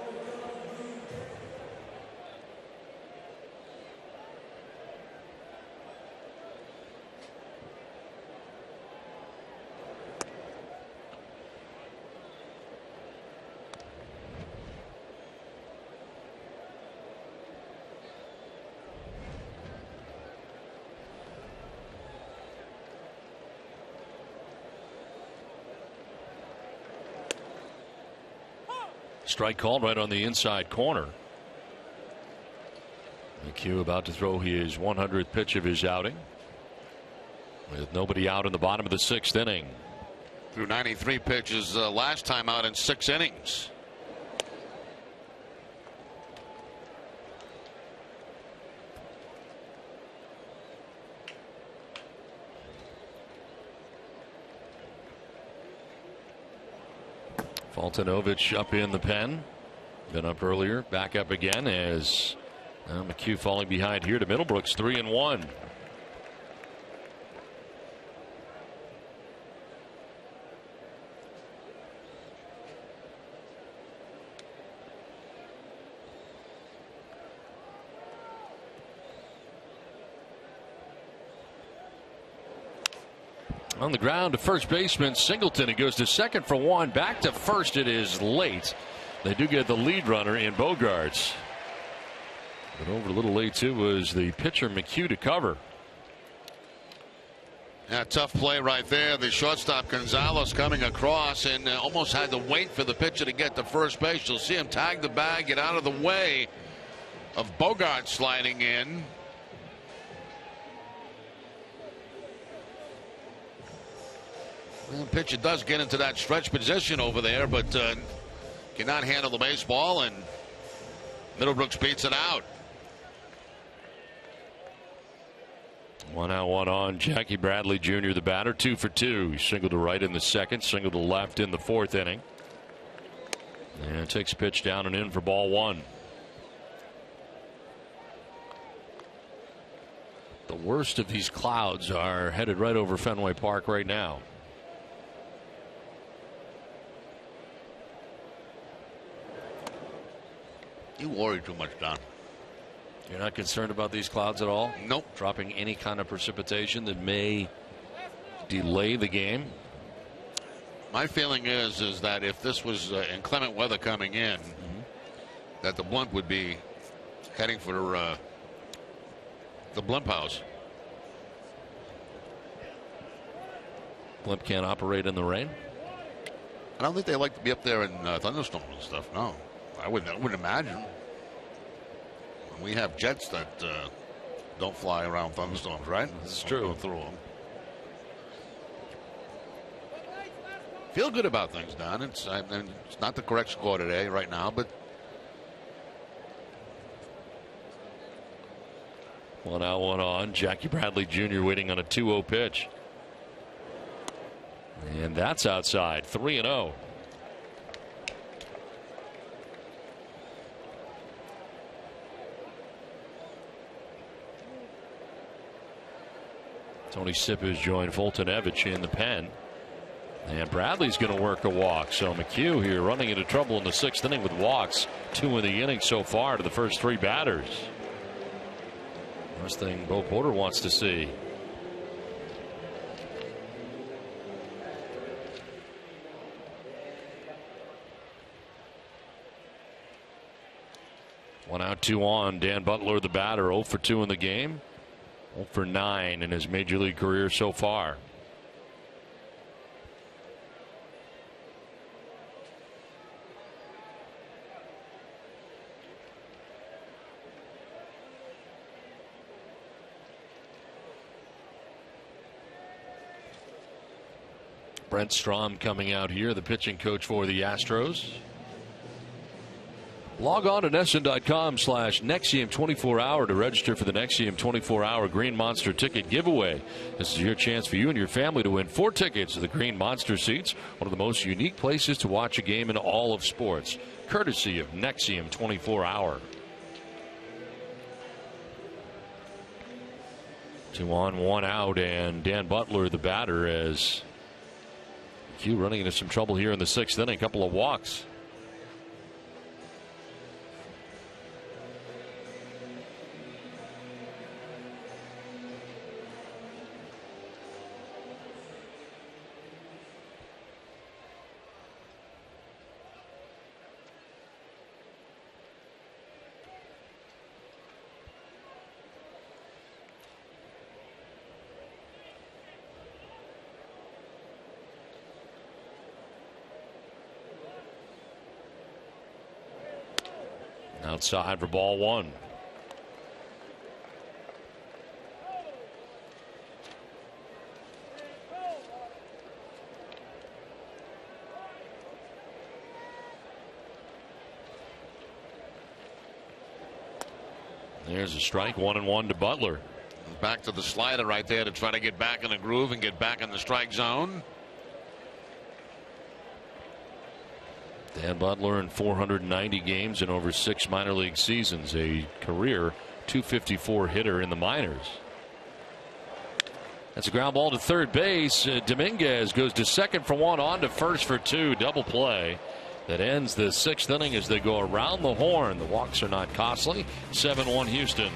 Strike called right on the inside corner. McHugh about to throw his 100th pitch of his outing, with nobody out in the bottom of the 6th inning. Threw 93 pitches last time out in 6 innings. Fultonovich up in the pen. Been up earlier, back up again as McHugh falling behind here to Middlebrooks, 3-1. On the ground to first baseman Singleton. He goes to second for one. Back to first. It is late. They do get the lead runner in Bogaerts. But over a little late too was the pitcher McHugh to cover. Yeah, tough play right there. The shortstop Gonzalez coming across and almost had to wait for the pitcher to get to first base. You'll see him tag the bag, get out of the way of Bogaerts sliding in. The pitcher does get into that stretch position over there, but cannot handle the baseball, and Middlebrooks beats it out. 1 out, 1 on. Jackie Bradley Jr., the batter, 2 for 2. He singled to right in the 2nd, singled to left in the 4th inning. And takes a pitch down and in for ball 1. The worst of these clouds are headed right over Fenway Park right now. You worry too much, Don. You're not concerned about these clouds at all? Nope. Dropping any kind of precipitation that may delay the game? My feeling is that if this was inclement weather coming in, that the blimp would be heading for the blimp house. Blimp can't operate in the rain? I don't think they like to be up there in thunderstorms and stuff. No, I wouldn't imagine. We have jets that don't fly around thunderstorms, right? This is true. Go through them. Feel good about things, Don. It's not the correct score today, right now, but 1 out, 1 on. Jackie Bradley Jr. waiting on a 2-0 pitch. And that's outside. 3-0. Tony Sipp has joined Fultonovich in the pen. And Bradley's going to work a walk. So McHugh here running into trouble in the 6th inning with walks. 2 in the inning so far to the first 3 batters. First thing Bo Porter wants to see. One out, 2 on. Dan Butler, the batter, 0 for 2 in the game. 0 for 9 in his major league career so far. Brent Strom coming out here, the pitching coach for the Astros. Log on to NESN.com/Nexium 24-hour to register for the Nexium 24-hour Green Monster ticket giveaway. This is your chance for you and your family to win 4 tickets to the Green Monster seats, one of the most unique places to watch a game in all of sports, courtesy of Nexium 24-hour. 2 on, 1 out, and Dan Butler, the batter, as Q running into some trouble here in the 6th inning. A couple of walks. Outside for ball one. There's a strike. 1-1 to Butler. Back to the slider right there to try to get back in the groove and get back in the strike zone. Dan Butler in 490 games in over 6 minor league seasons, a career .254 hitter in the minors. That's a ground ball to third base. Dominguez goes to second for one, on to first for two. Double play that ends the 6th inning as they go around the horn. The walks are not costly. 7-1 Houston.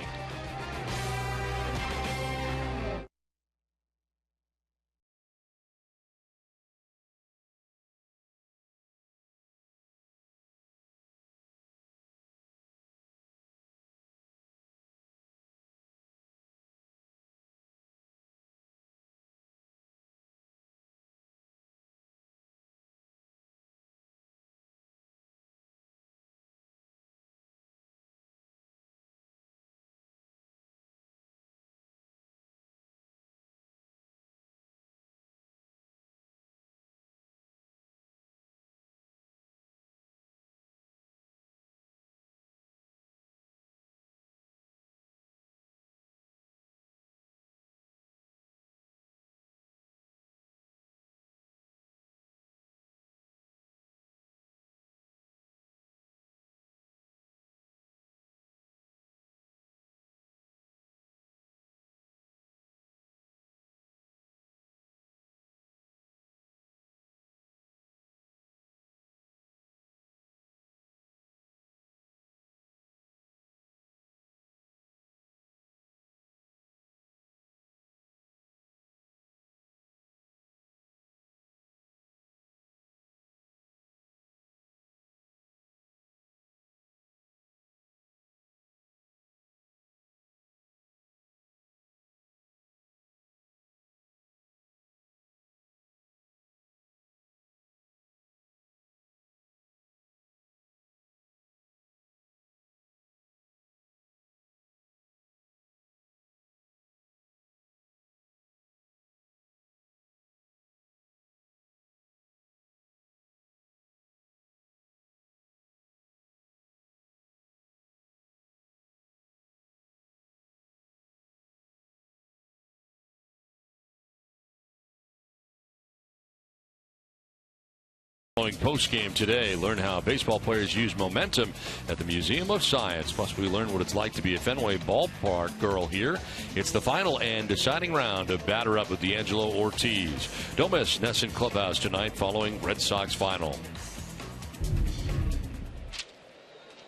Post game today, learn how baseball players use momentum at the Museum of Science. Plus, we learn what it's like to be a Fenway Ballpark girl here. It's the final and deciding round of Batter Up with D'Angelo Ortiz. Don't miss Nesson Clubhouse tonight following Red Sox final.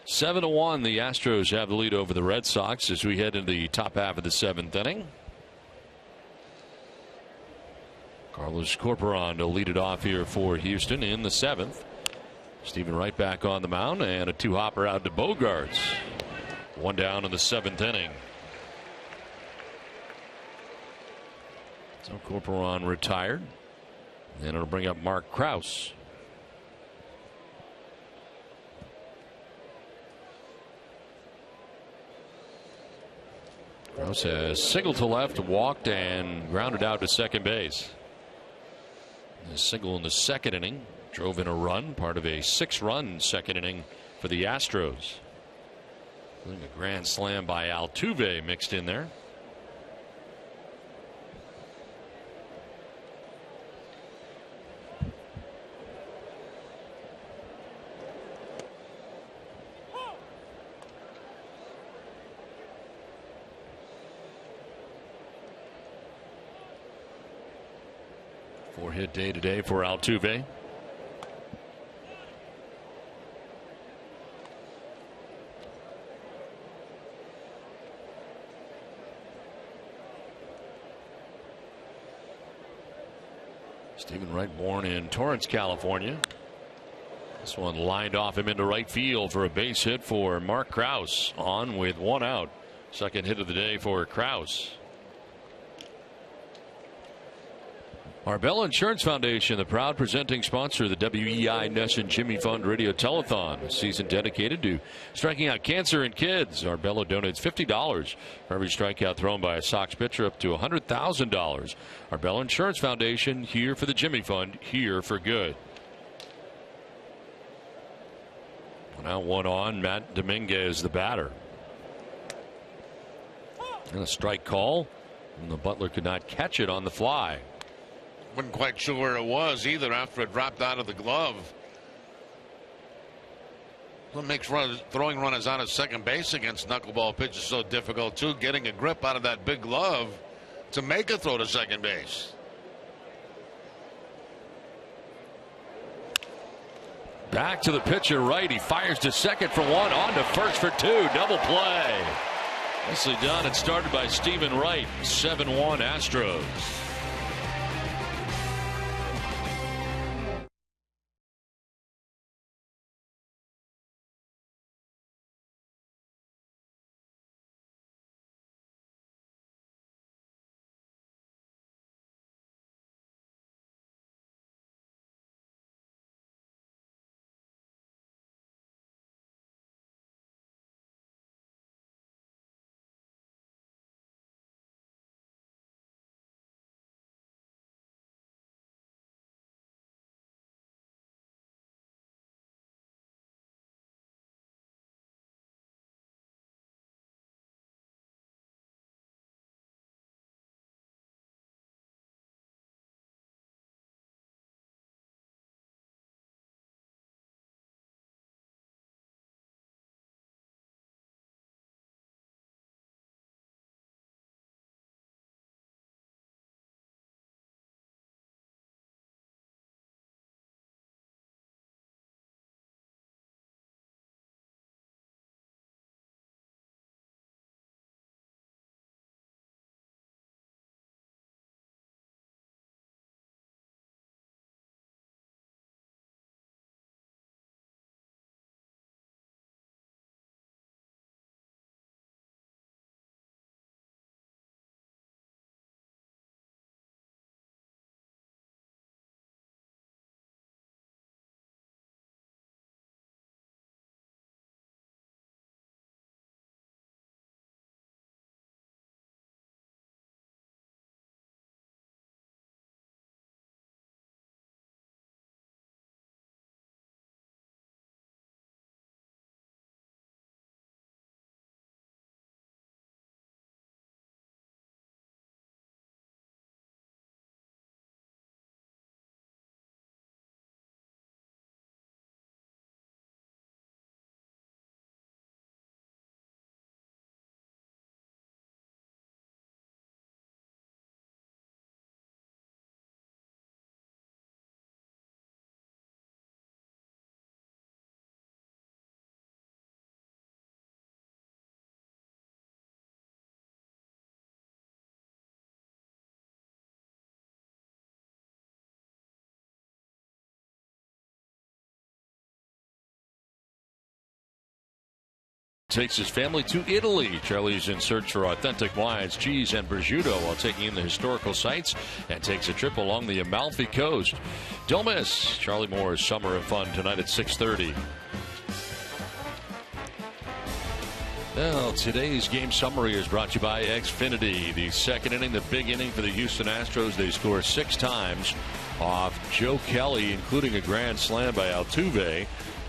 7-1, the Astros have the lead over the Red Sox as we head into the top half of the 7th inning. Carlos Corporon to lead it off here for Houston in the 7th. Stephen Wright back on the mound, and a 2-hopper out to Bogarts. One down in the 7th inning. So Corporon retired. And it'll bring up Mark Krause. Krause has singled to left, walked, and grounded out to second base. A single in the 2nd inning drove in a run, part of a 6-run 2nd inning for the Astros. A grand slam by Altuve mixed in there. Hit day today for Altuve. Stephen Wright, born in Torrance, California. This one lined off him into right field for a base hit for Mark Krause. On with 1 out. Second hit of the day for Krause. Arbella Insurance Foundation, the proud presenting sponsor of the WEI Nesson Jimmy Fund Radio Telethon, a season dedicated to striking out cancer in kids. Arbella donates $50 for every strikeout thrown by a Sox pitcher, up to $100,000. Arbella Insurance Foundation, here for the Jimmy Fund, here for good. Now 1 on, Matt Dominguez, the batter. And a strike call, and the Butler could not catch it on the fly. Wasn't quite sure where it was either after it dropped out of the glove. What makes throwing runners out of second base against knuckleball pitchers so difficult too, getting a grip out of that big glove to make a throw to second base. Back to the pitcher right. He fires to second for 1, on to first for 2. Double play. Nicely done. It started by Stephen Wright. 7-1 Astros. Takes his family to Italy. Charlie's in search for authentic wines, cheese, and prosciutto while taking in the historical sites, and takes a trip along the Amalfi Coast. Don't miss Charlie Moore's Summer of Fun tonight at 6:30. Well, today's game summary is brought to you by Xfinity. The second inning, the big inning for the Houston Astros. They score 6 times off Joe Kelly, including a grand slam by Altuve.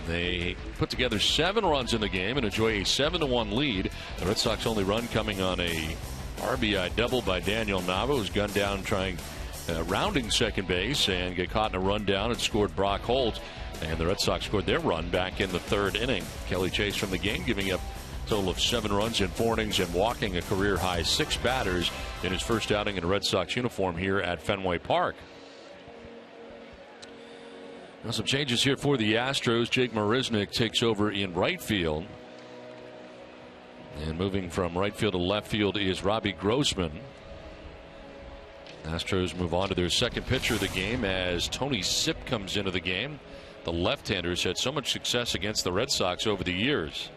They put together 7 runs in the game and enjoy a 7-1 lead. The Red Sox only run coming on a RBI double by Daniel Nava, who's gunned down trying rounding second base and get caught in a rundown and scored Brock Holt. And the Red Sox scored their run back in the 3rd inning. Kelly chased from the game, giving up a total of 7 runs in 4 innings and walking a career high 6 batters in his first outing in a Red Sox uniform here at Fenway Park. Now some changes here for the Astros. Jake Marisnick takes over in right field. And moving from right field to left field is Robbie Grossman. Astros move on to their second pitcher of the game as Tony Sipp comes into the game. The left-hander's had so much success against the Red Sox over the years.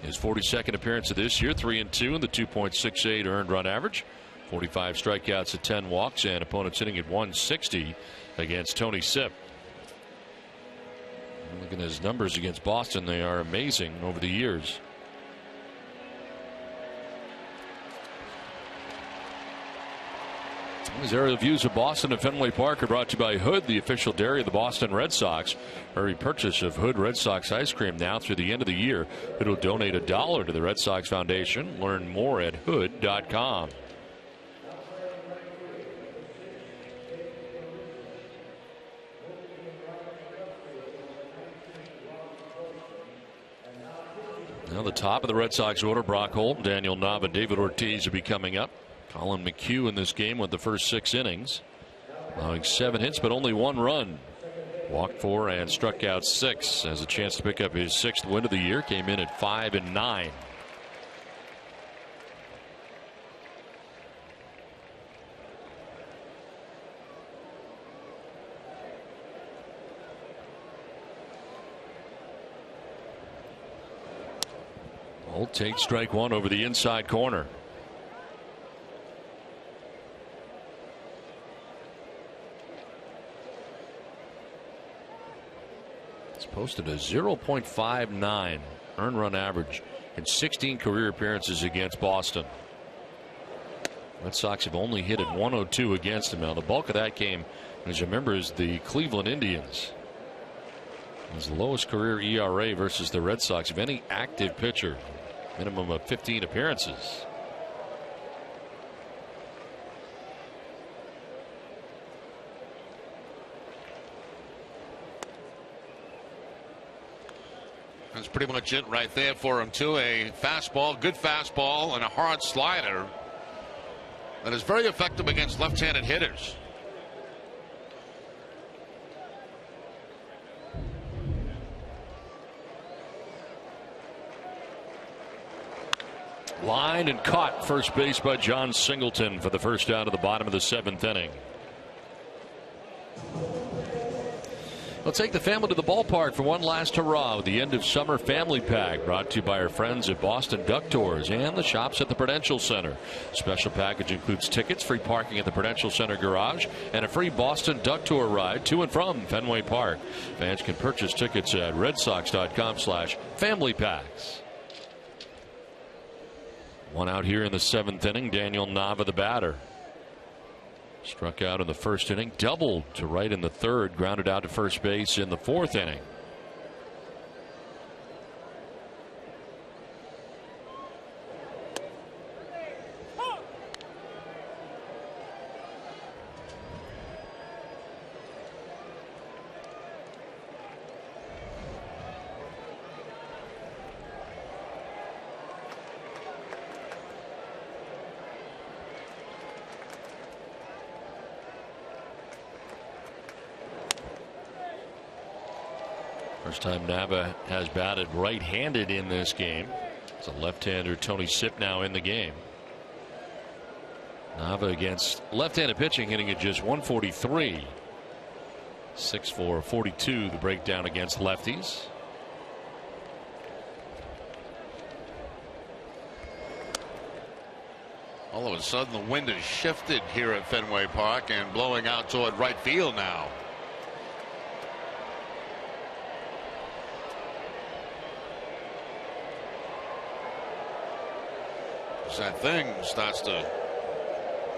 His 42nd appearance of this year, 3-2 in the 2.68 earned run average. 45 strikeouts at 10 walks, and opponents hitting at 160 against Tony Sipp. Look at his numbers against Boston. They are amazing over the years. These aerial views of Boston at Fenway Park are brought to you by Hood, the official dairy of the Boston Red Sox. Hurry purchase of Hood Red Sox ice cream now through the end of the year. It will donate $1 to the Red Sox Foundation. Learn more at hood.com. Now the top of the Red Sox order, Brock Holt, Daniel Nava, David Ortiz will be coming up. Colin McHugh in this game with the first 6 innings, allowing 7 hits but only 1 run. Walked 4 and struck out 6. Has a chance to pick up his 6th win of the year. Came in at 5-9. Holt takes strike 1 over the inside corner. Posted a 0.59 earned run average in 16 career appearances against Boston. Red Sox have only hit at 102 against him. Now the bulk of that game, as you remember, is the Cleveland Indians. His lowest career ERA versus the Red Sox of any active pitcher, minimum of 15 appearances. That's pretty much it right there for him, too. A fastball, good fastball, and a hard slider that is very effective against left-handed hitters. Lined and caught first base by John Singleton for the first out of the bottom of the 7th inning. We'll take the family to the ballpark for one last hurrah with the end of summer family pack, brought to you by our friends at Boston Duck Tours and the shops at the Prudential Center. Special package includes tickets, free parking at the Prudential Center garage, and a free Boston Duck Tour ride to and from Fenway Park. Fans can purchase tickets at redsox.com/familypacks. One out here in the 7th inning. Daniel Nava, the batter. Struck out in the 1st inning, doubled to right in the 3rd, grounded out to first base in the 4th inning. First time Nava has batted right-handed in this game. It's a left-hander, Tony Sipp, now in the game. Nava against left-handed pitching, hitting at just 143. 6-4, 42 the breakdown against lefties. All of a sudden the wind has shifted here at Fenway Park and blowing out toward right field now. That thing starts to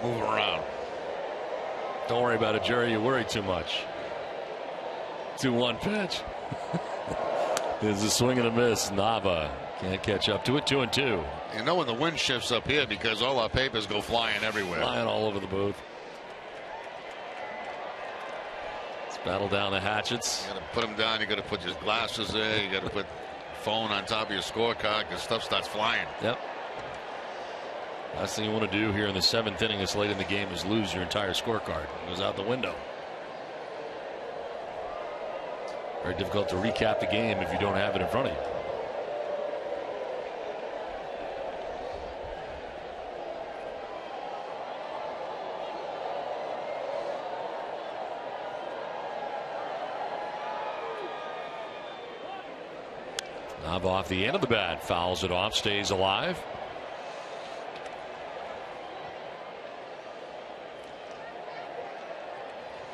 move around. Don't worry about it, Jerry. You worry too much. 2-1 pitch. There's a swing and a miss. Nava can't catch up to it. 2-2. You know when the wind shifts up here because all our papers go flying everywhere. Flying all over the booth. Let's battle down the hatchets. You got to put them down. You got to put your glasses there. You got to put phone on top of your scorecard because stuff starts flying. Yep. Last thing you want to do here in the 7th inning this late in the game is lose your entire scorecard. It goes out the window. Very difficult to recap the game if you don't have it in front of you. Nava off the end of the bat, fouls it off, stays alive.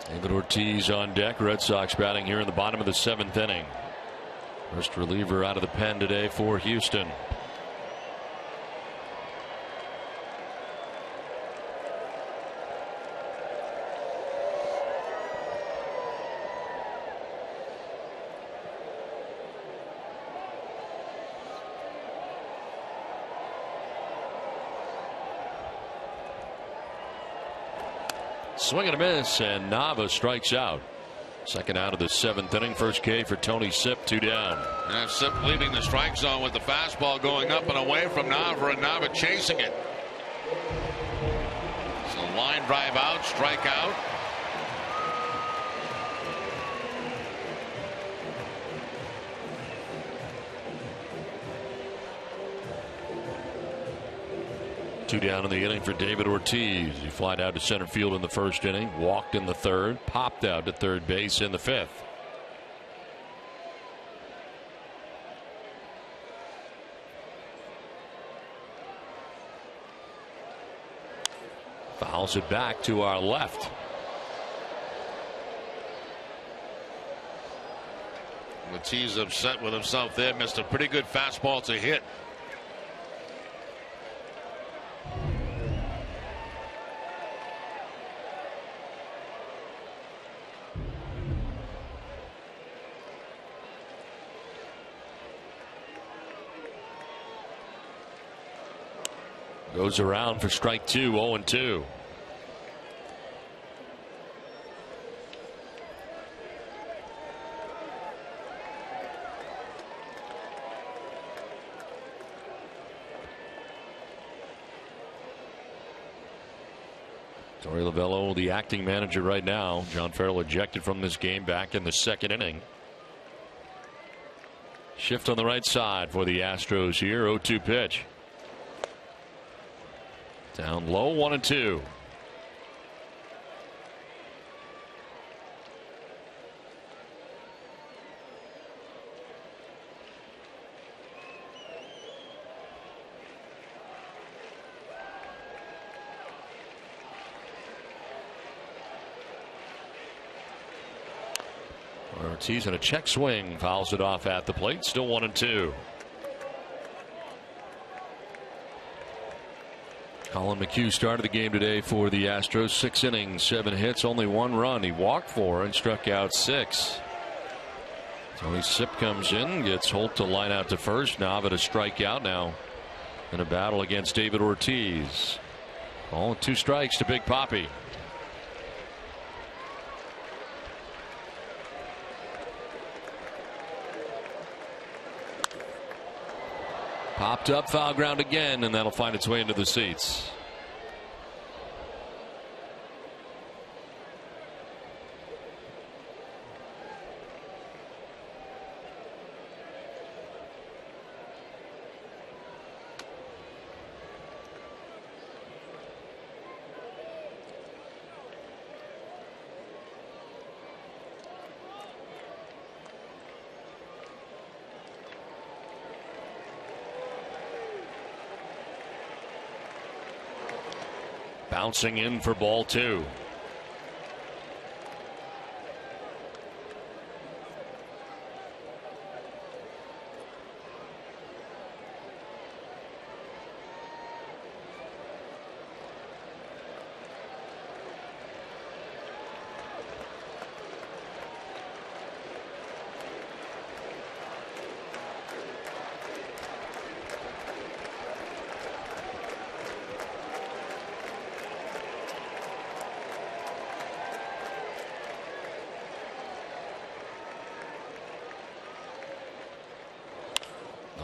David Ortiz on deck. Red Sox batting here in the bottom of the 7th inning. First reliever out of the pen today for Houston. Swing and a miss, and Nava strikes out. Second out of the 7th inning. First K for Tony Sipp, 2 down. And Sipp leaving the strike zone with the fastball going up and away from Nava, and Nava chasing it. So line drive out, strike out. Two down in the inning for David Ortiz. He flied out to center field in the first inning, walked in the third, popped out to third base in the 5th. Fouls it back to our left. Ortiz upset with himself there. Missed a pretty good fastball to hit. Goes around for strike 2, 0-2. Torey Lovullo, the acting manager right now. John Farrell ejected from this game back in the 2nd inning. Shift on the right side for the Astros here. 0-2 pitch. Down low, 1-2. Ortiz in a check swing, fouls it off at the plate. Still 1-2. Colin McHugh started the game today for the Astros. 6 innings, 7 hits, only 1 run. He walked 4 and struck out 6. Tony Sipp comes in, gets Holt to line out to first. Nava to strike out now in a battle against David Ortiz. All 2 strikes to Big Papi. Popped up, foul ground again, and that'll find its way into the seats. Bouncing in for ball 2.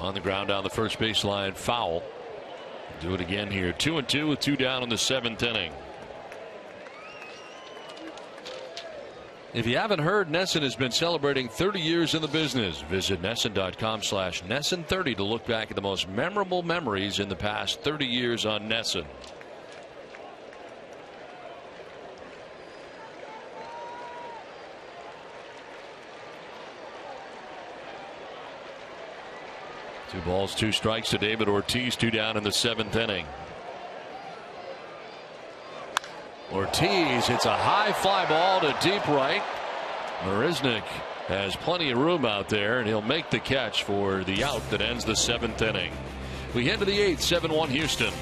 On the ground down the first baseline, foul. Do it again here. 2-2 with 2 down in the 7th inning. If you haven't heard, NESN has been celebrating 30 years in the business. Visit NESN.com/NESN30 to look back at the most memorable memories in the past 30 years on NESN. Two balls, 2 strikes to David Ortiz. 2 down in the 7th inning. Ortiz hits a high fly ball to deep right. Marisnick has plenty of room out there, and he'll make the catch for the out that ends the 7th inning. We head to the 8th, 7-1 Houston.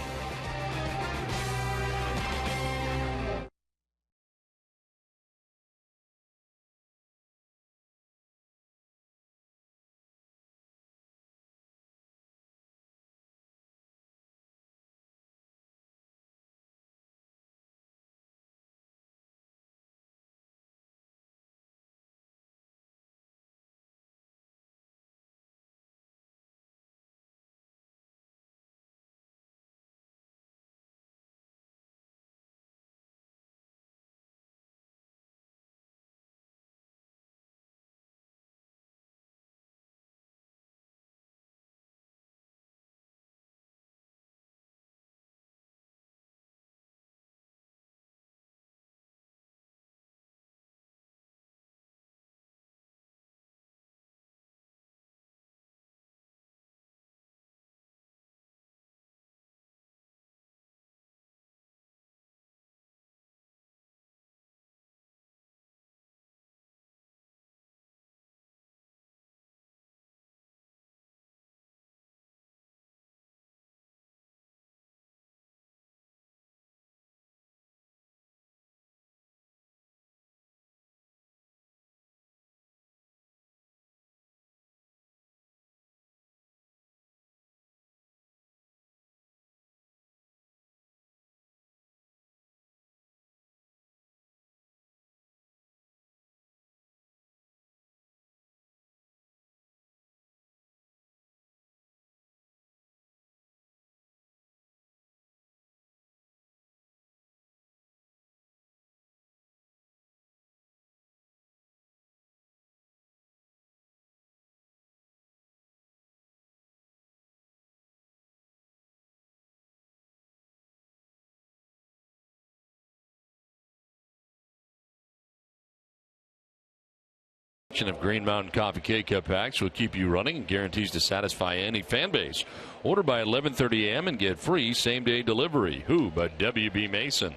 Of Green Mountain Coffee K-Cup packs will keep you running and guarantees to satisfy any fan base. Order by 11:30 a.m. and get free same-day delivery. Who but W.B. Mason?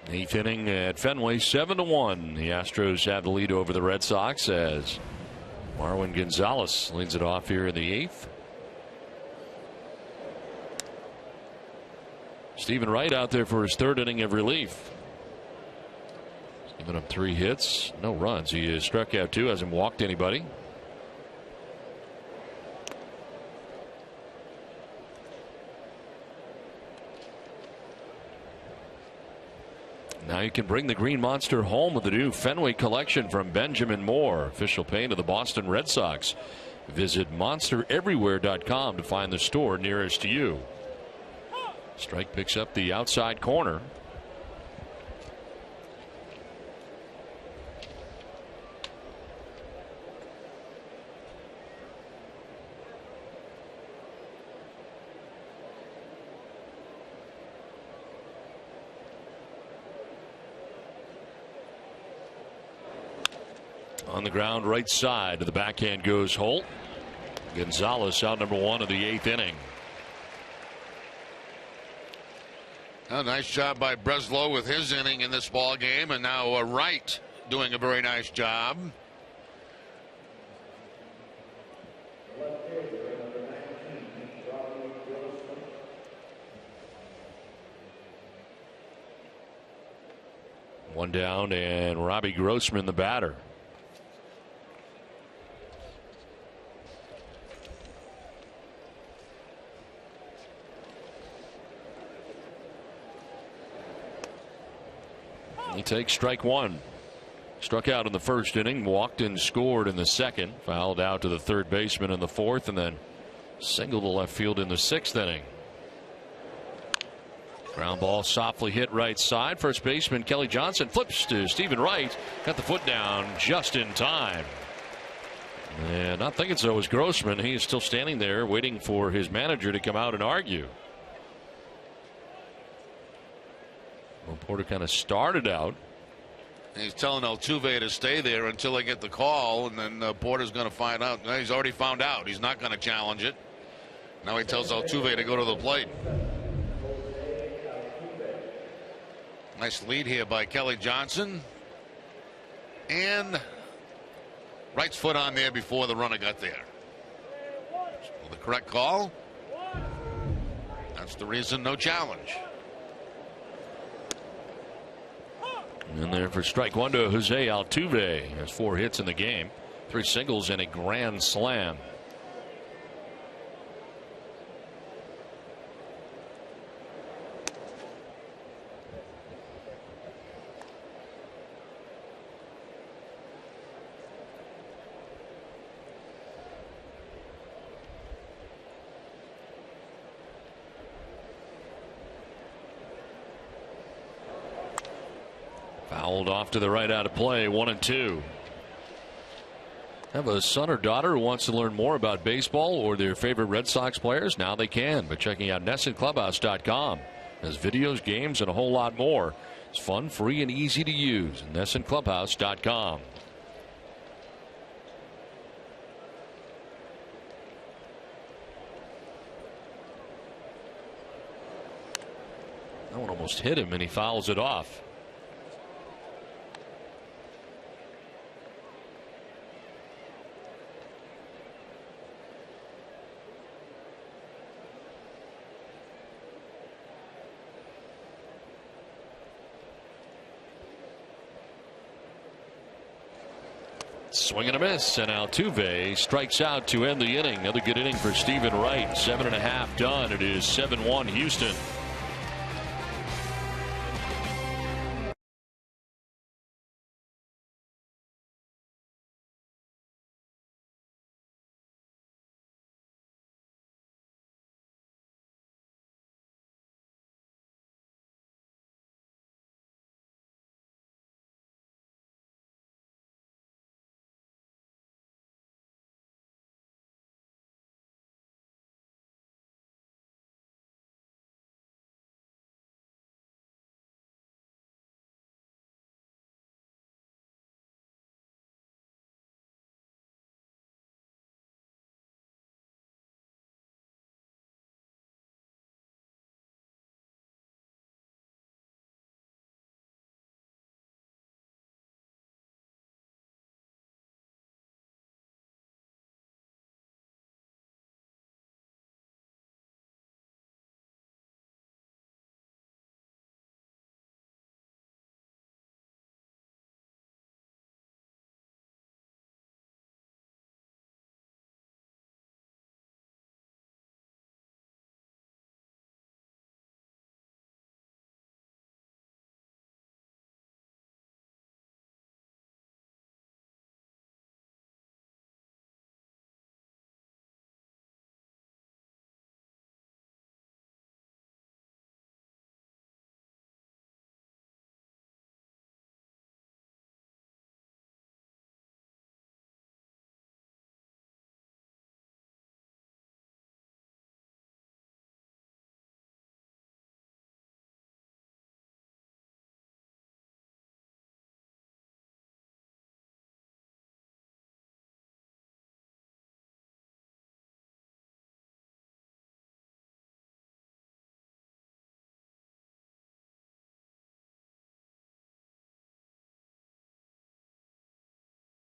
8th inning at Fenway, 7-1. The Astros have the lead over the Red Sox as Marwin Gonzalez leads it off here in the 8th. Stephen Wright out there for his 3rd inning of relief. Giving up 3 hits, no runs. He has struck out 2, hasn't walked anybody. Now you can bring the Green Monster home with the new Fenway collection from Benjamin Moore, official paint of the Boston Red Sox. Visit monstereverywhere.com to find the store nearest to you. Strike picks up the outside corner. On the ground right side to the backhand goes Holt. Gonzalez out number 1 of the 8th inning. A nice job by Breslow with his inning in this ball game, and now Wright doing a very nice job. One down, and Robbie Grossman the batter. He takes strike 1. Struck out in the 1st inning, walked and scored in the 2nd, fouled out to the 3rd baseman in the 4th, and then singled to left field in the 6th inning. Ground ball softly hit right side. First baseman Kelly Johnson flips to Stephen Wright. Got the foot down just in time. And not thinking so was Grossman. He is still standing there waiting for his manager to come out and argue. Well, Porter kind of started out. He's telling Altuve to stay there until they get the call, and then Porter's going to find out. No, he's already found out. He's not going to challenge it. Now he tells Altuve to go to the plate. Nice lead here by Kelly Johnson. And right foot on there before the runner got there. So the correct call. That's the reason, no challenge. And there for strike one to Jose Altuve. Has 4 hits in the game, 3 singles and a grand slam. Fouled off to the right out of play. 1-2. Have a son or daughter who wants to learn more about baseball or their favorite Red Sox players? Now they can by checking out NESSONClubhouse.com. Has videos, games, and a whole lot more. It's fun, free, and easy to use. NESSONClubhouse.com. That one almost hit him, and he fouls it off. Swing and a miss, and Altuve strikes out to end the inning. Another good inning for Stephen Wright. 7.5 done. It is 7-1 Houston.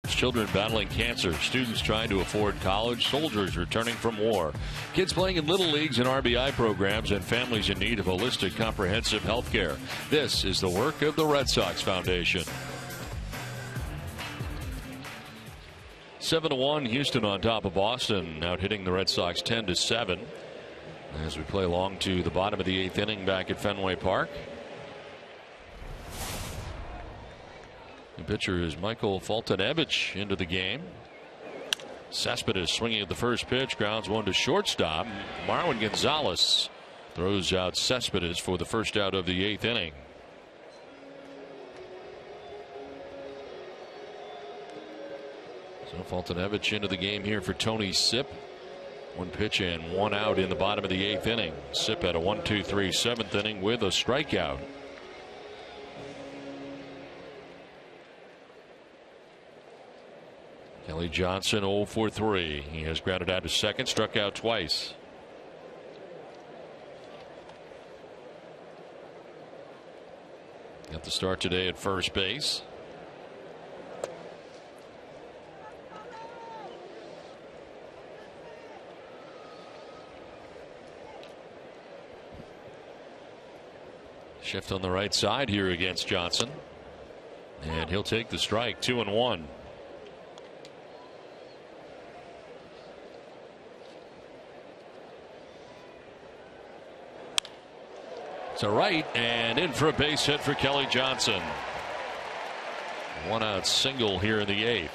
Children battling cancer, students trying to afford college, soldiers returning from war, kids playing in little leagues and RBI programs, and families in need of holistic, comprehensive health care. This is the work of the Red Sox Foundation. 7-1, Houston on top of Boston, out hitting the Red Sox 10-7 as we play along to the bottom of the 8th inning back at Fenway Park. The pitcher is Michael Foltynewicz into the game. Cespedes swinging at the first pitch, grounds one to shortstop. Marwin Gonzalez throws out Cespedes for the first out of the 8th inning. So Foltynewicz into the game here for Tony Sipp. 1 pitch and 1 out in the bottom of the 8th inning. Sipp had a 1-2-3 7th inning with a strikeout. Kelly Johnson 0 for 3. He has grounded out to second, struck out twice. Got the start today at first base. Shift on the right side here against Johnson. And he'll take the strike. 2-1. To right and in for a base hit for Kelly Johnson. 1 out single here in the 8th.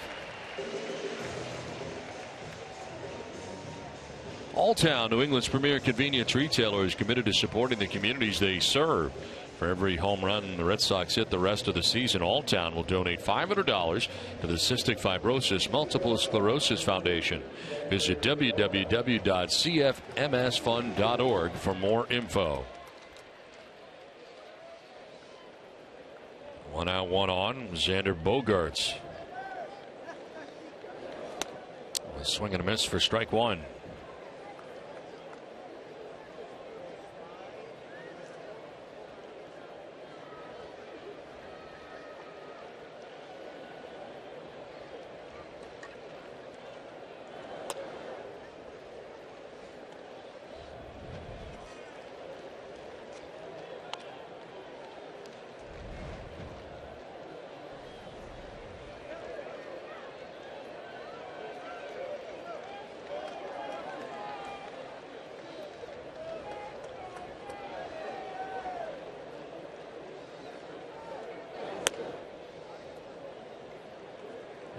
Alltown, New England's premier convenience retailer, is committed to supporting the communities they serve. For every home run the Red Sox hit the rest of the season, Alltown will donate $500 to the Cystic Fibrosis Multiple Sclerosis Foundation. Visit www.cfmsfund.org for more info. 1 out, 1 on. Xander Bogaerts. A swing and a miss for strike 1.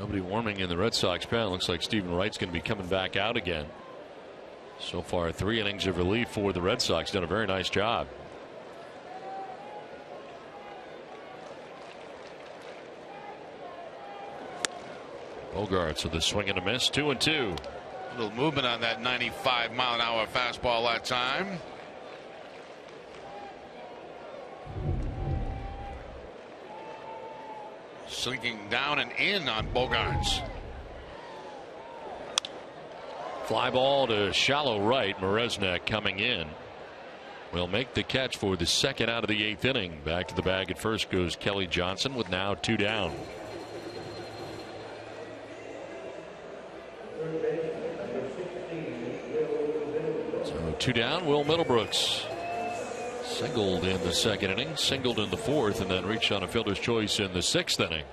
Nobody warming in the Red Sox pen. Looks like Stephen Wright's going to be coming back out again. So far, 3 innings of relief for the Red Sox. Done a very nice job. Bogaerts with a swing and a miss. 2-2. A little movement on that 95-mile-an-hour fastball that time. Sinking down and in on Bogaerts. Fly ball to shallow right. Maresnik coming in. Will make the catch for the 2nd out of the 8th inning. Back to the bag at first goes Kelly Johnson with now 2 down. So 2 down. Will Middlebrooks singled in the 2nd inning, singled in the 4th, and then reached on a fielder's choice in the 6th inning.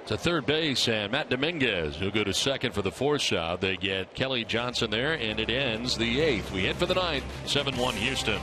To third base, and Matt Dominguez will go to second for the 4th out. They get Kelly Johnson there, and it ends the 8th. We hit for the 9th. 7-1 Houston.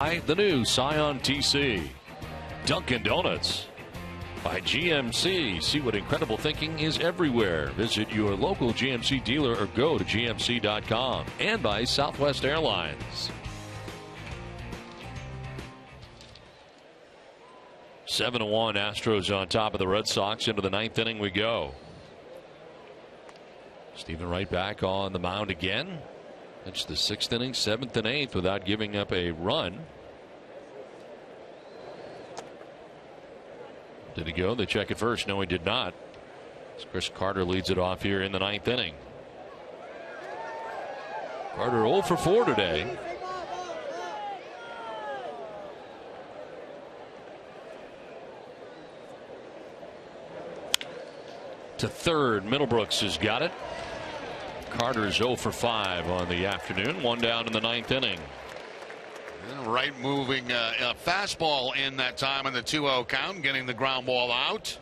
The new Scion TC. Dunkin' Donuts. By GMC. See what incredible thinking is everywhere. Visit your local GMC dealer or go to gmc.com. And by Southwest Airlines. 7-1 Astros on top of the Red Sox. Into the ninth inning we go. Stephen Wright back on the mound again. It's the sixth inning, seventh and eighth without giving up a run. Did he go? They check it first. No, he did not. Chris Carter leads it off here in the ninth inning. Carter 0 for 4 today. To third, Middlebrooks has got it. Carter's 0 for 5 on the afternoon. One down in the ninth inning. Wright moving a fastball in that time in the 2-0 count, getting the ground ball out.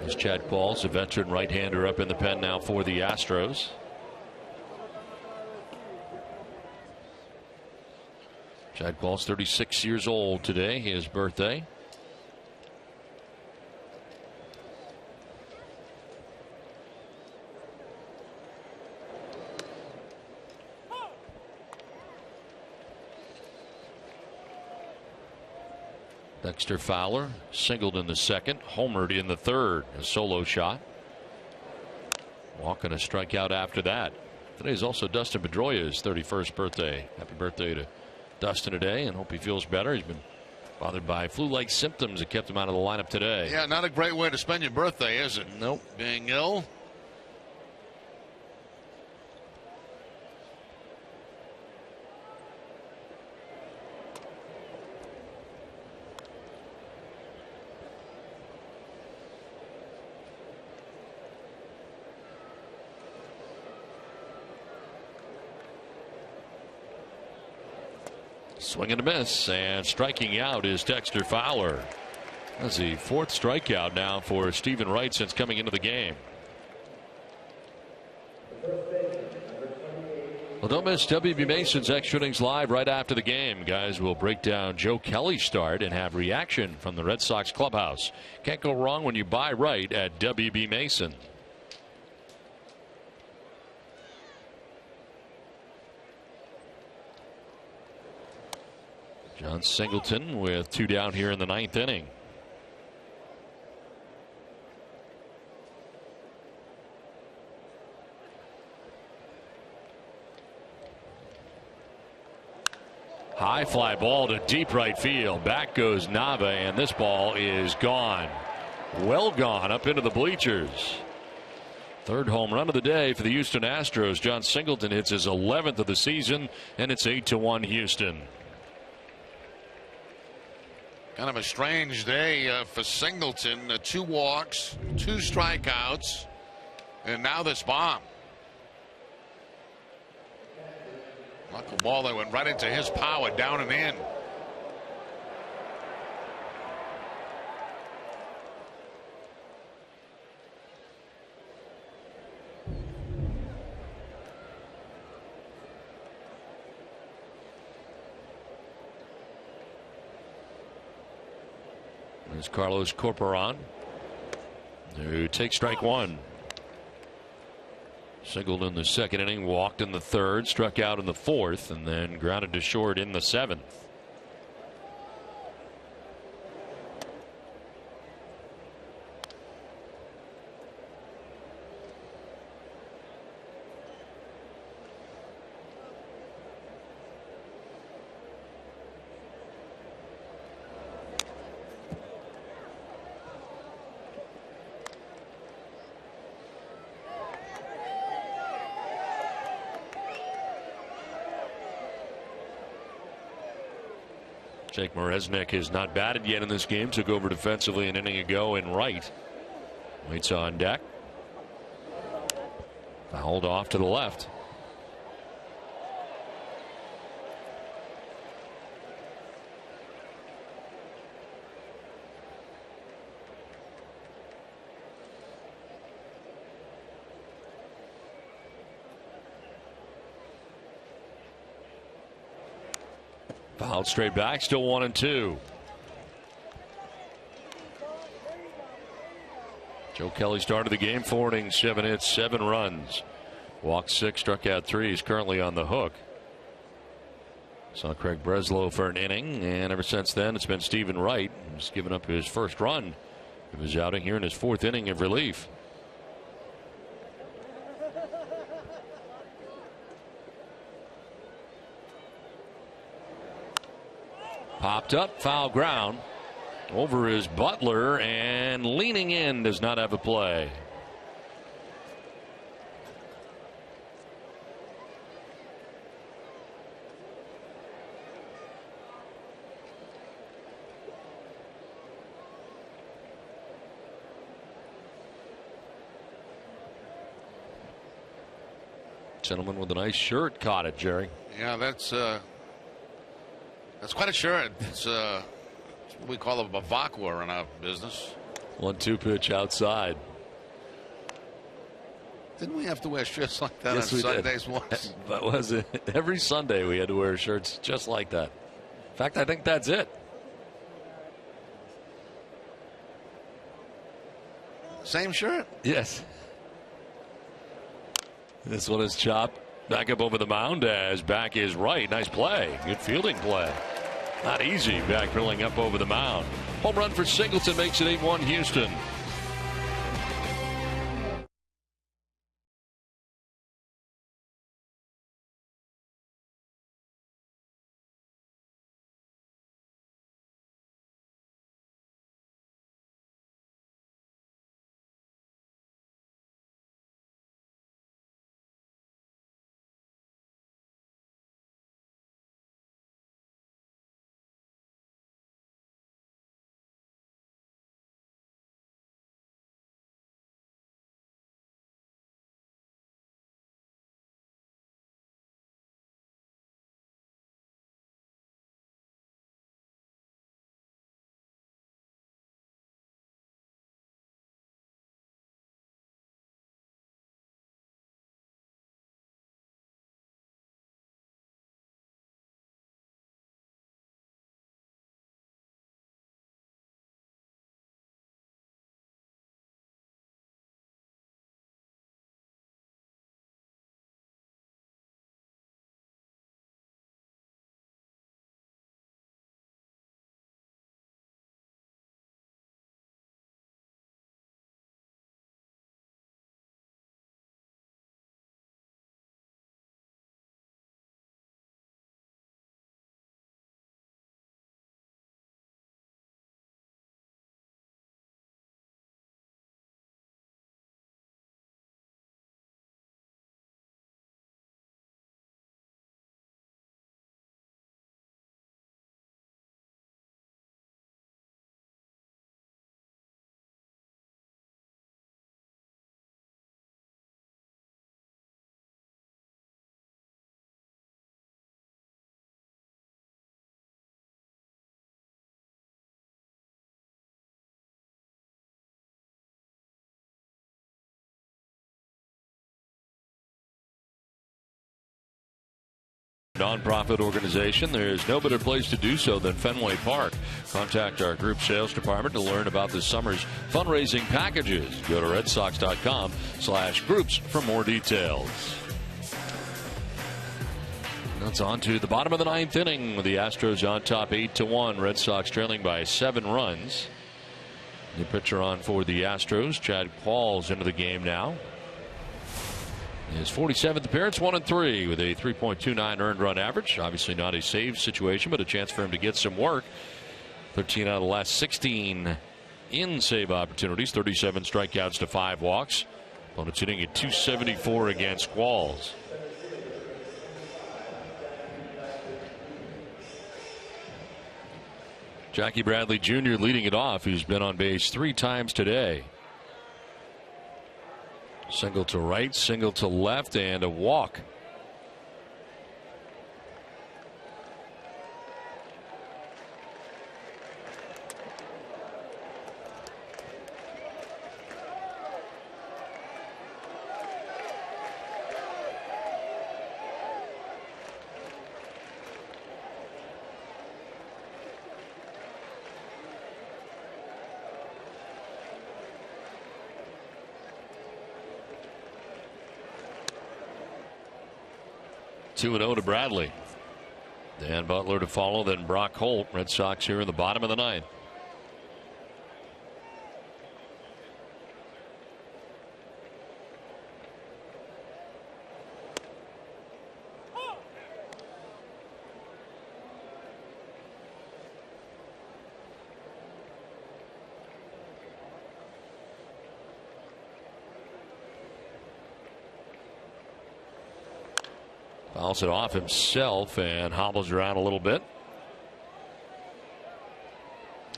As Chad Qualls, a veteran right-hander, up in the pen now for the Astros. Chad Qualls, 36 years old today, his birthday. Dexter Fowler singled in the second, homered in the third, a solo shot. Walk and a strikeout after that. Today is also Dustin Pedroia's 31st birthday. Happy birthday to Dustin today, and hope he feels better. He's been bothered by flu-like symptoms that kept him out of the lineup today. Yeah, not a great way to spend your birthday, is it? Nope. Being ill. Swing and a miss, and striking out is Dexter Fowler. That's the fourth strikeout now for Stephen Wright since coming into the game. Well, don't miss WB Mason's Extra Innings Live right after the game. Guys, we'll break down Joe Kelly's start and have reaction from the Red Sox clubhouse. Can't go wrong when you buy right at WB Mason. John Singleton with 2 down here in the ninth inning. High fly ball to deep right field. Back goes Nava, and this ball is gone. Well gone up into the bleachers. Third home run of the day for the Houston Astros. John Singleton hits his 11th of the season, and it's 8-1 Houston. Kind of a strange day for Singleton. 2 walks, 2 strikeouts, and now this bomb. Like a ball that went right into his power, down and in. There's Carlos Corporan, who takes strike one. Singled in the second inning, walked in the third, struck out in the fourth, and then grounded to short in the seventh. Jake Maresnik has not batted yet in this game. Took over defensively an inning ago in right. Waits on deck. Fouled off to the left. Fouled straight back, still 1-2. Joe Kelly started the game, 4 innings, 7 hits, 7 runs. Walked 6, struck out 3. He's currently on the hook. Saw Craig Breslow for an inning, and ever since then it's been Stephen Wright, who's given up his first run of his outing here in his 4th inning of relief. Popped up, foul ground. Over is Butler, and leaning in, does not have a play. Gentleman with a nice shirt caught it, Jerry. Yeah, that's quite a shirt. It's we call it a bavacqua in our business. 1-2 pitch outside. Didn't we have to wear shirts like that Yes, on we Sundays did. once? But was it every Sunday we had to wear shirts just like that? In fact, I think that's it. Same shirt? Yes. This one is chopped back up over the mound as back is right. Nice play. Good fielding play. Not easy backpedaling up over the mound. Home run for Singleton makes it 8-1 Houston. Nonprofit organization. There's no better place to do so than Fenway Park. Contact our group sales department to learn about this summer's fundraising packages. Go to redsox.com/groups for more details. That's on to the bottom of the 9th inning with the Astros on top 8-1. Red Sox trailing by 7 runs. The pitcher on for the Astros, Chad Qualls, into the game now. His 47th appearance, 1-3 with a 3.29 earned run average. Obviously not a save situation, but a chance for him to get some work. 13 out of the last 16 in save opportunities. 37 strikeouts to 5 walks. Opponent's hitting at .274 against Qualls. Jackie Bradley Jr. leading it off, who's been on base 3 times today. Single to right, single to left, and a walk. 2-0 to Bradley. Dan Butler to follow, then Brock Holt. Red Sox here in the bottom of the ninth. Fouls it off himself and hobbles around a little bit.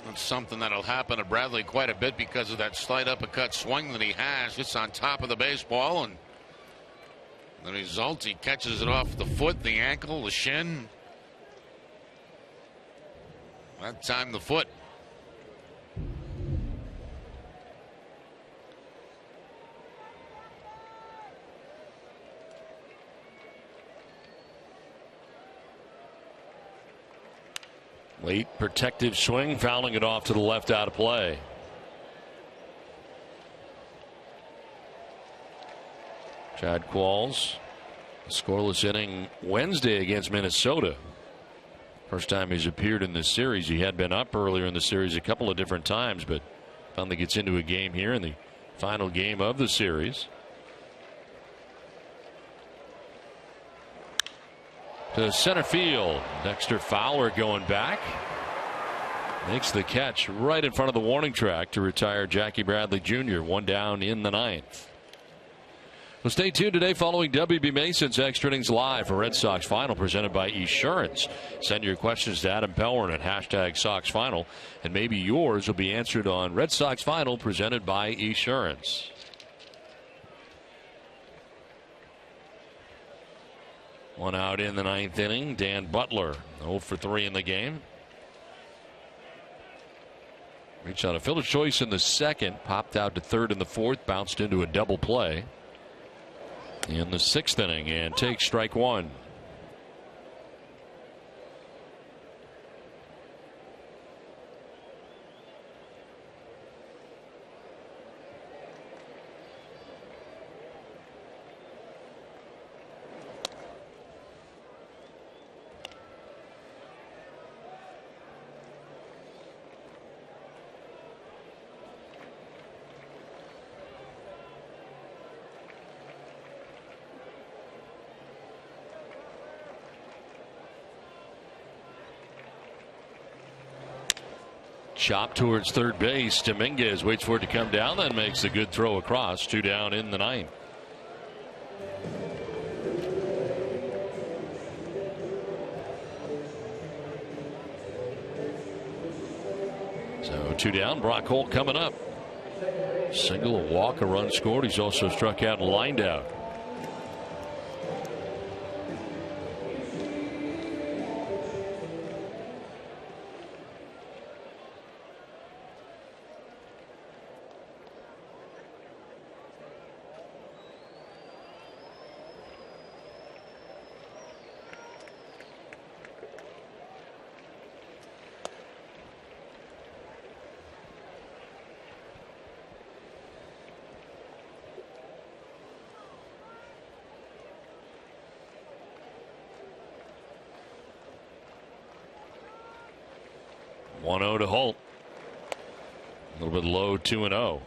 That's something that'll happen to Bradley quite a bit because of that slight uppercut swing that he has. It's on top of the baseball, and the result, he catches it off the foot, the ankle, the shin. That time the foot. Late protective swing, fouling it off to the left out of play. Chad Qualls, scoreless inning Wednesday against Minnesota. First time he's appeared in this series. He had been up earlier in the series a couple of different times, but finally gets into a game here in the final game of the series. To center field. Dexter Fowler going back. Makes the catch right in front of the warning track to retire Jackie Bradley Jr. One down in the ninth. Well, stay tuned today following WB Mason's Extra Innings Live for Red Sox Final presented by Esurance. Send your questions to Adam Pellworn at #SoxFinal, and maybe yours will be answered on Red Sox Final presented by Esurance. One out in the ninth inning. Dan Butler 0 for 3 in the game. Reached on a fielder's choice in the second. Popped out to third in the fourth. Bounced into a double play in the sixth inning and takes strike one. Chop towards third base. Dominguez waits for it to come down, then makes a good throw across. 2 down in the ninth. So 2 down. Brock Holt coming up. Single, a walk, a run scored. He's also struck out and lined out. To Holt. A little bit low, 2-0.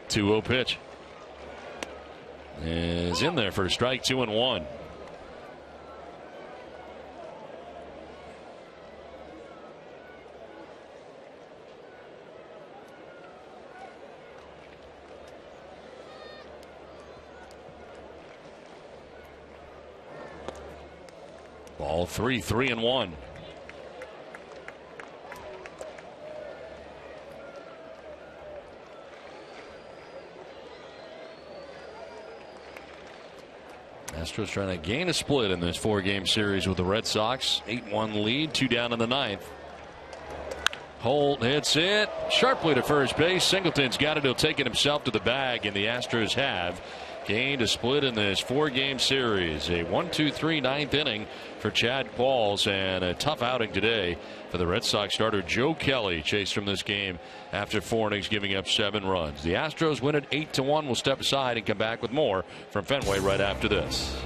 Two-0 pitch is in there for a strike. 2-1. Ball 3, 3-1. Astros trying to gain a split in this 4-game series with the Red Sox. 8-1 lead, 2 down in the ninth. Holt hits it sharply to first base. Singleton's got it. He'll take it himself to the bag, and the Astros have gained a split in this 4-game series. A 1-2-3 ninth inning for Chad Qualls, and a tough outing today for the Red Sox starter Joe Kelly, chased from this game after 4 innings, giving up 7 runs. The Astros win it 8-1. We'll step aside and come back with more from Fenway right after this.